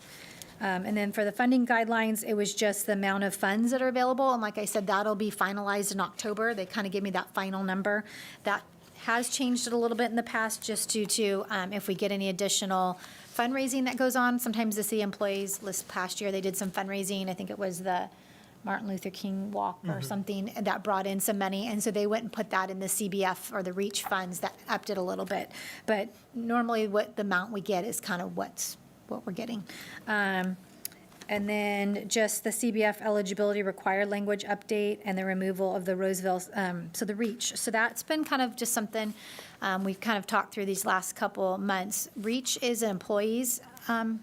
And then for the funding guidelines, it was just the amount of funds that are available. And like I said, that'll be finalized in October. They kind of give me that final number. That has changed it a little bit in the past, just due to if we get any additional fundraising that goes on. Sometimes the city employees, this past year, they did some fundraising. I think it was the Martin Luther King Walk or something that brought in some money. And so they went and put that in the CBF or the REACH funds that upped it a little bit. But normally what the amount we get is kind of what we're getting. And then just the CBF eligibility required language update and the removal of the Roseville, so the REACH. So that's been kind of just something we've kind of talked through these last couple months. REACH is an employees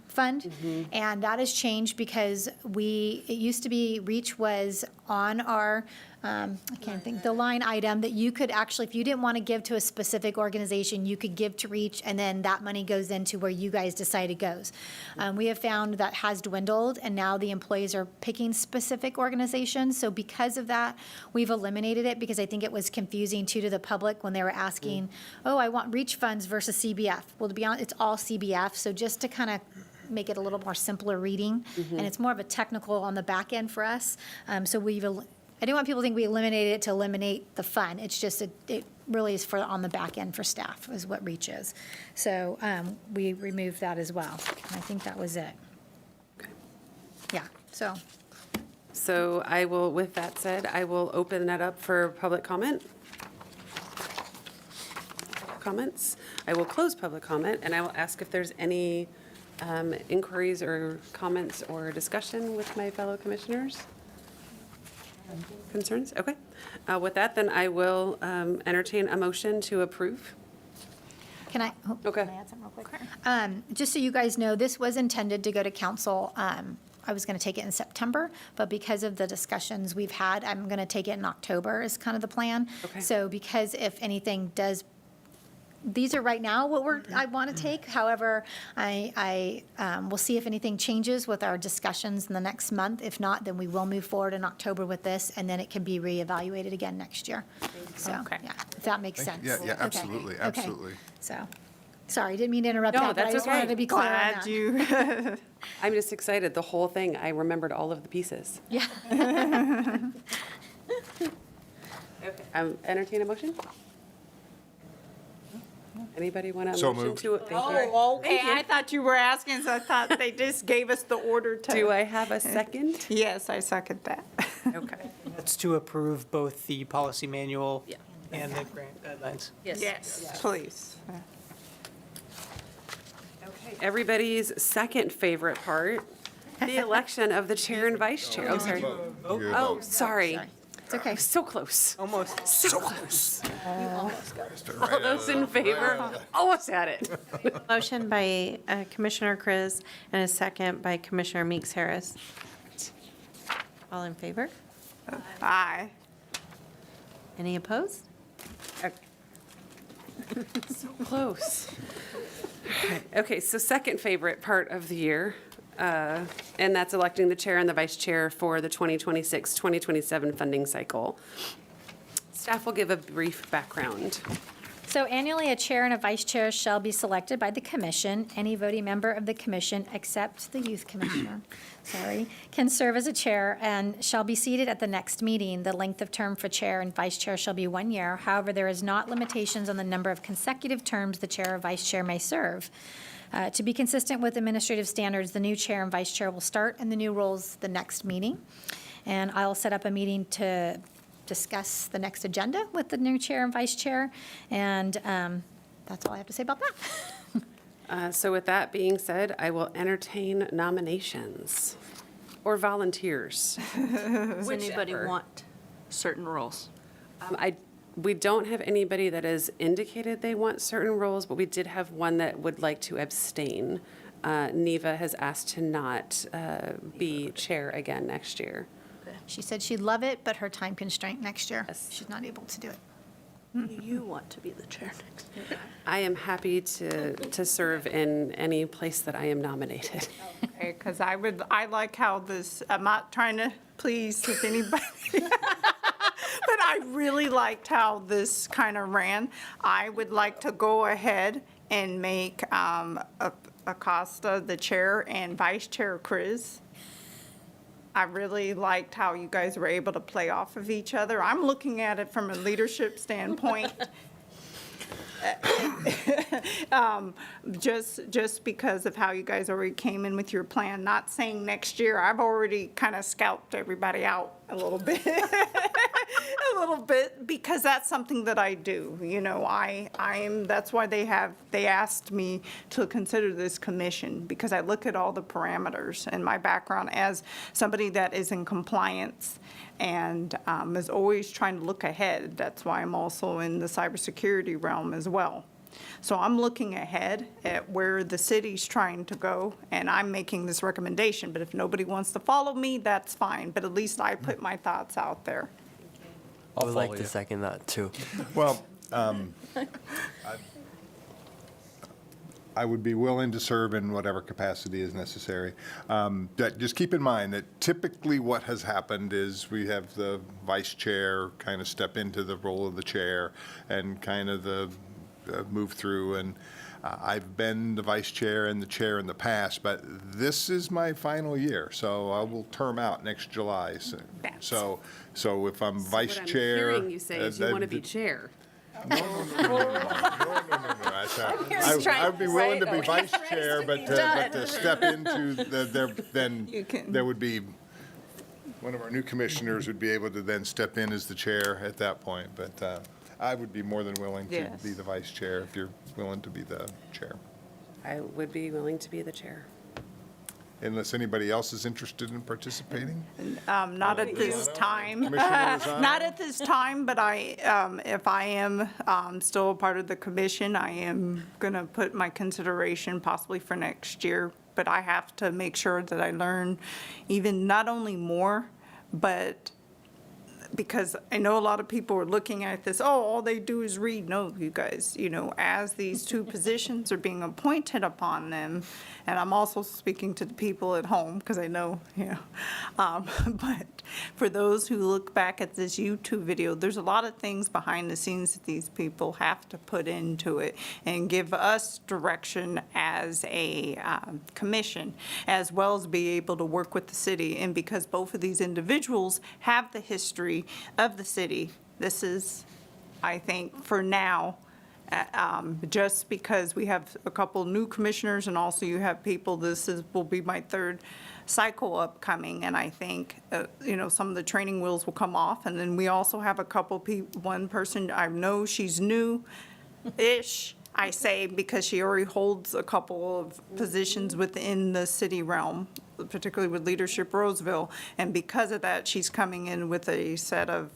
fund, and that has changed because it used to be REACH was on our, I can't think, the line item that you could actually, if you didn't want to give to a specific organization, you could give to REACH, and then that money goes into where you guys decide it goes. We have found that has dwindled, and now the employees are picking specific organizations. So because of that, we've eliminated it, because I think it was confusing too to the public when they were asking, oh, I want REACH funds versus CBF. Well, to be honest, it's all CBF. So just to kind of make it a little more simpler reading, and it's more of a technical on the back end for us. So I didn't want people to think we eliminated it to eliminate the fun. It's just, it really is for on the back end for staff is what REACH is. So we removed that as well. And I think that was it. Yeah, so. So I will, with that said, I will open that up for public comment. Comments. I will close public comment, and I will ask if there's any inquiries or comments or discussion with my fellow commissioners. Concerns? Okay. With that, then I will entertain a motion to approve. Can I? Okay. Can I add something real quick? Just so you guys know, this was intended to go to council. I was going to take it in September, but because of the discussions we've had, I'm going to take it in October is kind of the plan. Okay. So because if anything does, these are right now what I want to take. However, I will see if anything changes with our discussions in the next month. If not, then we will move forward in October with this, and then it can be reevaluated again next year. So, yeah, if that makes sense. Yeah, Okay. absolutely, Okay. absolutely. So, sorry, didn't mean to interrupt No, that, but I that's just okay. wanted to be clear on that. Glad you. I'm just excited. The whole thing, I remembered all of the pieces. Yeah. Okay. Entertain a motion? Anybody want to So motion moved. to? Thank you. Oh, okay. Thank you. I thought you were asking, so I thought they just gave us the order to. Do I have a second? Yes, I second that. Okay. That's to approve both the policy manual Yeah. and the grant guidelines. Yes, please. Okay. Everybody's second favorite part, the election of the chair and vice chair. Oh, sorry. Oh, sorry. It's okay. So close. Almost. So close. All those in favor? Almost had it. Motion by Commissioner Kriz and a second by Commissioner Meeks Harris. All in favor? Aye. Any opposed? So close. Okay, so second favorite part of the year, and that's electing the chair and the vice chair for the 2026-2027 funding cycle. Staff will give a brief background. So annually, a chair and a vice chair shall be selected by the commission. Any voting member of the commission, except the youth commissioner, can serve as a chair and shall be seated at the next meeting. The length of term for chair and vice chair shall be 1 year. However, there is not limitations on the number of consecutive terms the chair or vice chair may serve. To be consistent with administrative standards, the new chair and vice chair will start in the new roles the next meeting. And I'll set up a meeting to discuss the next agenda with the new chair and vice chair. And that's all I have to say about that. So with that being said, I will entertain nominations or volunteers. Does anybody Whichever. want certain roles? We don't have anybody that has indicated they want certain roles, but we did have one that would like to abstain. Neva has asked to not be chair again next year. She said she'd love it, but her time constraint next year, she's not able to do it. You want to be the chair next year. I am happy to serve in any place that I am nominated. Okay, because I like how this, I'm not trying to please if anybody, but I really liked how this kind of ran. I would like to go ahead and make Acosta the chair and vice chair Kriz. I really liked how you guys were able to play off of each other. I'm looking at it from a leadership standpoint. Just because of how you guys already came in with your plan, not saying next year. I've already kind of scalped everybody out a little bit. A little bit, because that's something that I do. You know, that's why they asked me to consider this commission, because I look at all the parameters and my background as somebody that is in compliance and is always trying to look ahead. That's why I'm also in the cybersecurity realm as well. So I'm looking ahead at where the city's trying to go, and I'm making this recommendation. But if nobody wants to follow me, that's fine. But at least I put my thoughts out there. I would like follow to you. second that too. Well, I would be willing to serve in whatever capacity is necessary. But just keep in mind that typically what has happened is we have the vice chair kind of step into the role of the chair and kind of the move through. And I've been the vice chair and the chair in the past, but this is my final year, so I will term out next July. So if I'm vice chair. What I'm hearing you say is you want to be chair. I would be willing to be vice chair, but to step into there would be, one of our new commissioners would be able to then step in as the chair at that point. But I would be more than willing to Yes. be the vice chair if you're willing to be the chair. I would be willing to be the chair. Unless anybody else is interested in participating? Not at this time. Commissioner Lozano? Not at this time, but if I am still a part of the commission, I am going to put my consideration possibly for next year. But I have to make sure that I learn even not only more, but because I know a lot of people are looking at this, all they do is read. No, you guys, as these two positions are being appointed upon them, and I'm also speaking to the people at home, because I know, but for those who look back at this YouTube video, there's a lot of things behind the scenes that these people have to put into it and give us direction as a commission, as well as be able to work with the city. And because both of these individuals have the history of the city, this is, I think, for now, just because we have a couple new commissioners and also you have people, will be my third cycle upcoming, and I think, some of the training wheels will come off. And then we also have a couple one person, I know she's new-ish, I say, because she already holds a couple of positions within the city realm, particularly with Leadership Roseville. And because of that, she's coming in with a set of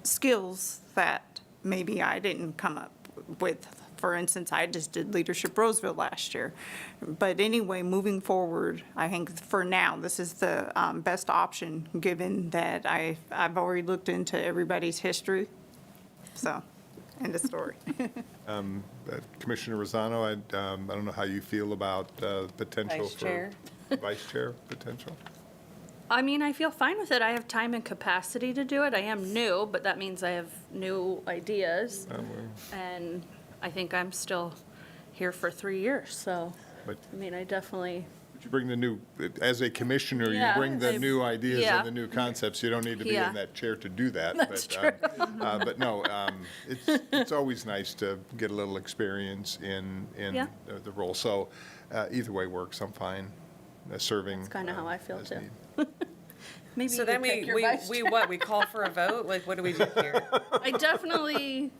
skills that maybe I didn't come up with. For instance, I just did Leadership Roseville last year. But anyway, moving forward, I think for now, this is the best option, given that I've already looked into everybody's history. So, end of story. Commissioner Rosano, I don't know how you feel about potential Vice chair. for vice chair potential. I mean, I feel fine with it. I have time and capacity to do it. I am new, but that means I have new ideas. And I think I'm still here for 3 years, so, But- I mean, I definitely, But you bring the new, as a commissioner, you Yeah, bring the I've- new ideas yeah. and the new concepts. You don't need to be Yeah. in that chair to do that. That's But no, it's always nice to get a little experience in Yeah. the role. So either way works. I'm fine serving. That's kinda how I feel, as too. need. maybe So you then could pick your we vice chair. we call for a vote? Like, what do we do here? I definitely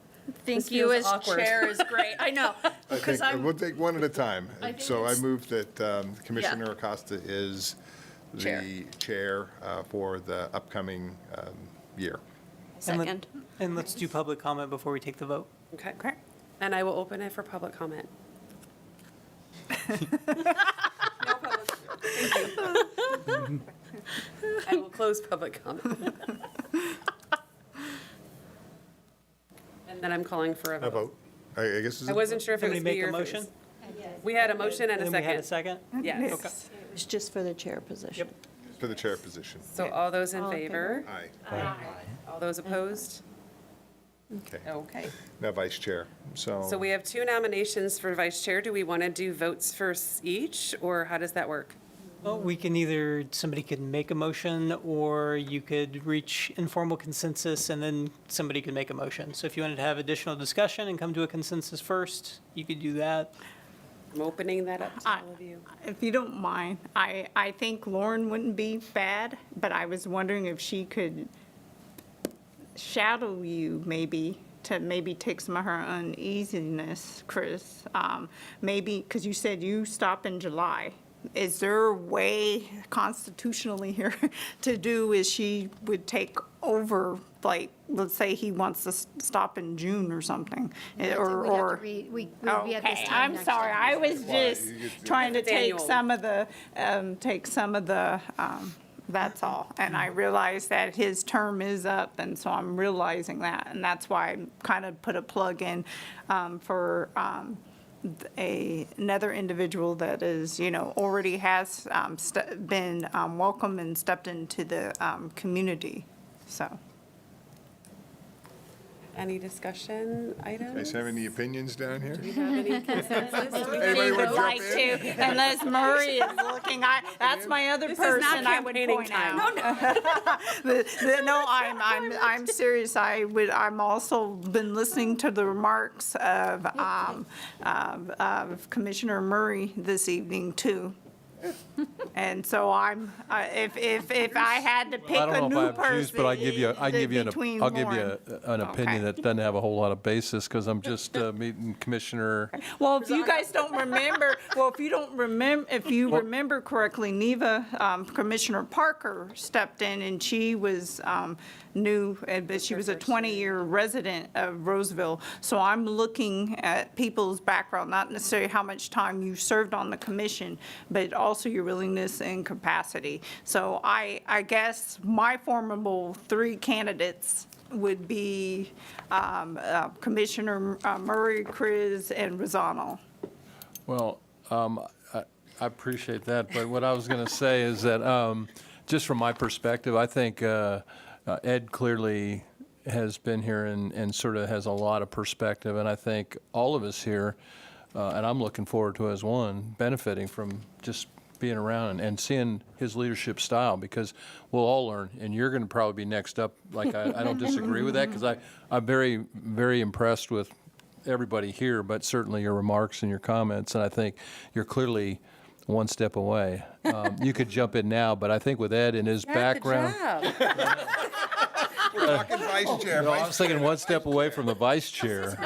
think This you feels as awkward. chair is great. I know, I because think I'm, we'll take one at a time. I think So I it's- move that Commissioner Acosta is Chair. the chair for the upcoming year. second. And let's do public comment before we take the vote. Okay. And I will open it for public comment. No public. Thank you. I will close public comment. And then I'm calling for a A vote. vote. I guess is I it- wasn't sure if it Somebody was make me a or if it motion? was. We had a motion and a And we had a second. second? Yes. Okay. It's just for the chair position. for the chair position. So all those in All in favor? Aye. All those opposed? Okay. Okay. Now vice chair. So we have two nominations for vice chair. Do we want to do votes for each, or how does that work? Well, we can either, somebody could make a motion, or you could reach informal consensus, and then somebody could make a motion. So if you wanted to have additional discussion and come to a consensus first, you could do that. I'm opening that up to all of you. If you don't mind, I think Lauren wouldn't be bad, but I was wondering if she could shadow you maybe, to maybe take some of her uneasiness, Chris. Maybe, because you said you stop in July. Is there a way constitutionally here to do is she would take over like, let's say he wants to stop in June or something, We'd have to we'd be at this Okay, time I'm next sorry, year. I was just trying to It's take annual. some of the, that's all. And I realize that his term is up, and so I'm realizing that, and that's why I kind of put a plug in for another individual that is, already has been welcome and stepped into the community, so. Any discussion items? You guys have any opinions down here? Do we have any consensus? Do we have Anybody any want to votes? jump Like to, unless Murray is looking, that's my other This is not person I would campaigning point time. out. No, I'm serious. I'm also been listening to the remarks of Commissioner Murray this evening too. And so if I had to pick I don't a know new if I have juice, person. but I give you between I'll give you Lauren. an opinion that doesn't have a whole lot of basis because I'm just meeting Commissioner. Well, if you guys don't remember, if you remember correctly, Neva, Commissioner Parker stepped in and she was new, but she was a 20-year resident of Roseville. So I'm looking at people's background, not necessarily how much time you served on the commission, but also your willingness and capacity. So I guess my formidable three candidates would be Commissioner Murray, Chris, and Rosano. Well, I appreciate that, but what I was going to say is that just from my perspective, I think Ed clearly has been here and sort of has a lot of perspective, and I think all of us here, and I'm looking forward to as one, benefiting from just being around and seeing his leadership style, because we'll all learn, and you're going to probably be next up. Like, I don't disagree with that, because I'm very, very impressed with everybody here, but certainly your remarks and your comments, and I think you're clearly one step away. You could jump in now, but I think with Ed and his background. We're talking vice chair. No, I was thinking one step away from the vice chair.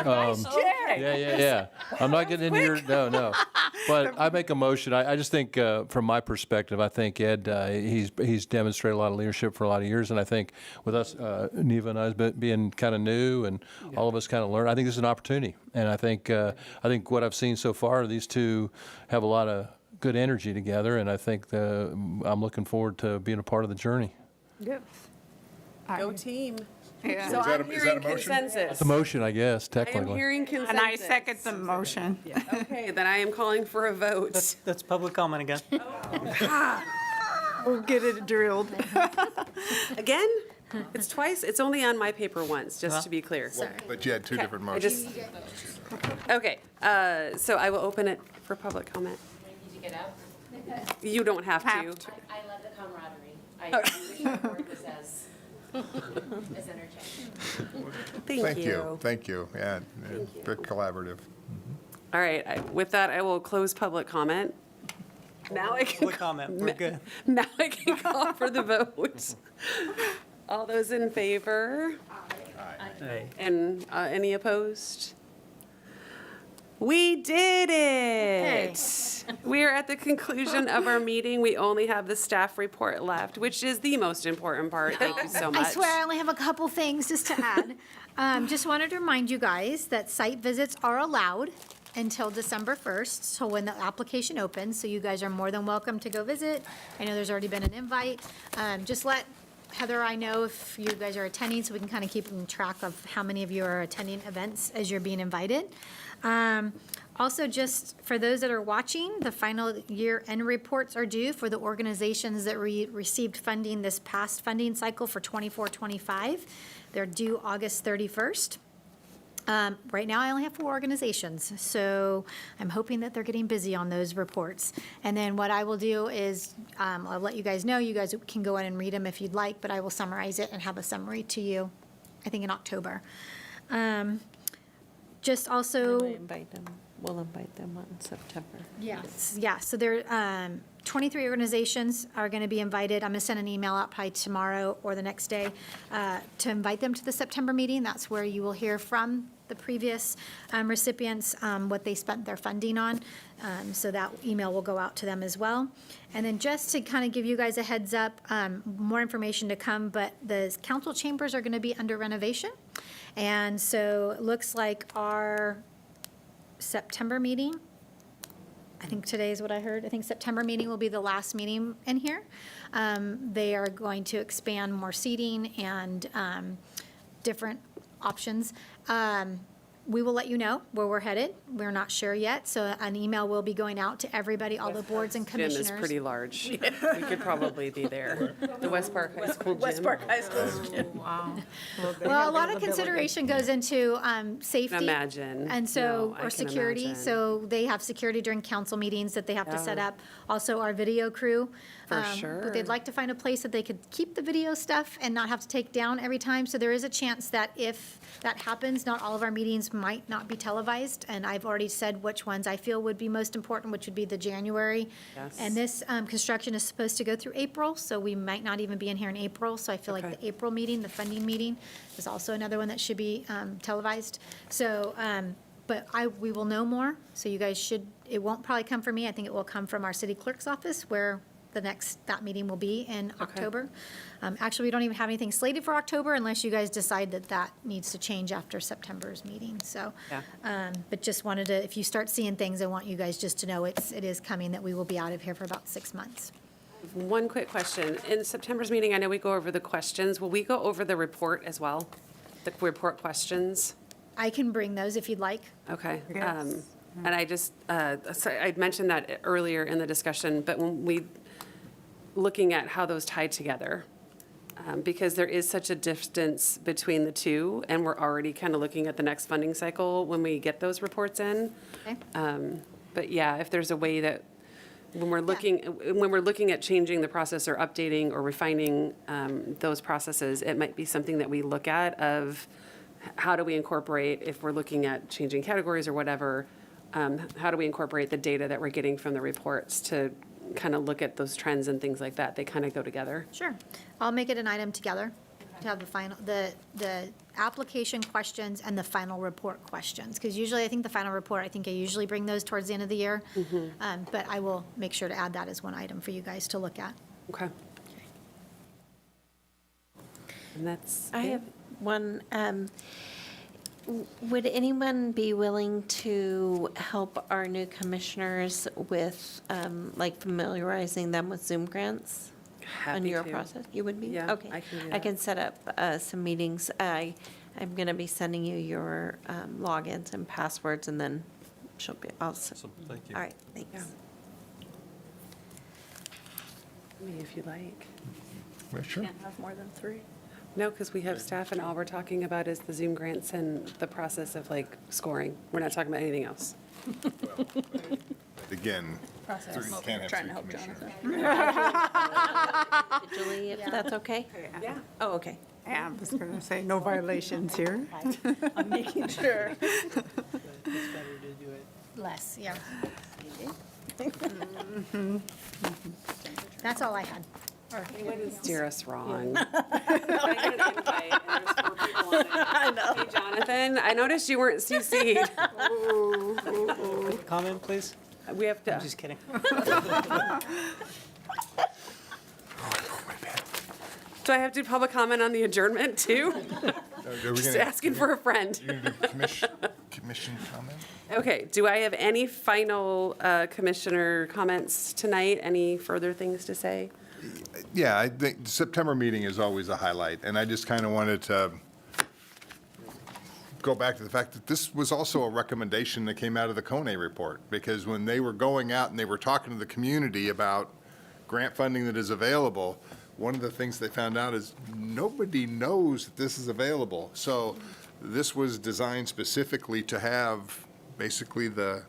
Yeah. I'm not getting into your, no. But I make a motion. I just think, from my perspective, I think Ed, he's demonstrated a lot of leadership for a lot of years, and I think with us, Neva and I being kind of new, and all of us kind of learn, I think this is an opportunity. And I think what I've seen so far, these two have a lot of good energy together, and I think I'm looking forward to being a part of the journey. Yep. Go team. Yeah. So Is that I'm a- is that hearing a motion? consensus. It's a motion, I guess, I am technically. hearing consensus. And I second the motion. Okay, then I am calling for a vote. That's public comment again. We'll get it drilled. Again? It's twice? It's only on my paper once, just to be clear. But you had two different I motions. just, okay, so I will open it for public comment. Did you get out? You don't have to. I love the camaraderie. I wish our board was as entertaining. Thank you. Yeah, very collaborative. All right, with that, I will close public comment. Now I can. Public comment, we're good. Now I can call for the vote. All those in favor? Hey. And any opposed? We did it! We are at the conclusion of our meeting. We only have the staff report left, which is the most important part. Thank you so much. I swear I only have a couple things just to add. Just wanted to remind you guys that site visits are allowed until December 1st, so when the application opens, so you guys are more than welcome to go visit. I know there's already been an invite. Just let Heather or I know if you guys are attending, so we can kind of keep track of how many of you are attending events as you're being invited. Also, just for those that are watching, the final year-end reports are due for the organizations that received funding this past funding cycle for 24-25. They're due August 31st. Right now, I only have 4 organizations, so I'm hoping that they're getting busy on those reports. And then what I will do is, I'll let you guys know, you guys can go in and read them if you'd like, but I will summarize it and have a summary to you, I think in October. Just also. We'll invite them on September. Yes, yeah, so there, 23 organizations are going to be invited. I'm going to send an email out probably tomorrow or the next day to invite them to the September meeting. That's where you will hear from the previous recipients what they spent their funding on. So that email will go out to them as well. And then just to kind of give you guys a heads up, more information to come, but the council chambers are going to be under renovation. And so it looks like our September meeting, I think today is what I heard. I think September meeting will be the last meeting in here. They are going to expand more seating and different options. We will let you know where we're headed. We're not sure yet, so an email will be going out to everybody, all the boards and Gym commissioners. is pretty large. We could probably be there. The West Park High School gym. West Park High School's gym. Wow. Well, a lot of consideration goes into safety. Imagine. And so, No, I or can security, imagine. so they have security during council meetings that they have to set Yeah. up. Also, our video crew. For But sure. they'd like to find a place that they could keep the video stuff and not have to take down every time. So there is a chance that if that happens, not all of our meetings might not be televised. And I've already said which ones I feel would be most important, which would be the January. Yes. And this construction is supposed to go through April, so we might not even be in here in April. So I feel like Okay. the April meeting, the funding meeting, is also another one that should be televised. So, but we will know more, so you guys should, it won't probably come from me. I think it will come from our city clerk's office, where that meeting will be in October. Actually, we don't even have anything slated for October unless you guys decide that that needs to change after September's meeting, so. Yeah. But just wanted to, if you start seeing things, I want you guys just to know it is coming, that we will be out of here for about 6 months. One quick question. In September's meeting, I know we go over the questions. Will we go over the report as well? The report questions? I can bring those if you'd like. Okay. And I just, sorry, I'd mentioned that earlier in the discussion, but when looking at how those tie together, because there is such a distance between the two, and we're already kind of looking at the next funding cycle when we get those reports in. Okay. But yeah, if there's a way that when we're looking at changing the process or updating or refining those processes, it might be something that we look at of how do we incorporate, if we're looking at changing categories or whatever, how do we incorporate the data that we're getting from the reports to kind of look at those trends and things like that? They kind of go together. Sure. I'll make it an item together to have the final, the application questions and the final report questions. Because usually, I think the final report, I usually bring those towards the end of the year. But I will make sure to add that as one item for you guys to look at. Okay. And that's I it. have one. Would anyone be willing to help our new commissioners with, like, familiarizing them with Zoom grants? On Happy your to. process? You would be? Yeah, Okay. I can do I that. can set up some meetings. I'm going to be sending you your logins and passwords, and then she'll be, Thank you. all right, thanks. Me, if you like. Well, sure. Can't have more than 3. No, because we have staff and all we're talking about is the Zoom grants and the process of like scoring. We're not talking about anything else. Again, Process. you can't have Trying three to help commissioners. Jonathan. Julie, if that's okay? Yeah. Oh, okay. Yeah, I was going to say, no violations here. I'm making sure. It's better to do it. Less, yeah. That's all I had. Steer us wrong. I get an invite and there's 4 people on it. I know. Hey, Jonathan, I noticed you weren't CC'd. Comment, please? We have to. I'm just kidding. Do I have to do public comment on the adjournment too? Are we Just gonna- asking for a friend. You're gonna do commission comment? Okay, do I have any final commissioner comments tonight? Any further things to say? Yeah, I think the September meeting is always a highlight, and I just kind of wanted to go back to the fact that this was also a recommendation that came out of the Kone report, because when they were going out and they were talking to the community about grant funding that is available, one of the things they found out is nobody knows that this is available. So this was designed specifically to have basically the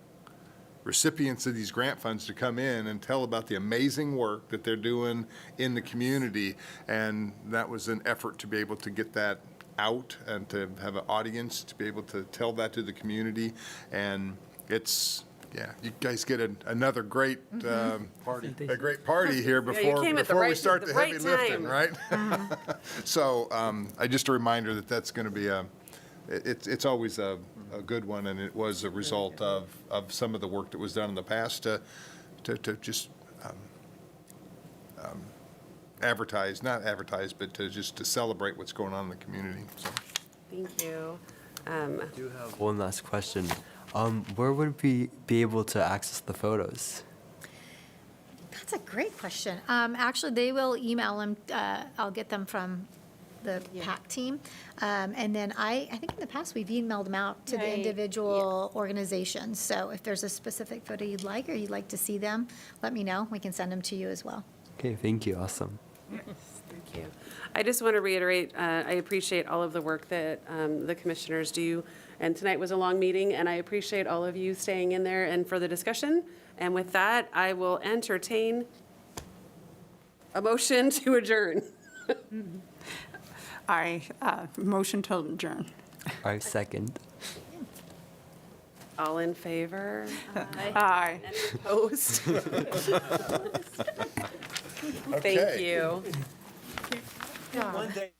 recipients of these grant funds to come in and tell about the amazing work that they're doing in the community. And that was an effort to be able to get that out and to have an audience to be able to tell that to the community. And it's, yeah, you guys get another great, Party. a great party here before, came at the before we right- start the the heavy right lifting, time. right? So just a reminder that that's going to be it's always a good one, and it was a result of some of the work that was done in the past to just not advertise, but to celebrate what's going on in the community. So. Thank you. I do have one last question. Where would we be able to access the photos? That's a great question. Actually, they will email them. I'll get them from the PAC team. And then I think in the past, we've emailed them out to the individual organizations. So if there's a specific photo you'd like or you'd like to see them, let me know. We can send them to you as well. Okay, thank you. Awesome. Thank you. I just want to reiterate, I appreciate all of the work that the commissioners do. And tonight was a long meeting, and I appreciate all of you staying in there and for the discussion. And with that, I will entertain a motion to adjourn. I motion to adjourn. I second. All in favor? Aye. Any opposed? Thank Okay. you. One day.